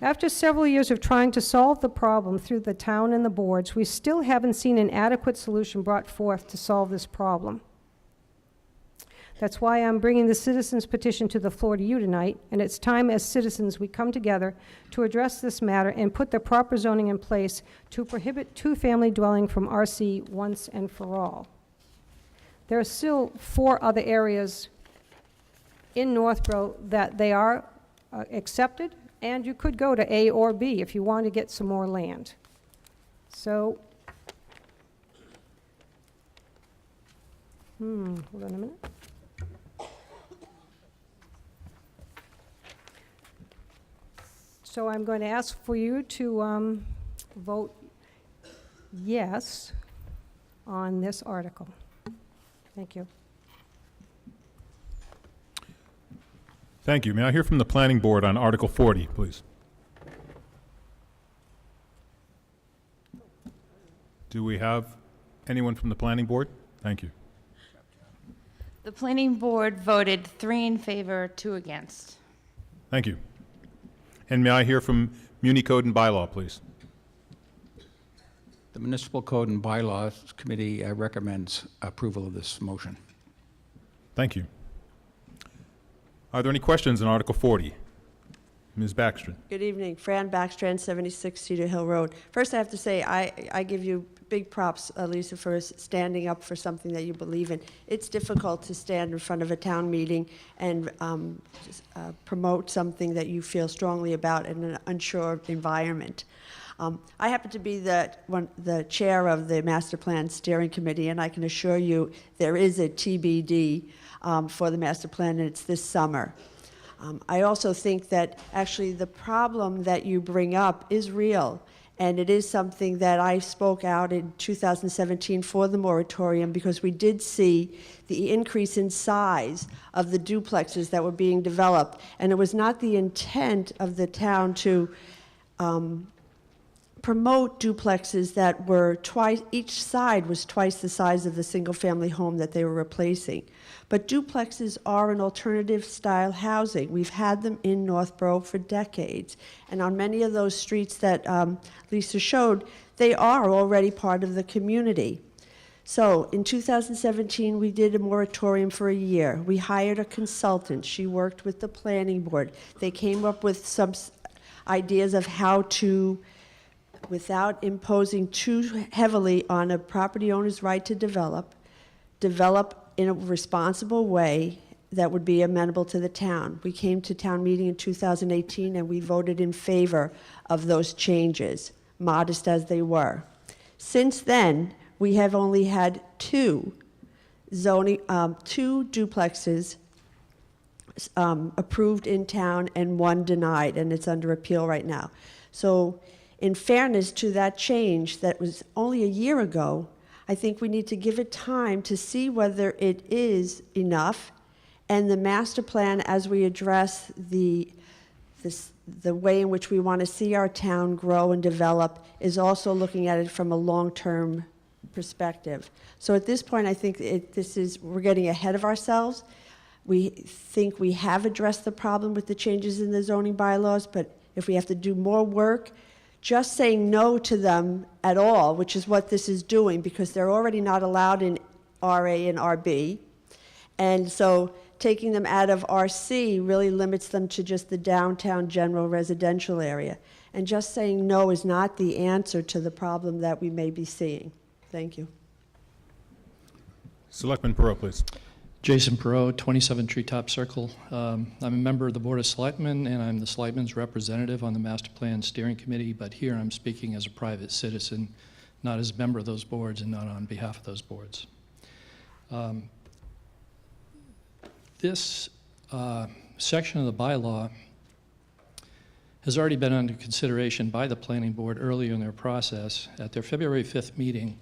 After several years of trying to solve the problem through the town and the boards, we still haven't seen an adequate solution brought forth to solve this problem. That's why I'm bringing the citizens' petition to the floor to you tonight, and it's time as citizens we come together to address this matter and put the proper zoning in place to prohibit two-family dwelling from RC once and for all. There are still 4 other areas in Northborough that they are accepted, and you could go to A or B if you want to get some more land. So, hold on a minute. So I'm going to ask for you to vote yes on this article. Thank you. Thank you. May I hear from the Planning Board on Article 40, please? Do we have anyone from the Planning Board? Thank you. The Planning Board voted 3 in favor, 2 against. Thank you. And may I hear from Muni Code and Bylaw, please? The Municipal Code and Bylaws Committee recommends approval of this motion. Thank you. Are there any questions on Article 40? Ms. Backstrom. Good evening. Fran Backstrand, 76 Cedar Hill Road. First, I have to say, I give you big props, Lisa, for standing up for something that you believe in. It's difficult to stand in front of a town meeting and promote something that you feel strongly about in an unsure environment. I happen to be the chair of the Master Plan Steering Committee, and I can assure you there is a TBD for the Master Plan, and it's this summer. I also think that actually the problem that you bring up is real, and it is something that I spoke out in 2017 for the moratorium, because we did see the increase in size of the duplexes that were being developed, and it was not the intent of the town to promote duplexes that were each side was twice the size of the single-family home that they were replacing. But duplexes are an alternative style housing. We've had them in Northborough for decades. And on many of those streets that Lisa showed, they are already part of the community. So in 2017, we did a moratorium for a year. We hired a consultant. She worked with the planning board. They came up with some ideas of how to, without imposing too heavily on a property owner's right to develop in a responsible way that would be amenable to the town. We came to town meeting in 2018 and we voted in favor of those changes, modest as they were. Since then, we have only had two duplexes approved in town and one denied, and it's under appeal right now. So in fairness to that change that was only a year ago, I think we need to give it time to see whether it is enough, and the master plan, as we address the way in which we want to see our town grow and develop, is also looking at it from a long-term perspective. So at this point, I think we're getting ahead of ourselves. We think we have addressed the problem with the changes in the zoning bylaws, but if we have to do more work, just saying no to them at all, which is what this is doing, because they're already not allowed in RA and RB. And so taking them out of RC really limits them to just the downtown general residential area. And just saying no is not the answer to the problem that we may be seeing. Thank you. Selectman Perot, please. Jason Perot, 27 Treetop Circle. I'm a member of the Board of Selectmen, and I'm the Selectmen's representative on the Master Plan Steering Committee, but here I'm speaking as a private citizen, not as a member of those boards and not on behalf of those boards. This section of the bylaw has already been under consideration by the Planning Board earlier in their process. At their February 5th meeting,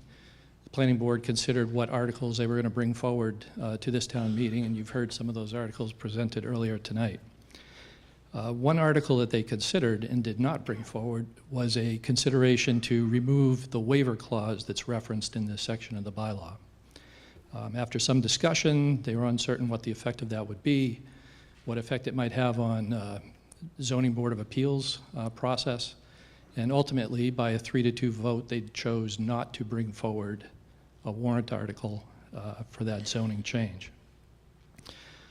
the Planning Board considered what articles they were going to bring forward to this town meeting, and you've heard some of those articles presented earlier tonight. One article that they considered and did not bring forward was a consideration to remove the waiver clause that's referenced in this section of the bylaw. After some discussion, they were uncertain what the effect of that would be, what effect it might have on Zoning Board of Appeals process, and ultimately, by a 3-2 vote, they chose not to bring forward a warrant article for that zoning change.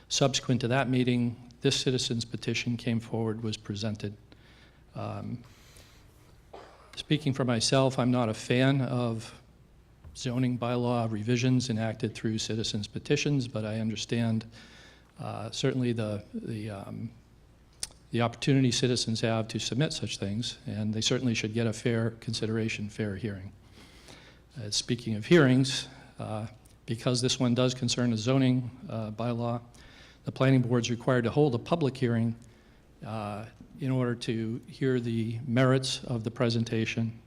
Subsequent to that meeting, this citizen's petition came forward, was presented. Speaking for myself, I'm not a fan of zoning bylaw revisions enacted through citizens' petitions, but I understand certainly the opportunity citizens have to submit such things, and they certainly should get a fair consideration, fair hearing. Speaking of hearings, because this one does concern a zoning bylaw, the Planning Board is required to hold a public hearing in order to hear the merits of the presentation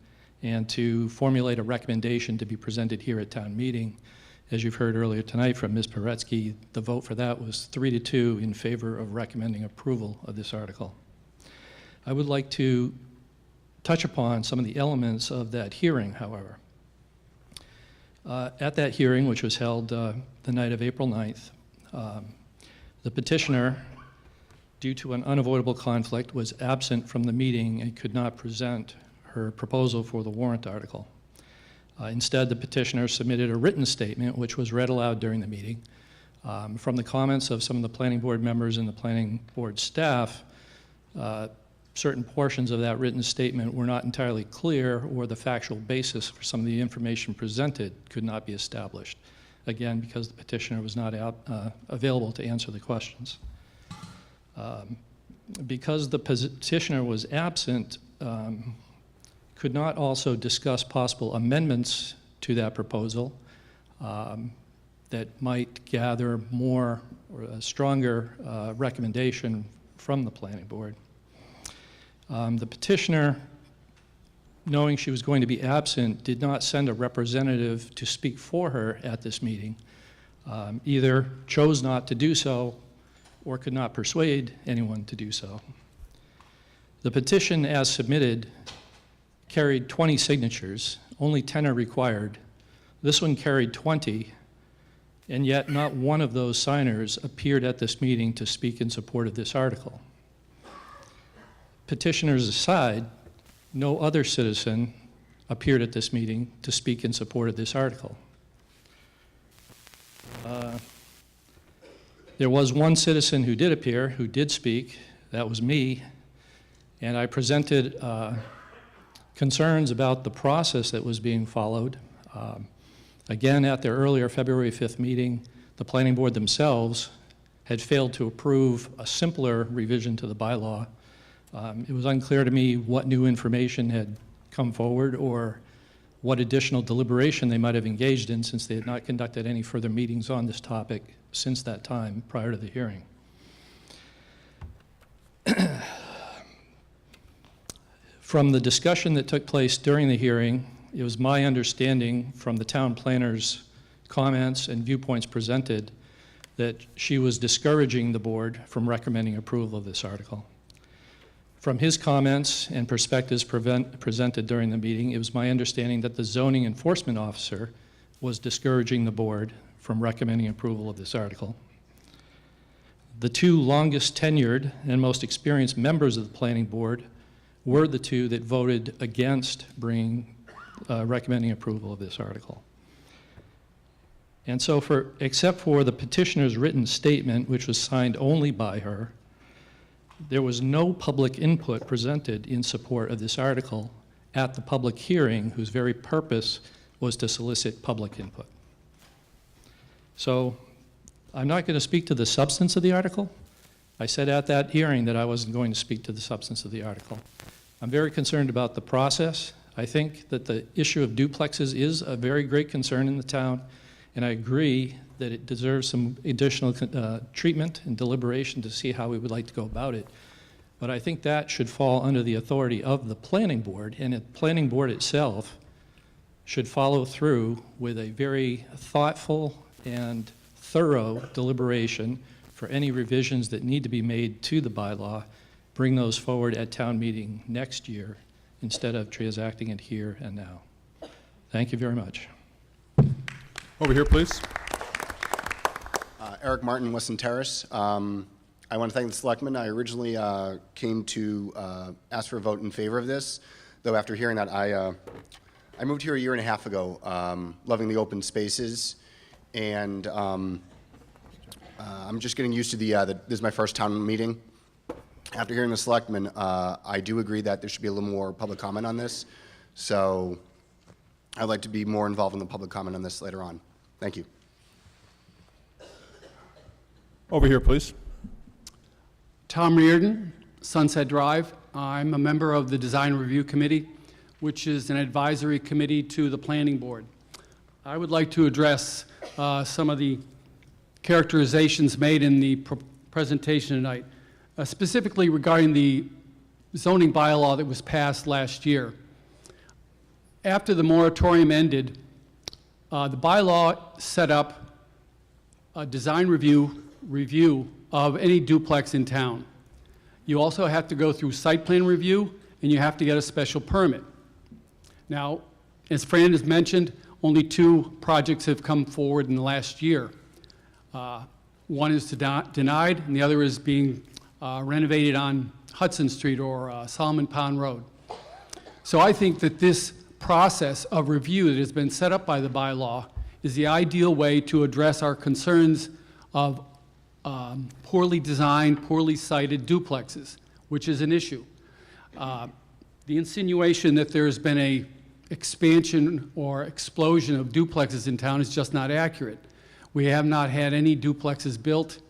and to formulate a recommendation to be presented here at town meeting. As you've heard earlier tonight from Ms. Paretsky, the vote for that was 3-2 in favor of recommending approval of this article. I would like to touch upon some of the elements of that hearing, however. At that hearing, which was held the night of April 9th, the petitioner, due to an unavoidable conflict, was absent from the meeting and could not present her proposal for the warrant article. Instead, the petitioner submitted a written statement, which was read aloud during the meeting, From the comments of some of the planning board members and the planning board staff, certain portions of that written statement were not entirely clear, or the factual basis for some of the information presented could not be established. Again, because the petitioner was not available to answer the questions. Because the petitioner was absent, could not also discuss possible amendments to that proposal that might gather more or a stronger recommendation from the planning board. The petitioner, knowing she was going to be absent, did not send a representative to speak for her at this meeting. Either chose not to do so or could not persuade anyone to do so. The petition as submitted carried 20 signatures, only 10 are required. This one carried 20, and yet not one of those signers appeared at this meeting to speak in support of this article. Petitioners aside, no other citizen appeared at this meeting to speak in support of this article. There was one citizen who did appear, who did speak. That was me. And I presented concerns about the process that was being followed. Again, at their earlier February 5th meeting, the planning board themselves had failed to approve a simpler revision to the bylaw. It was unclear to me what new information had come forward or what additional deliberation they might have engaged in, since they had not conducted any further meetings on this topic since that time prior to the hearing. From the discussion that took place during the hearing, it was my understanding from the town planner's comments and viewpoints presented that she was discouraging the board from recommending approval of this article. From his comments and perspectives presented during the meeting, it was my understanding that the zoning enforcement officer was discouraging the board from recommending approval of this article. The two longest tenured and most experienced members of the planning board were the two that voted against recommending approval of this article. And so except for the petitioner's written statement, which was signed only by her, there was no public input presented in support of this article at the public hearing, whose very purpose was to solicit public input. So I'm not going to speak to the substance of the article. I said at that hearing that I wasn't going to speak to the substance of the article. I'm very concerned about the process. I think that the issue of duplexes is a very great concern in the town, and I agree that it deserves some additional treatment and deliberation to see how we would like to go about it. But I think that should fall under the authority of the planning board, and the planning board itself should follow through with a very thoughtful and thorough deliberation for any revisions that need to be made to the bylaw. Bring those forward at town meeting next year instead of transacting it here and now. Thank you very much. Over here, please. Eric Martin, Weston Terrace. I want to thank the selectmen. I originally came to ask for a vote in favor of this, though after hearing that, I moved here a year and a half ago, loving the open spaces, and I'm just getting used to this is my first town meeting. After hearing the selectmen, I do agree that there should be a little more public comment on this, so I'd like to be more involved in the public comment on this later on. Thank you. Over here, please. Tom Reardon, Sunset Drive. I'm a member of the Design Review Committee, which is an advisory committee to the Planning Board. I would like to address some of the characterizations made in the presentation tonight, specifically regarding the zoning bylaw that was passed last year. After the moratorium ended, the bylaw set up a design review of any duplex in town. You also have to go through site plan review, and you have to get a special permit. Now, as Fran has mentioned, only 2 projects have come forward in the last year. One is denied, and the other is being renovated on Hudson Street or Solomon Pond Road. So I think that this process of review that has been set up by the bylaw is the ideal way to address our concerns of poorly designed, poorly sited duplexes, which is an issue. The insinuation that there's been a expansion or explosion of duplexes in town is just not accurate. We have not had any duplexes built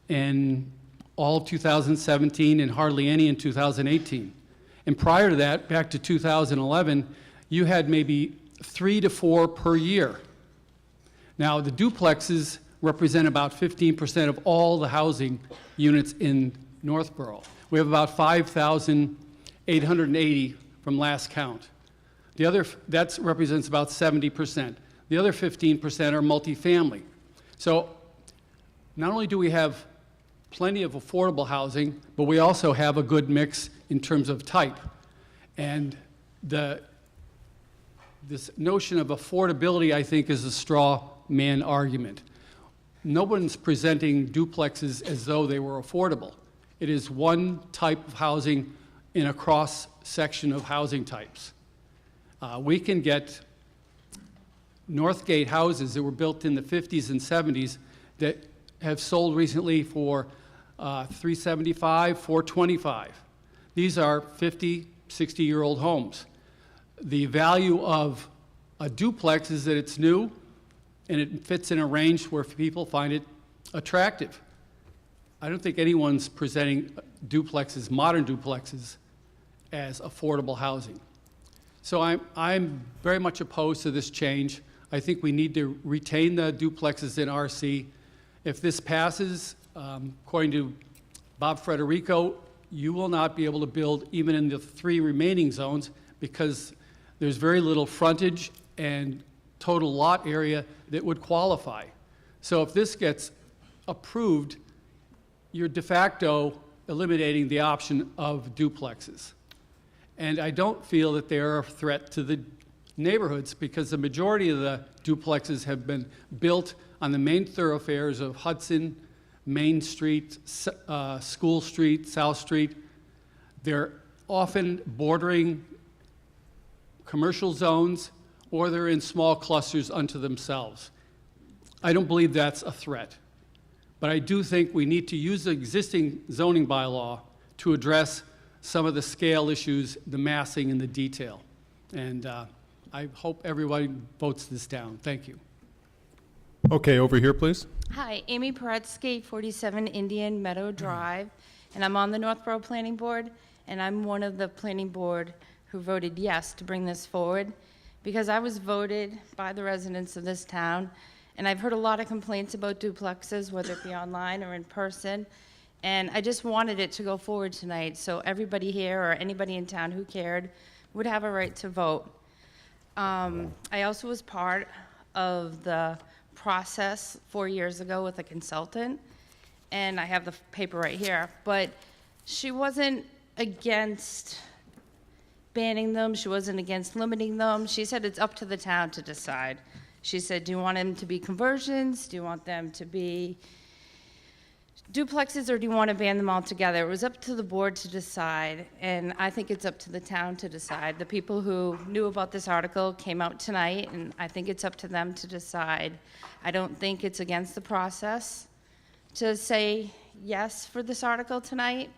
in all of 2017 and hardly any in 2018. And prior to that, back to 2011, you had maybe 3 to 4 per year. Now, the duplexes represent about 15% of all the housing units in Northborough. We have about 5,880 from last count. That represents about 70%. The other 15% are multifamily. So not only do we have plenty of affordable housing, but we also have a good mix in terms of type. And this notion of affordability, I think, is a straw man argument. No one's presenting duplexes as though they were affordable. It is one type of housing in a cross-section of housing types. We can get Northgate houses that were built in the 50s and 70s that have sold recently for $375, $425. These are 50, 60-year-old homes. The value of a duplex is that it's new and it fits in a range where people find it attractive. I don't think anyone's presenting duplexes, modern duplexes, as affordable housing. So I'm very much opposed to this change. I think we need to retain the duplexes in RC. If this passes, according to Bob Frederico, you will not be able to build even in the 3 remaining zones because there's very little frontage and total lot area that would qualify. So if this gets approved, you're de facto eliminating the option of duplexes. And I don't feel that they're a threat to the neighborhoods because the majority of the duplexes have been built on the main thoroughfares of Hudson, Main Street, School Street, South Street. They're often bordering commercial zones or they're in small clusters unto themselves. I don't believe that's a threat. But I do think we need to use the existing zoning bylaw to address some of the scale issues, the massing, and the detail. And I hope everybody votes this down. Thank you. Okay, over here, please. Hi, Amy Paretsky, 47 Indian Meadow Drive, and I'm on the Northborough Planning Board, and I'm one of the planning board who voted yes to bring this forward because I was voted by the residents of this town, and I've heard a lot of complaints about duplexes, whether it be online or in person, and I just wanted it to go forward tonight so everybody here or anybody in town who cared would have a right to vote. I also was part of the process 4 years ago with a consultant, and I have the paper right here, but she wasn't against banning them, she wasn't against limiting them. She said it's up to the town to decide. She said, do you want them to be conversions? Do you want them to be duplexes, or do you want to ban them all together? It was up to the board to decide, and I think it's up to the town to decide. The people who knew about this article came out tonight, and I think it's up to them to decide. I don't think it's against the process to say yes for this article tonight.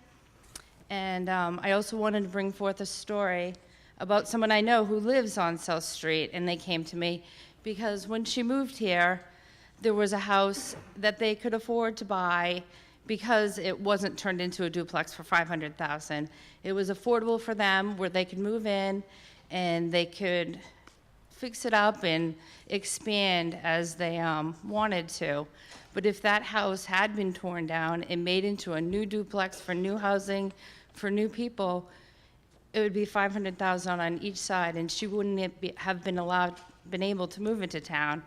And I also wanted to bring forth a story about someone I know who lives on South Street, and they came to me because when she moved here, there was a house that they could afford to buy because it wasn't turned into a duplex for $500,000. It was affordable for them where they could move in and they could fix it up and expand as they wanted to. But if that house had been torn down and made into a new duplex for new housing, for new people, it would be $500,000 on each side, and she wouldn't have been able to move into town.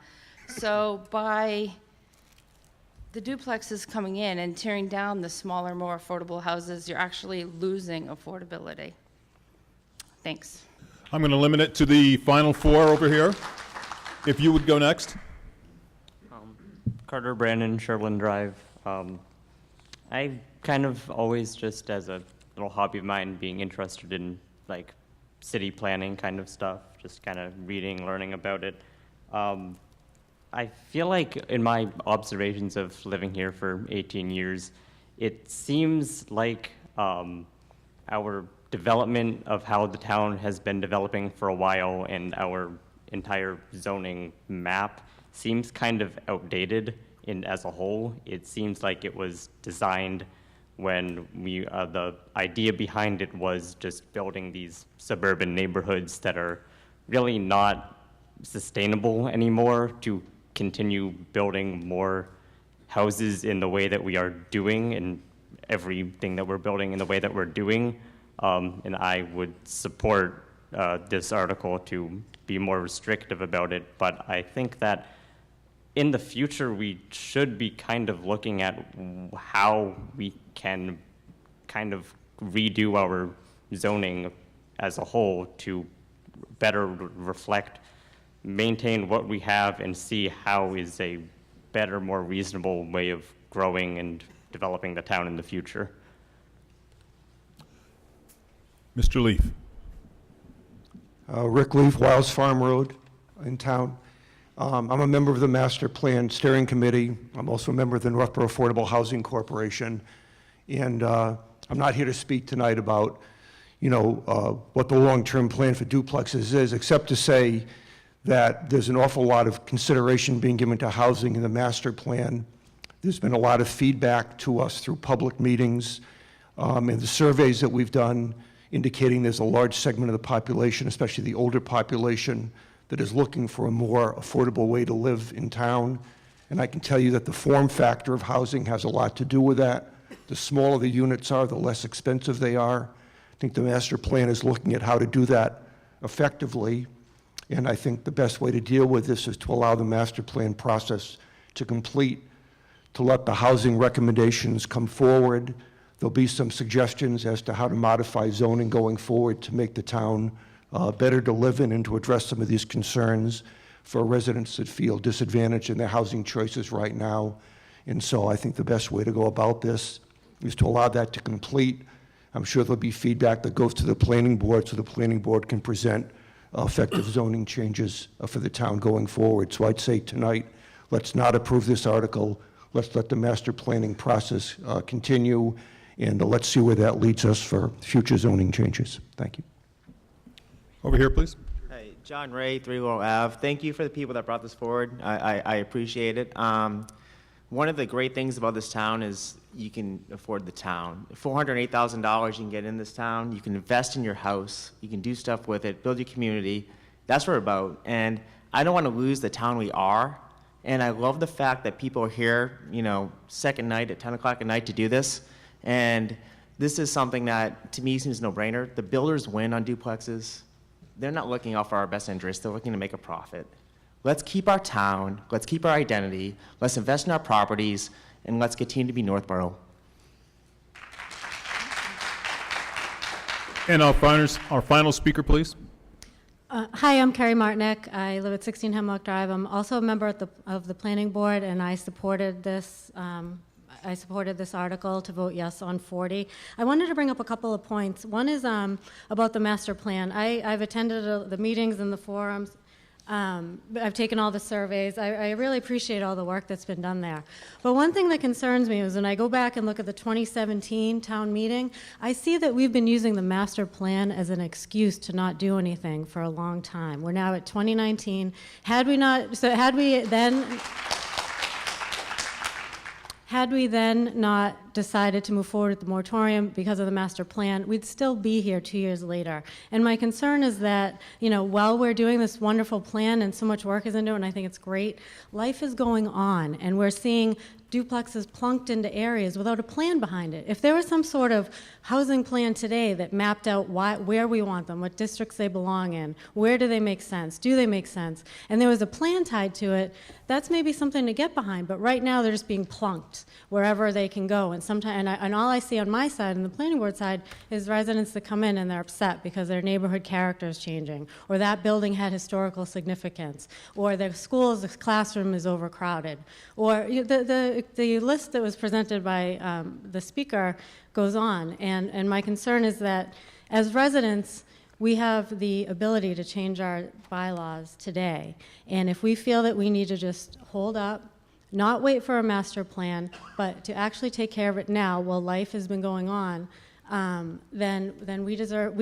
So by the duplexes coming in and tearing down the smaller, more affordable houses, you're actually losing affordability. Thanks. I'm going to limit it to the final 4 over here. If you would go next. Carter Brandon, Sherwin Drive. I kind of always, just as a little hobby of mine, being interested in like city planning kind of stuff, just kind of reading, learning about it. I feel like in my observations of living here for 18 years, it seems like our development of how the town has been developing for a while and our entire zoning map seems kind of outdated as a whole. It seems like it was designed when the idea behind it was just building these suburban neighborhoods that are really not sustainable anymore to continue building more houses in the way that we are doing and everything that we're building in the way that we're doing. And I would support this article to be more restrictive about it, but I think that in the future we should be kind of looking at how we can kind of redo our zoning as a whole to better reflect, maintain what we have, and see how is a better, more reasonable way of growing and developing the town in the future. Mr. Leaf. Rick Leaf, Wiles Farm Road in town. I'm a member of the Master Plan Steering Committee. I'm also a member of the Northborough Affordable Housing Corporation. And I'm not here to speak tonight about, what the long-term plan for duplexes is, except to say that there's an awful lot of consideration being given to housing in the master plan. There's been a lot of feedback to us through public meetings and the surveys that we've done indicating there's a large segment of the population, especially the older population, that is looking for a more affordable way to live in town. And I can tell you that the form factor of housing has a lot to do with that. The smaller the units are, the less expensive they are. I think the master plan is looking at how to do that effectively. And I think the best way to deal with this is to allow the master plan process to complete, to let the housing recommendations come forward. There'll be some suggestions as to how to modify zoning going forward to make the town better to live in and to address some of these concerns for residents that feel disadvantaged in their housing choices right now. And so I think the best way to go about this is to allow that to complete. I'm sure there'll be feedback that goes to the planning board so the planning board can present effective zoning changes for the town going forward. So I'd say tonight, let's not approve this article. Let's let the master planning process continue, and let's see where that leads us for future zoning changes. Thank you. Over here, please. Hey, John Ray, 3 Laurel Ave. Thank you for the people that brought this forward. I appreciate it. One of the great things about this town is you can afford the town. $408,000 you can get in this town. You can invest in your house. You can do stuff with it, build your community. That's what we're about. And I don't want to lose the town we are. And I love the fact that people are here, second night at 10 o'clock at night to do this. And this is something that, to me, seems no-brainer. The builders win on duplexes. They're not looking out for our best interest. They're looking to make a profit. Let's keep our town. Let's keep our identity. Let's invest in our properties. And let's continue to be Northborough. And our final speaker, please. Hi, I'm Carrie Martinek. I live at 16 Hemlock Drive. I'm also a member of the planning board, and I supported this article to vote yes on 40. I wanted to bring up a couple of points. One is about the master plan. I've attended the meetings and the forums. I've taken all the surveys. I really appreciate all the work that's been done there. But one thing that concerns me is when I go back and look at the 2017 town meeting, I see that we've been using the master plan as an excuse to not do anything for a long time. We're now at 2019. Had we then not decided to move forward with the moratorium because of the master plan, we'd still be here 2 years later. And my concern is that, while we're doing this wonderful plan and so much work is into it, and I think it's great, life is going on, and we're seeing duplexes plunked into areas without a plan behind it. If there was some sort of housing plan today that mapped out where we want them, what districts they belong in, where do they make sense, do they make sense, and there was a plan tied to it, that's maybe something to get behind. But right now they're just being plunked wherever they can go. And sometimes, and all I see on my side and the planning board side is residents that come in and they're upset because their neighborhood character is changing, or that building had historical significance, or the school's classroom is overcrowded, or the list that was presented by the speaker goes on. And my concern is that as residents, We have the ability to change our bylaws today. And if we feel that we need to just hold up, not wait for a master plan, but to actually take care of it now while life has been going on, then we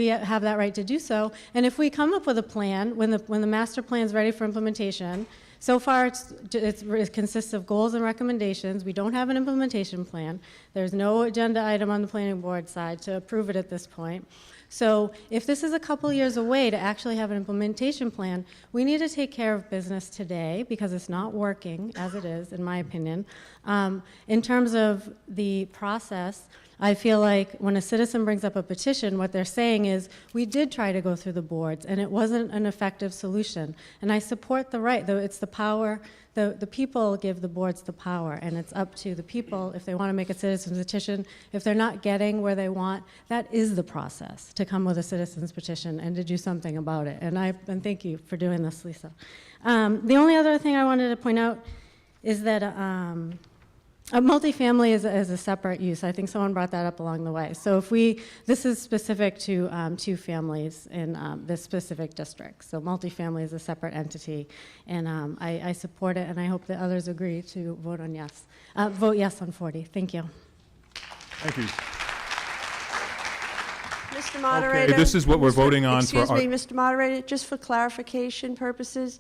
have that right to do so. And if we come up with a plan, when the master plan is ready for implementation, so far it consists of goals and recommendations. We don't have an implementation plan. There's no agenda item on the planning board side to approve it at this point. So if this is a couple years away to actually have an implementation plan, we need to take care of business today because it's not working as it is, in my opinion. In terms of the process, I feel like when a citizen brings up a petition, what they're saying is, we did try to go through the boards and it wasn't an effective solution. And I support the right, though it's the power, the people give the boards the power, and it's up to the people if they want to make a citizen's petition. If they're not getting where they want, that is the process, to come with a citizen's petition and to do something about it. And thank you for doing this, Lisa. The only other thing I wanted to point out is that a multifamily is a separate use. I think someone brought that up along the way. So this is specific to 2 families in this specific district. So multifamily is a separate entity, and I support it, and I hope that others agree to vote on yes. Vote yes on 40. Thank you. Thank you. Mr. Moderator. Okay, this is what we're voting on for. Excuse me, Mr. Moderator, just for clarification purposes,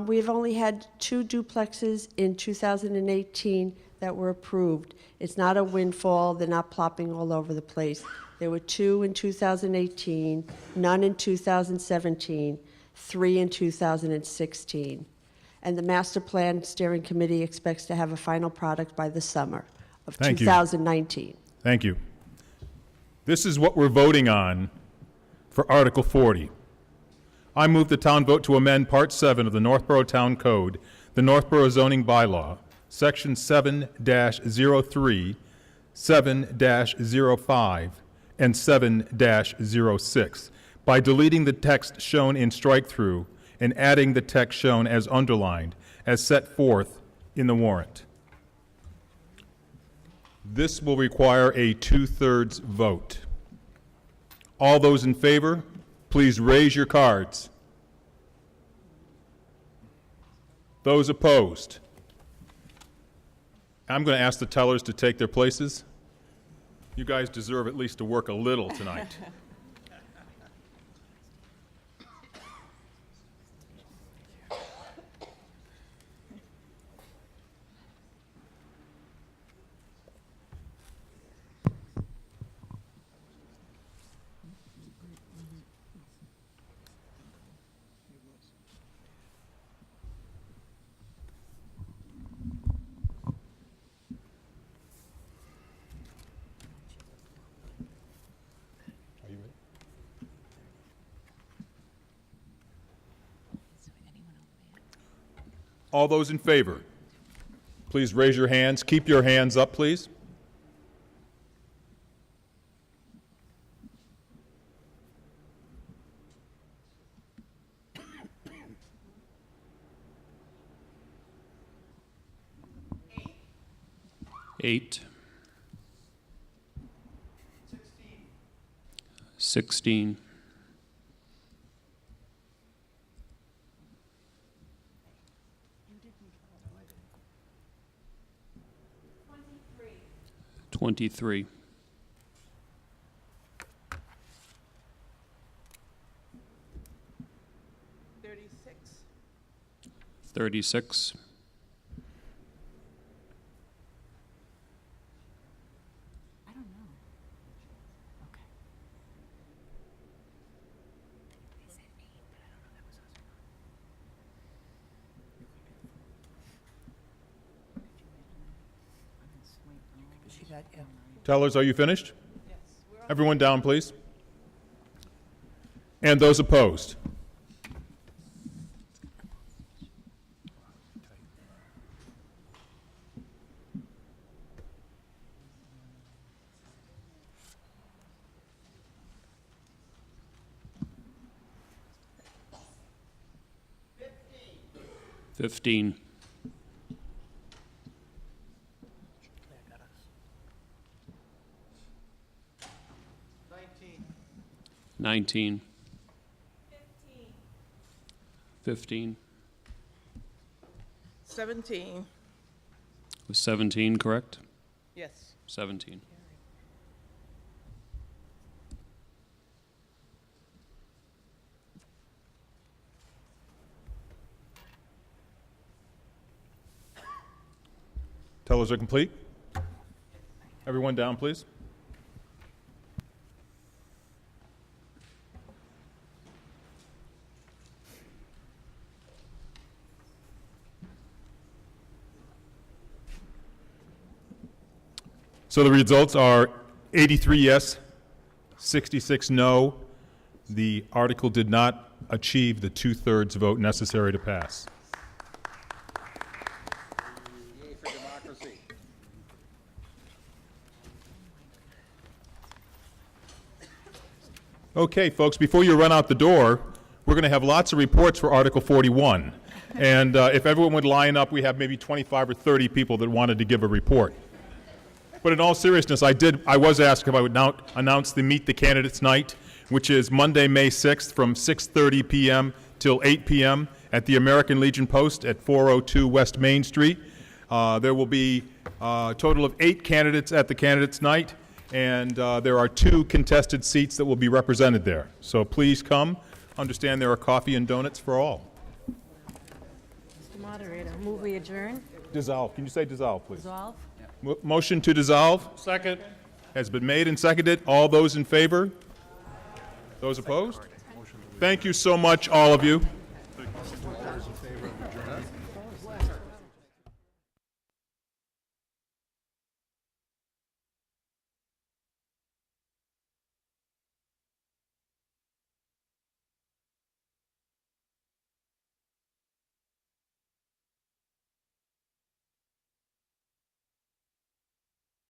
we've only had 2 duplexes in 2018 that were approved. It's not a windfall. They're not plopping all over the place. There were 2 in 2018, none in 2017, 3 in 2016. And the Master Plan Steering Committee expects to have a final product by the summer of 2019. Thank you. This is what we're voting on for Article 40. I move the town vote to amend Part 7 of the Northborough Town Code, the Northborough zoning bylaw, Section 7-03, 7-05, and 7-06, by deleting the text shown in strike-through and adding the text shown as underlined, as set forth in the warrant. This will require a 2/3 vote. All those in favor, please raise your cards. Those opposed? I'm going to ask the tellers to take their places. You guys deserve at least to work a little tonight. All those in favor, please raise your hands. Keep your hands up, please. Eight. 16. 23. 36. 38. Tellers, are you finished? Yes. Everyone down, please. And those opposed? Fifteen. 19. 15. 17. Was 17 correct? Yes. 17. Tellers are complete. Everyone down, please. So the results are 83 yes, 66 no. The article did not achieve the 2/3 vote necessary to pass. Okay, folks, before you run out the door, we're going to have lots of reports for Article 41. And if everyone would line up, we have maybe 25 or 30 people that wanted to give a report. But in all seriousness, I was asked if I would now announce the Meet the Candidates Night, which is Monday, May 6th from 6:30 p.m. till 8 p.m. at the American Legion Post at 402 West Main Street. There will be a total of 8 candidates at the Candidates Night, and there are 2 contested seats that will be represented there. So please come. Understand there are coffee and donuts for all. Mr. Moderator, move we adjourn. Dissolve. Can you say dissolve, please? Dissolve. Motion to dissolve Second. has been made and seconded. All those in favor? Those opposed? Thank you so much, all of you.